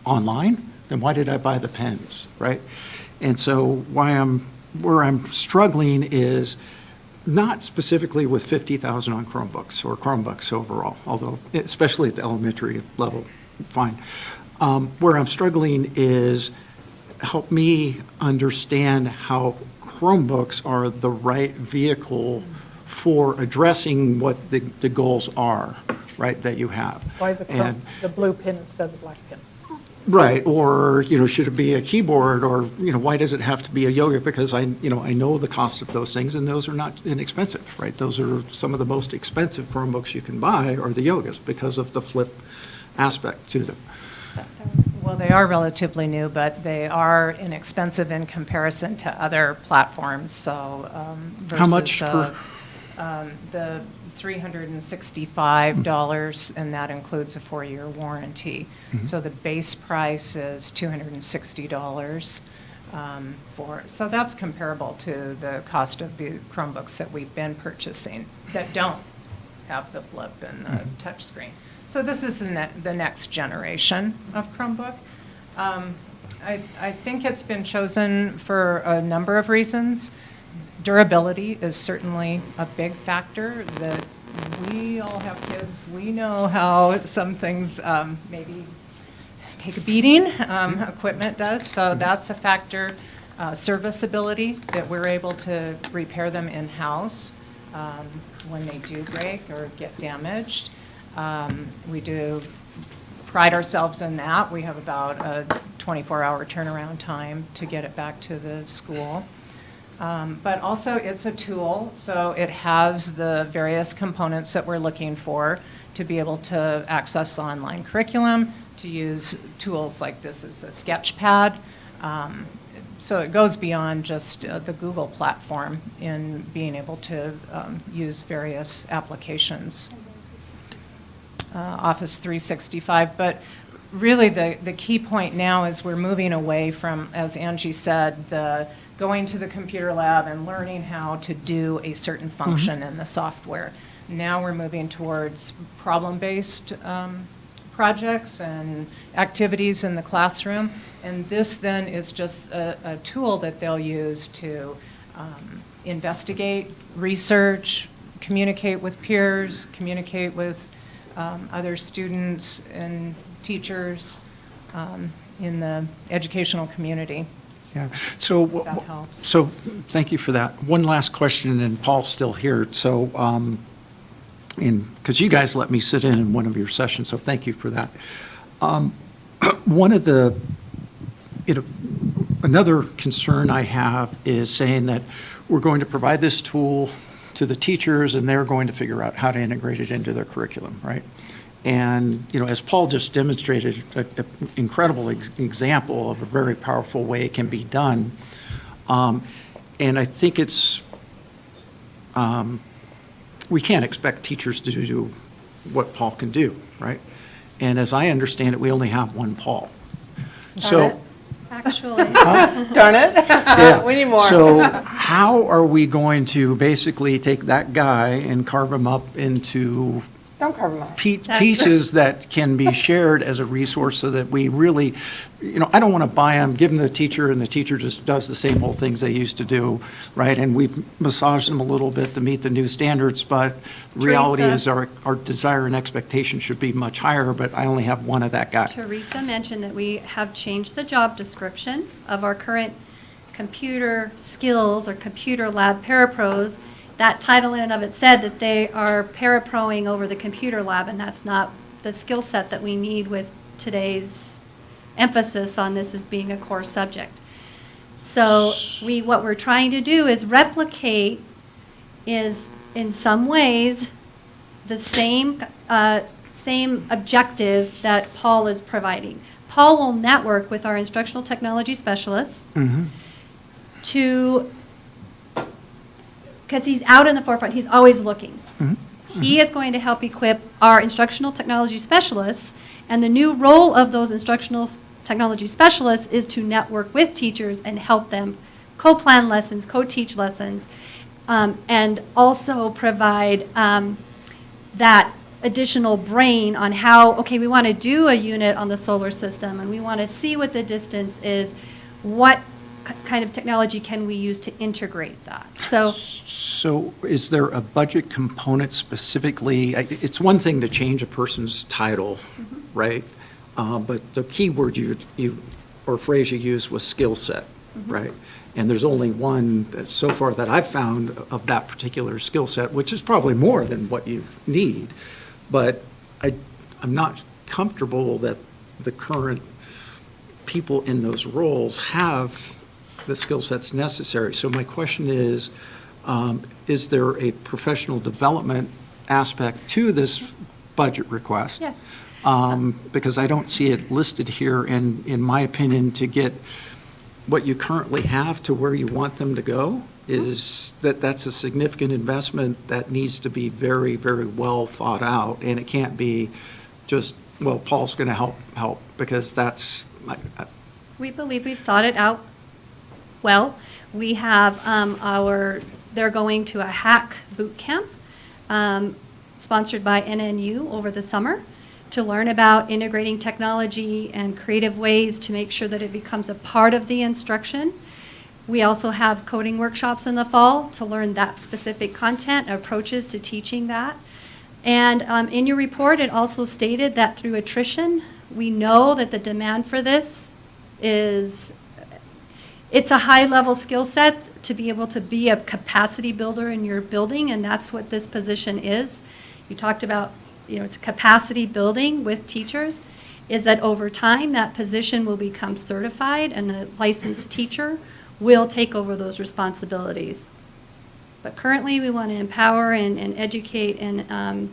online, then why did I buy the pens, right? And so where I'm struggling is not specifically with 50,000 on Chromebooks or Chromebooks overall, although especially at the elementary level, fine. Where I'm struggling is help me understand how Chromebooks are the right vehicle for addressing what the goals are, right, that you have. Why the blue pin instead of the black pin? Right, or, should it be a keyboard, or, why does it have to be a yoga? Because I know the cost of those things, and those are not inexpensive, right? Those are some of the most expensive Chromebooks you can buy are the yogas because of the flip aspect to them. Well, they are relatively new, but they are inexpensive in comparison to other platforms, so How much versus, the $365, and that includes a 4-year warranty. Mhm. So the base price is $260 so that's comparable to the cost of the Chromebooks that we've been purchasing that don't have the flip and the touch screen. So this is the next generation of Chromebook. I think it's been chosen for a number of reasons. Durability is certainly a big factor. That we all have kids. We know how some things maybe take a beating, equipment does, so that's a factor. Serviceability, that we're able to repair them in-house when they do break or get damaged. We do pride ourselves in that. We have about a 24-hour turnaround time to get it back to the school. But also it's a tool, so it has the various components that we're looking for to be able to access the online curriculum, to use tools like this as a Sketchpad. So it goes beyond just the Google platform in being able to use various applications. Office 365, but really the key point now is we're moving away from, as Angie said, the going to the computer lab and learning how to do a certain function in the software. Now we're moving towards problem-based projects and activities in the classroom, and this then is just a tool that they'll use to investigate, research, communicate with peers, communicate with other students and teachers in the educational community. Yeah, so, That helps. so thank you for that. One last question, and Paul's still here. So, because you guys let me sit in one of your sessions, so thank you for that. One of the, another concern I have is saying that we're going to provide this tool to the teachers, and they're going to figure out how to integrate it into their curriculum, right? And, as Paul just demonstrated, an incredible example of a very powerful way it can be done. And I think it's, we can't expect teachers to do what Paul can do, right? And as I understand it, we only have one Paul. So, Actually. Darn it. yeah. We need more. So how are we going to basically take that guy and carve him up into Don't carve them out. pieces that can be shared as a resource so that we really, I don't want to buy them, give them to the teacher, and the teacher just does the same old things they used to do, right? And we've massaged them a little bit to meet the new standards, but the reality is our desire and expectation should be much higher, but I only have one of that guy. Teresa mentioned that we have changed the job description of our current computer skills or computer lab parapros. That title in and of it said that they are paraproing over the computer lab, and that's not the skill set that we need with today's emphasis on this as being a core subject. So what we're trying to do is replicate is in some ways the same objective that Paul is providing. Paul will network with our instructional technology specialists because he's out in the forefront, he's always looking. He is going to help equip our instructional technology specialists, and the new role of those instructional technology specialists is to network with teachers and help them co-plan lessons, co-teach lessons, and also provide that additional brain on how, okay, we want to do a unit on the solar system and we want to see what the distance is, what kind of technology can we use to integrate that? So is there a budget component specifically? It's one thing to change a person's title, right? But the key word or phrase you used was skill set, right? And there's only one so far that I've found of that particular skill set, which is probably more than what you need. But I'm not comfortable that the current people in those roles have the skill sets necessary. So my question is there a professional development aspect to this budget request? Yes. Because I don't see it listed here, and in my opinion, to get what you currently have to where you want them to go, is that's a significant investment that needs to be very, very well thought out, and it can't be just, well, Paul's going to help, because that's... We believe we've thought it out well. We have they're going to a hack boot camp sponsored by NNU over the summer to learn about integrating technology and creative ways to make sure that it becomes a part of the instruction. We also have coding workshops in the fall to learn that specific content, approaches to teaching that. And in your report, it also stated that through attrition, we know that the demand for this it's a high-level skill set to be able to be a capacity builder in your building, and that's what this position is. You talked about, it's capacity building with teachers, is that over time, that position will become certified and a licensed teacher will take over those responsibilities. But currently, we want to empower and educate and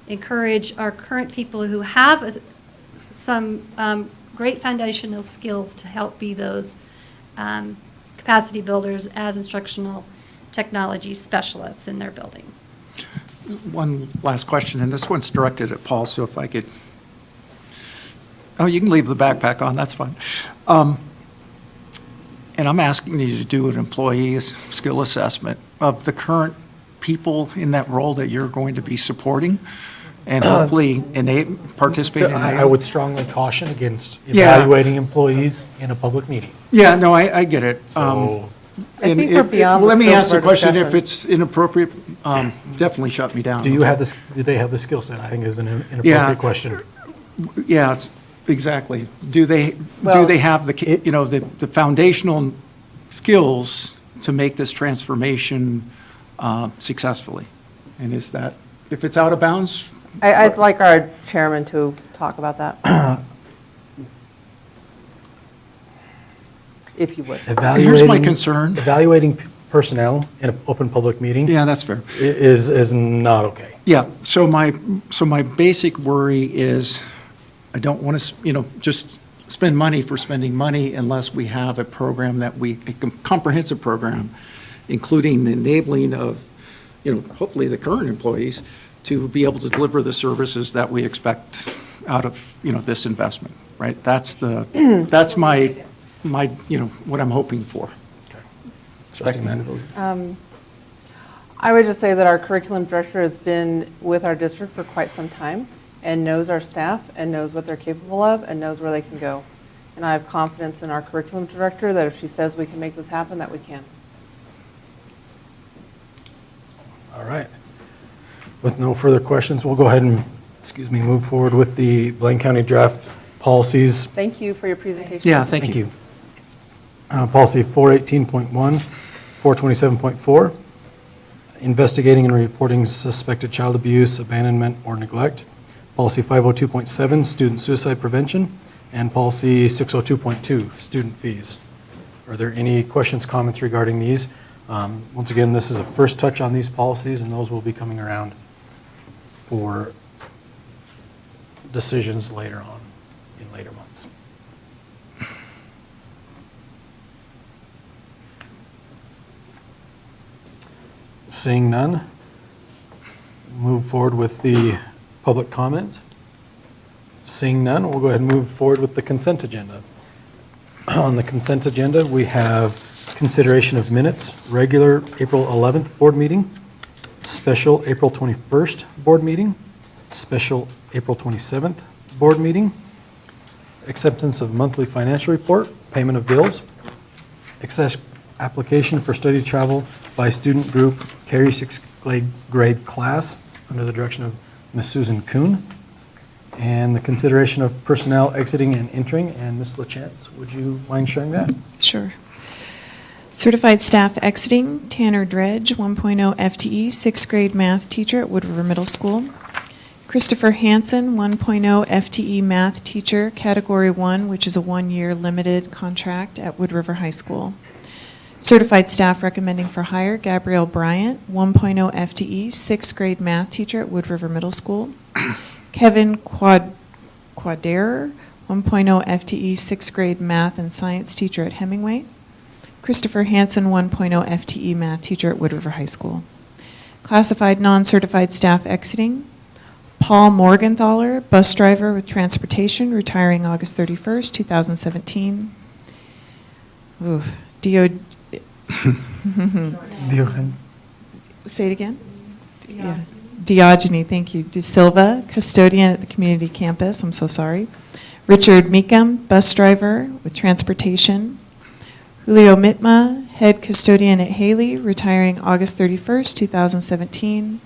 encourage our current people who have some great foundational skills to help be those capacity builders as instructional technology specialists in their buildings. One last question, and this one's directed at Paul, so if I could... Oh, you can leave the backpack on, that's fine. And I'm asking you to do an employee skill assessment of the current people in that role that you're going to be supporting and hopefully participating in. I would strongly caution against evaluating employees in a public meeting. Yeah, no, I get it. I think we're beyond the Let me scope ask of the our question, if discussion. it's inappropriate, definitely shut me down. Do they have the skill set? I think is an inappropriate question. Yeah, exactly. Do they have the foundational skills to make this transformation successfully? And is that, if it's out of bounds? I'd like our chairman to talk about that. If you would. Here's my concern. Evaluating personnel in an open public meeting. Yeah, that's fair. Is not okay. Yeah, so my basic worry is I don't want to, just spend money for spending money unless we have a program a comprehensive program, including the enabling of, hopefully the current employees to be able to deliver the services that we expect out of, this investment, right? That's my, what I'm hoping for. I would just say that our curriculum director has been with our district for quite some time and knows our staff and knows what they're capable of and knows where they can go. And I have confidence in our curriculum director that if she says we can make this happen, that we can. All right. With no further questions, we'll go ahead and, move forward with the Blaine County draft policies. Thank you for your presentation. Yeah, thank you. Policy 418.1, 427.4, investigating and reporting suspected child abuse, abandonment, or neglect. Policy 502.7, student suicide prevention, and policy 602.2, student fees. Are there any questions, comments regarding these? Once again, this is a first touch on these policies, and those will be coming around for decisions later on, in later months. Seeing none, move forward with the public comment. Seeing none, we'll go ahead and move forward with the consent agenda. On the consent agenda, we have consideration of minutes, regular April 11th board meeting, special April 21st board meeting, special April 27th board meeting, acceptance of monthly financial report, payment of bills, application for study travel by student group Carey 6th grade class under the direction of Ms. Susan Kuhn, and the consideration of personnel exiting and entering. And Ms. LaChance, would you mind sharing that? Sure. Certified staff exiting, Tanner Dredge, 1.0 FTE, 6th grade math teacher at Wood River Middle School. Christopher Hansen, 1.0 FTE math teacher, category 1, which is a 1-year limited contract at Wood River High School. Certified staff recommending for hire, Gabrielle Bryant, 1.0 FTE, 6th grade math teacher at Wood River Middle School. Kevin Quaderer, 1.0 FTE, 6th grade math and science teacher at Hemingway. Christopher Hansen, 1.0 FTE math teacher at Wood River High School. Classified non-certified staff exiting, Paul Morgenthaler, bus driver with transportation, retiring August 31st, 2017. Oof. Say it again? Yeah. Diogeny, thank you. De Silva, custodian at the community campus, I'm so sorry. Richard Meekum, bus driver with transportation. Julio Mitma, head custodian at Haley, retiring August 31st, 2017.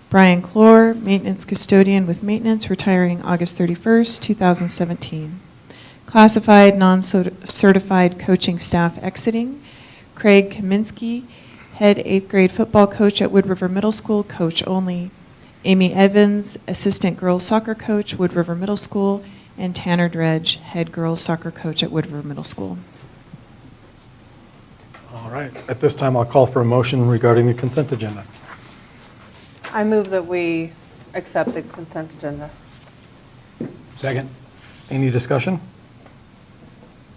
Brian Clore, maintenance custodian with maintenance, retiring August 31st, 2017. Classified non-certified coaching staff exiting, Craig Kaminsky, head 8th grade football coach at Wood River Middle School, coach only. Amy Evans, assistant girls soccer coach, Wood River Middle School, and Tanner Dredge, head girls soccer coach at Wood River Middle School. All right. At this time, I'll call for a motion regarding the consent agenda. I move that we accept the consent agenda. Second. Any discussion?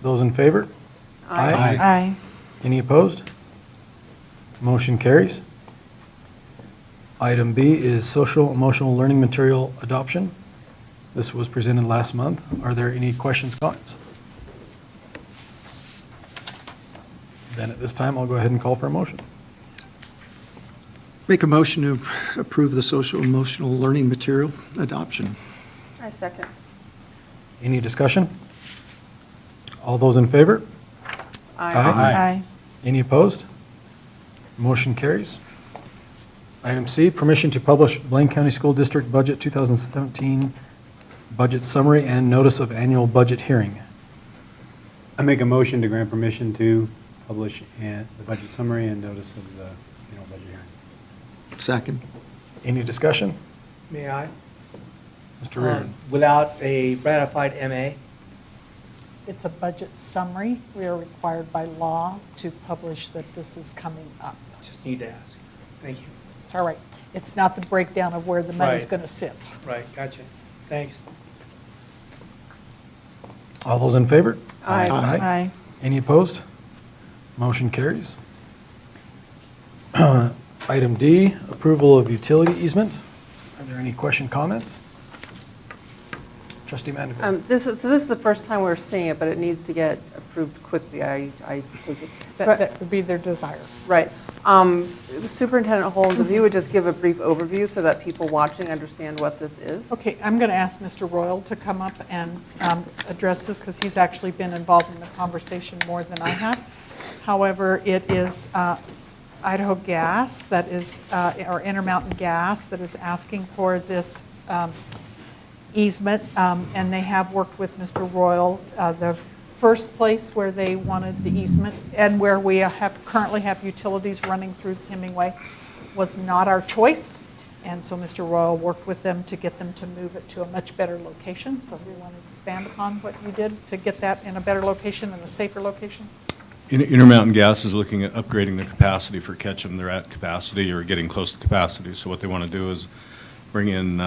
Those in favor? Aye. Aye. Any opposed? Motion carries. Item B is social emotional learning material adoption. This was presented last month. Are there any questions, comments? Then at this time, I'll go ahead and call for a motion. Make a motion to approve the social emotional learning material adoption. I second. Any discussion? All those in favor? Aye. Aye. Any opposed? Motion carries. Item C, permission to publish Blaine County School District Budget 2017 budget summary and notice of annual budget hearing. I make a motion to grant permission to publish the budget summary and notice of the budget hearing. Second. Any discussion? May I? Mr. Reardon. Without a ratified MA? It's a budget summary. We are required by law to publish that this is coming up. Just need to ask. Thank you. It's all right. It's not the breakdown of where the money's Right. going to sit. Right, gotcha. Thanks. All those in favor? Aye. Aye. Any opposed? Motion carries. Item D, approval of utility easement. Are there any question, comments? Trustee Mandeville. This is the first time we're seeing it, but it needs to get approved quickly, I take it. That would be their desire. Right. Superintendent Holmes, if you would just give a brief overview so that people watching understand what this is. Okay, I'm going to ask Mr. Royal to come up and address this because he's actually been involved in the conversation more than I have. However, it is Idaho Gas that is, or Intermountain Gas that is asking for this easement, and they have worked with Mr. Royal. The first place where they wanted the easement and where we currently have utilities running through Hemingway was not our choice. And so Mr. Royal worked with them to get them to move it to a much better location. So we want to expand upon what you did to get that in a better location and a safer location. Intermountain Gas is looking at upgrading their capacity for Ketchum. They're at capacity or getting close to capacity. So what they want to do is bring in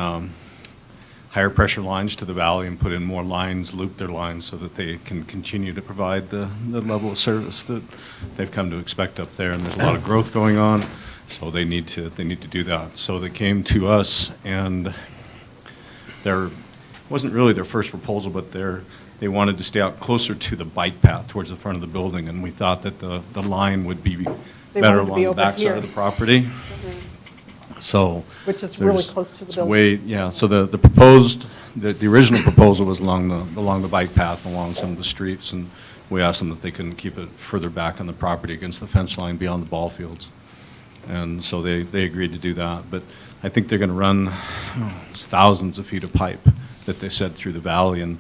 higher pressure lines to the valley and put in more lines, loop their lines so that they can continue to provide the level of service that they've come to expect up there. And there's a lot of growth going on, so they need to do that. So they came to us, and it wasn't really their first proposal, but they wanted to stay out closer to the bike path towards the front of the building, and we thought that the line would be better along the backside of the property. So. Which is really close to the building. Yeah, so the proposed, the original proposal was along the bike path, along some of the streets, and we asked them that they couldn't keep it further back on the property against the fence line beyond the ball fields. And so they agreed to do that, but I think they're going to run thousands of feet of pipe that they said through the valley, and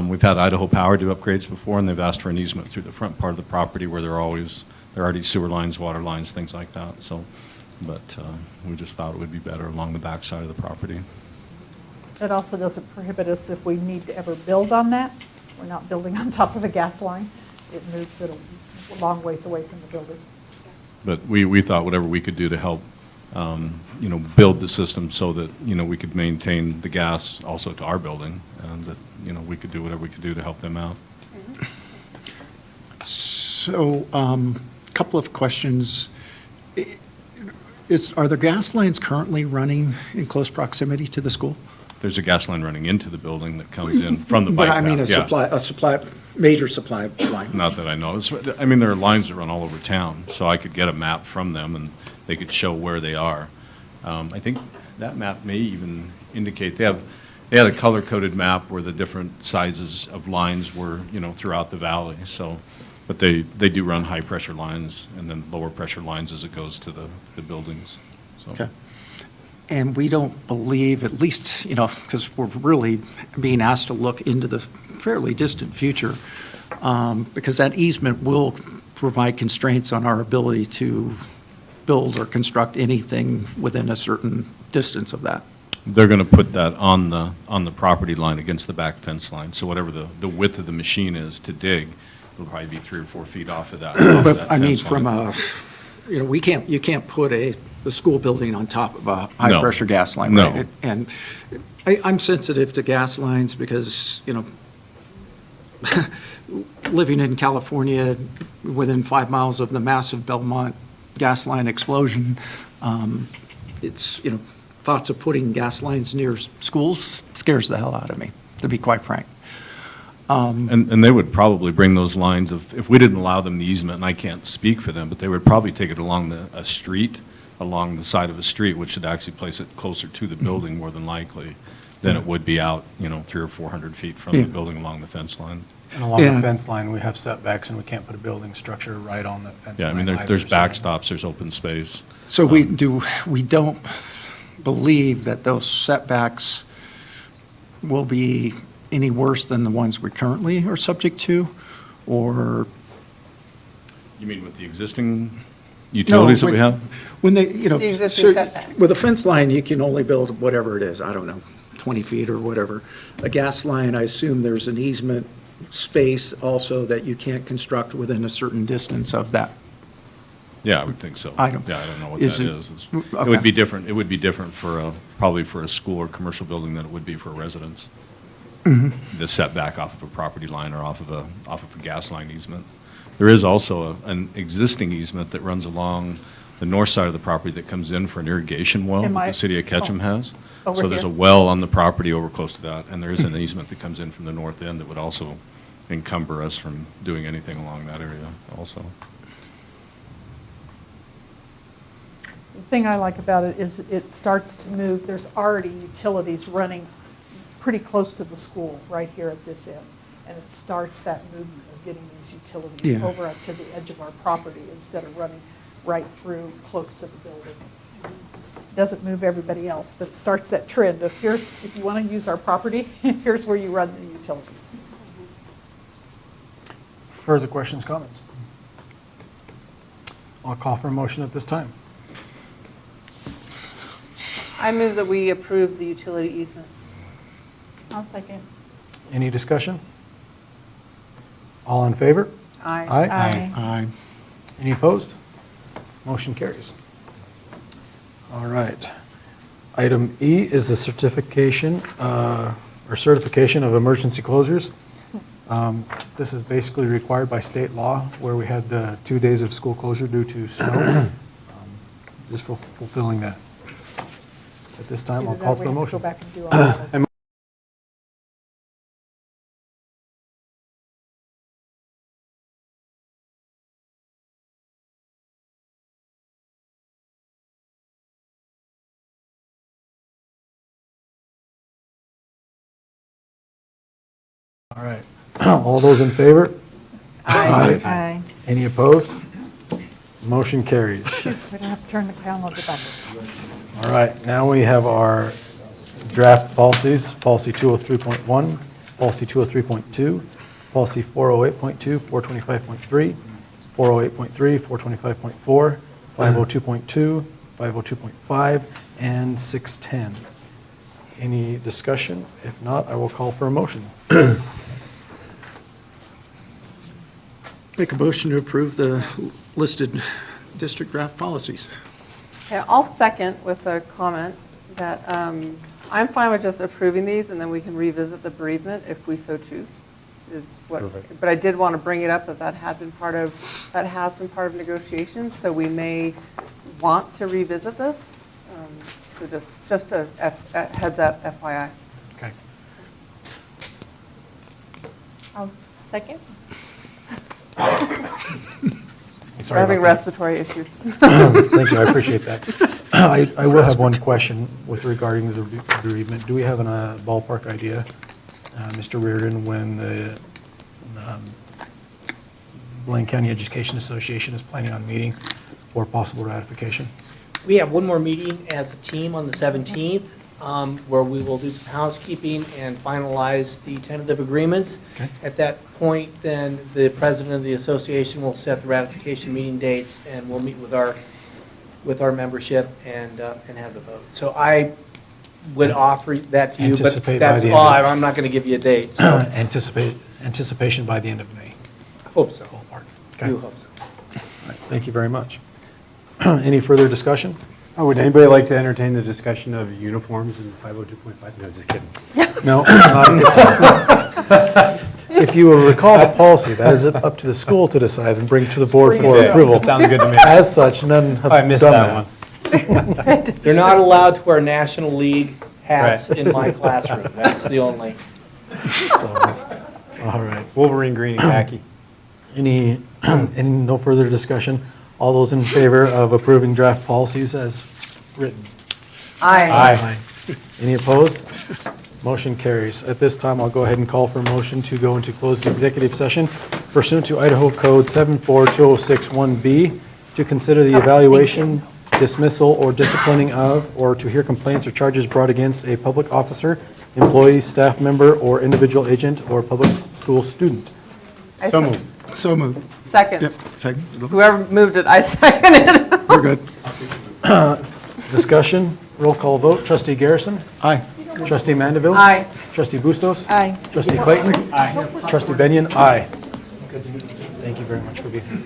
we've had Idaho Power do upgrades before, and they've asked for an easement through the front part of the property where there are already sewer lines, water lines, things like that. So, but we just thought it would be better along the back side of the property. It also doesn't prohibit us if we need to ever build on that. We're not building on top of a gas line. It moves it a long ways away from the building. But we thought whatever we could do to help, build the system so that, we could maintain the gas also to our building, and that, we could do whatever we could do to help them out. So, a couple of questions. Are there gas lines currently running in close proximity to the school? There's a gas line running into the building that comes in from the bike But I mean, path. major supply line. Not that I know. There are lines that run all over town, so I could get a map from them and they could show where they are. I think that map may even indicate, they had a color-coded map where the different sizes of lines were, throughout the valley. So, but they do run high-pressure lines and then lower-pressure lines as it goes to the buildings. So. Okay. And we don't believe, at least, because we're really being asked to look into the fairly distant future, because that easement will provide constraints on our ability to build or construct anything within a certain distance of that. They're going to put that on the property line against the back fence line. So whatever the width of the machine is to dig, it'll probably be 3 or 4 feet off of that. But I mean, you can't put the school building on top of a high-pressure gas line, right? No. And I'm sensitive to gas lines because, living in California, within 5 miles of the massive Belmont gas line explosion, thoughts of putting gas lines near schools scares the hell out of me, to be quite frank. And they would probably bring those lines if we didn't allow them the easement, and I can't speak for them, but they would probably take it along a street, along the side of a street, which should actually place it closer to the building more than likely than it would be out, 300 or 400 feet from the building along the fence line. And along the fence line, we have setbacks, and we can't put a building structure right on the fence line. Yeah, there's backstops, there's open space. So we don't believe that those setbacks will be any worse than the ones we currently are subject to, or? You mean with the existing utilities that we have? When they, The existing setback. with a fence line, you can only build whatever it is, I don't know, 20 feet or whatever. A gas line, I assume there's an easement space also that you can't construct within a certain distance of that. Yeah, I would think so. I don't know what is that it- is. okay. It would be different. It would be different probably for a school or commercial building than it would be for a residence. The setback off of a property line or off of a gas line easement. There is also an existing easement that runs along the north side of the property that comes in for an irrigation well that the city of Ketchum has. Over So there's a here. well on the property over close to that, and there is an easement that comes in from the north end that would also encumber us from doing anything along that area also. The thing I like about it is it starts to move, there's already utilities running pretty close to the school right here at this end. And it starts that movement of getting these utilities Yeah. over up to the edge of our property instead of running right through close to the building. Doesn't move everybody else, but it starts that trend of if you want to use our property, here's where you run the utilities. Further questions, comments? I'll call for a motion at this time. I move that we approve the utility easement. I'll second. Any discussion? All in favor? Aye. Aye. Aye. Any opposed? Motion carries. All right. Item E is the certification of emergency closures. This is basically required by state law, where we had the 2 days of school closure due to snow. Just fulfilling that. At this time, I'll call for a motion. Go back and do all that. All right. All those in favor? Aye. Any opposed? Motion carries. We don't have to turn the crown over the buckets. All right, now we have our draft policies, policy 203.1, policy 203.2, policy 408.2, 425.3, 408.3, 425.4, 502.2, 502.5, and 610. Any discussion? If not, I will call for a motion. Make a motion to approve the listed district draft policies. Okay, I'll second with a comment that I'm fine with just approving these, and then we can revisit the bereavement if we so choose. Perfect. But I did want to bring it up that has been part of negotiations, so we may want to revisit this. So just a heads up, FYI. Okay. I'll second. We're having respiratory issues. Thank you, I appreciate that. I will have one question with regarding the bereavement. Do we have a ballpark idea, Mr. Reardon, when the Blaine County Education Association is planning on meeting for possible ratification? We have one more meeting as a team on the 17th, where we will do some housekeeping and finalize the tentative agreements. Okay. At that point, then the president of the association will set the ratification meeting dates, and we'll meet with our membership and have the vote. So I would offer that to you, but Anticipate by that's the end all. of- I'm not going to give you a date. So Anticipation by the end of May. hope so. Ballpark. Okay. You hope so. All right, thank you very much. Any further discussion? Oh, would anybody like to entertain the discussion of uniforms in 502.5? No, just kidding. No, not at this time. If you will recall the policy, that is up to the school to decide and bring to the board for Okay, approval. sounds good to me. As such, none have I done missed that one. They're not allowed to wear National League hats Right. in my classroom. That's the only. All right. Wolverine green and khaki. Any no further discussion? All those in favor of approving draft policies as written? Aye. Any opposed? Motion carries. At this time, I'll go ahead and call for a motion to go into closed executive session pursuant to Idaho Code 74206-1B to consider the evaluation, dismissal, or disciplining of, or to hear complaints or charges brought against a public officer, employee, staff member, or individual agent, or public school student. So moved. So moved. Second. Yep, second. Whoever moved it, I seconded. We're good. Discussion, roll call vote. Trustee Garrison? Aye. Trustee Mandeville? Aye. Trustee Bustos? Aye. Trustee Clayton? Aye. Trustee Benyon? Aye. Thank you very much for being here.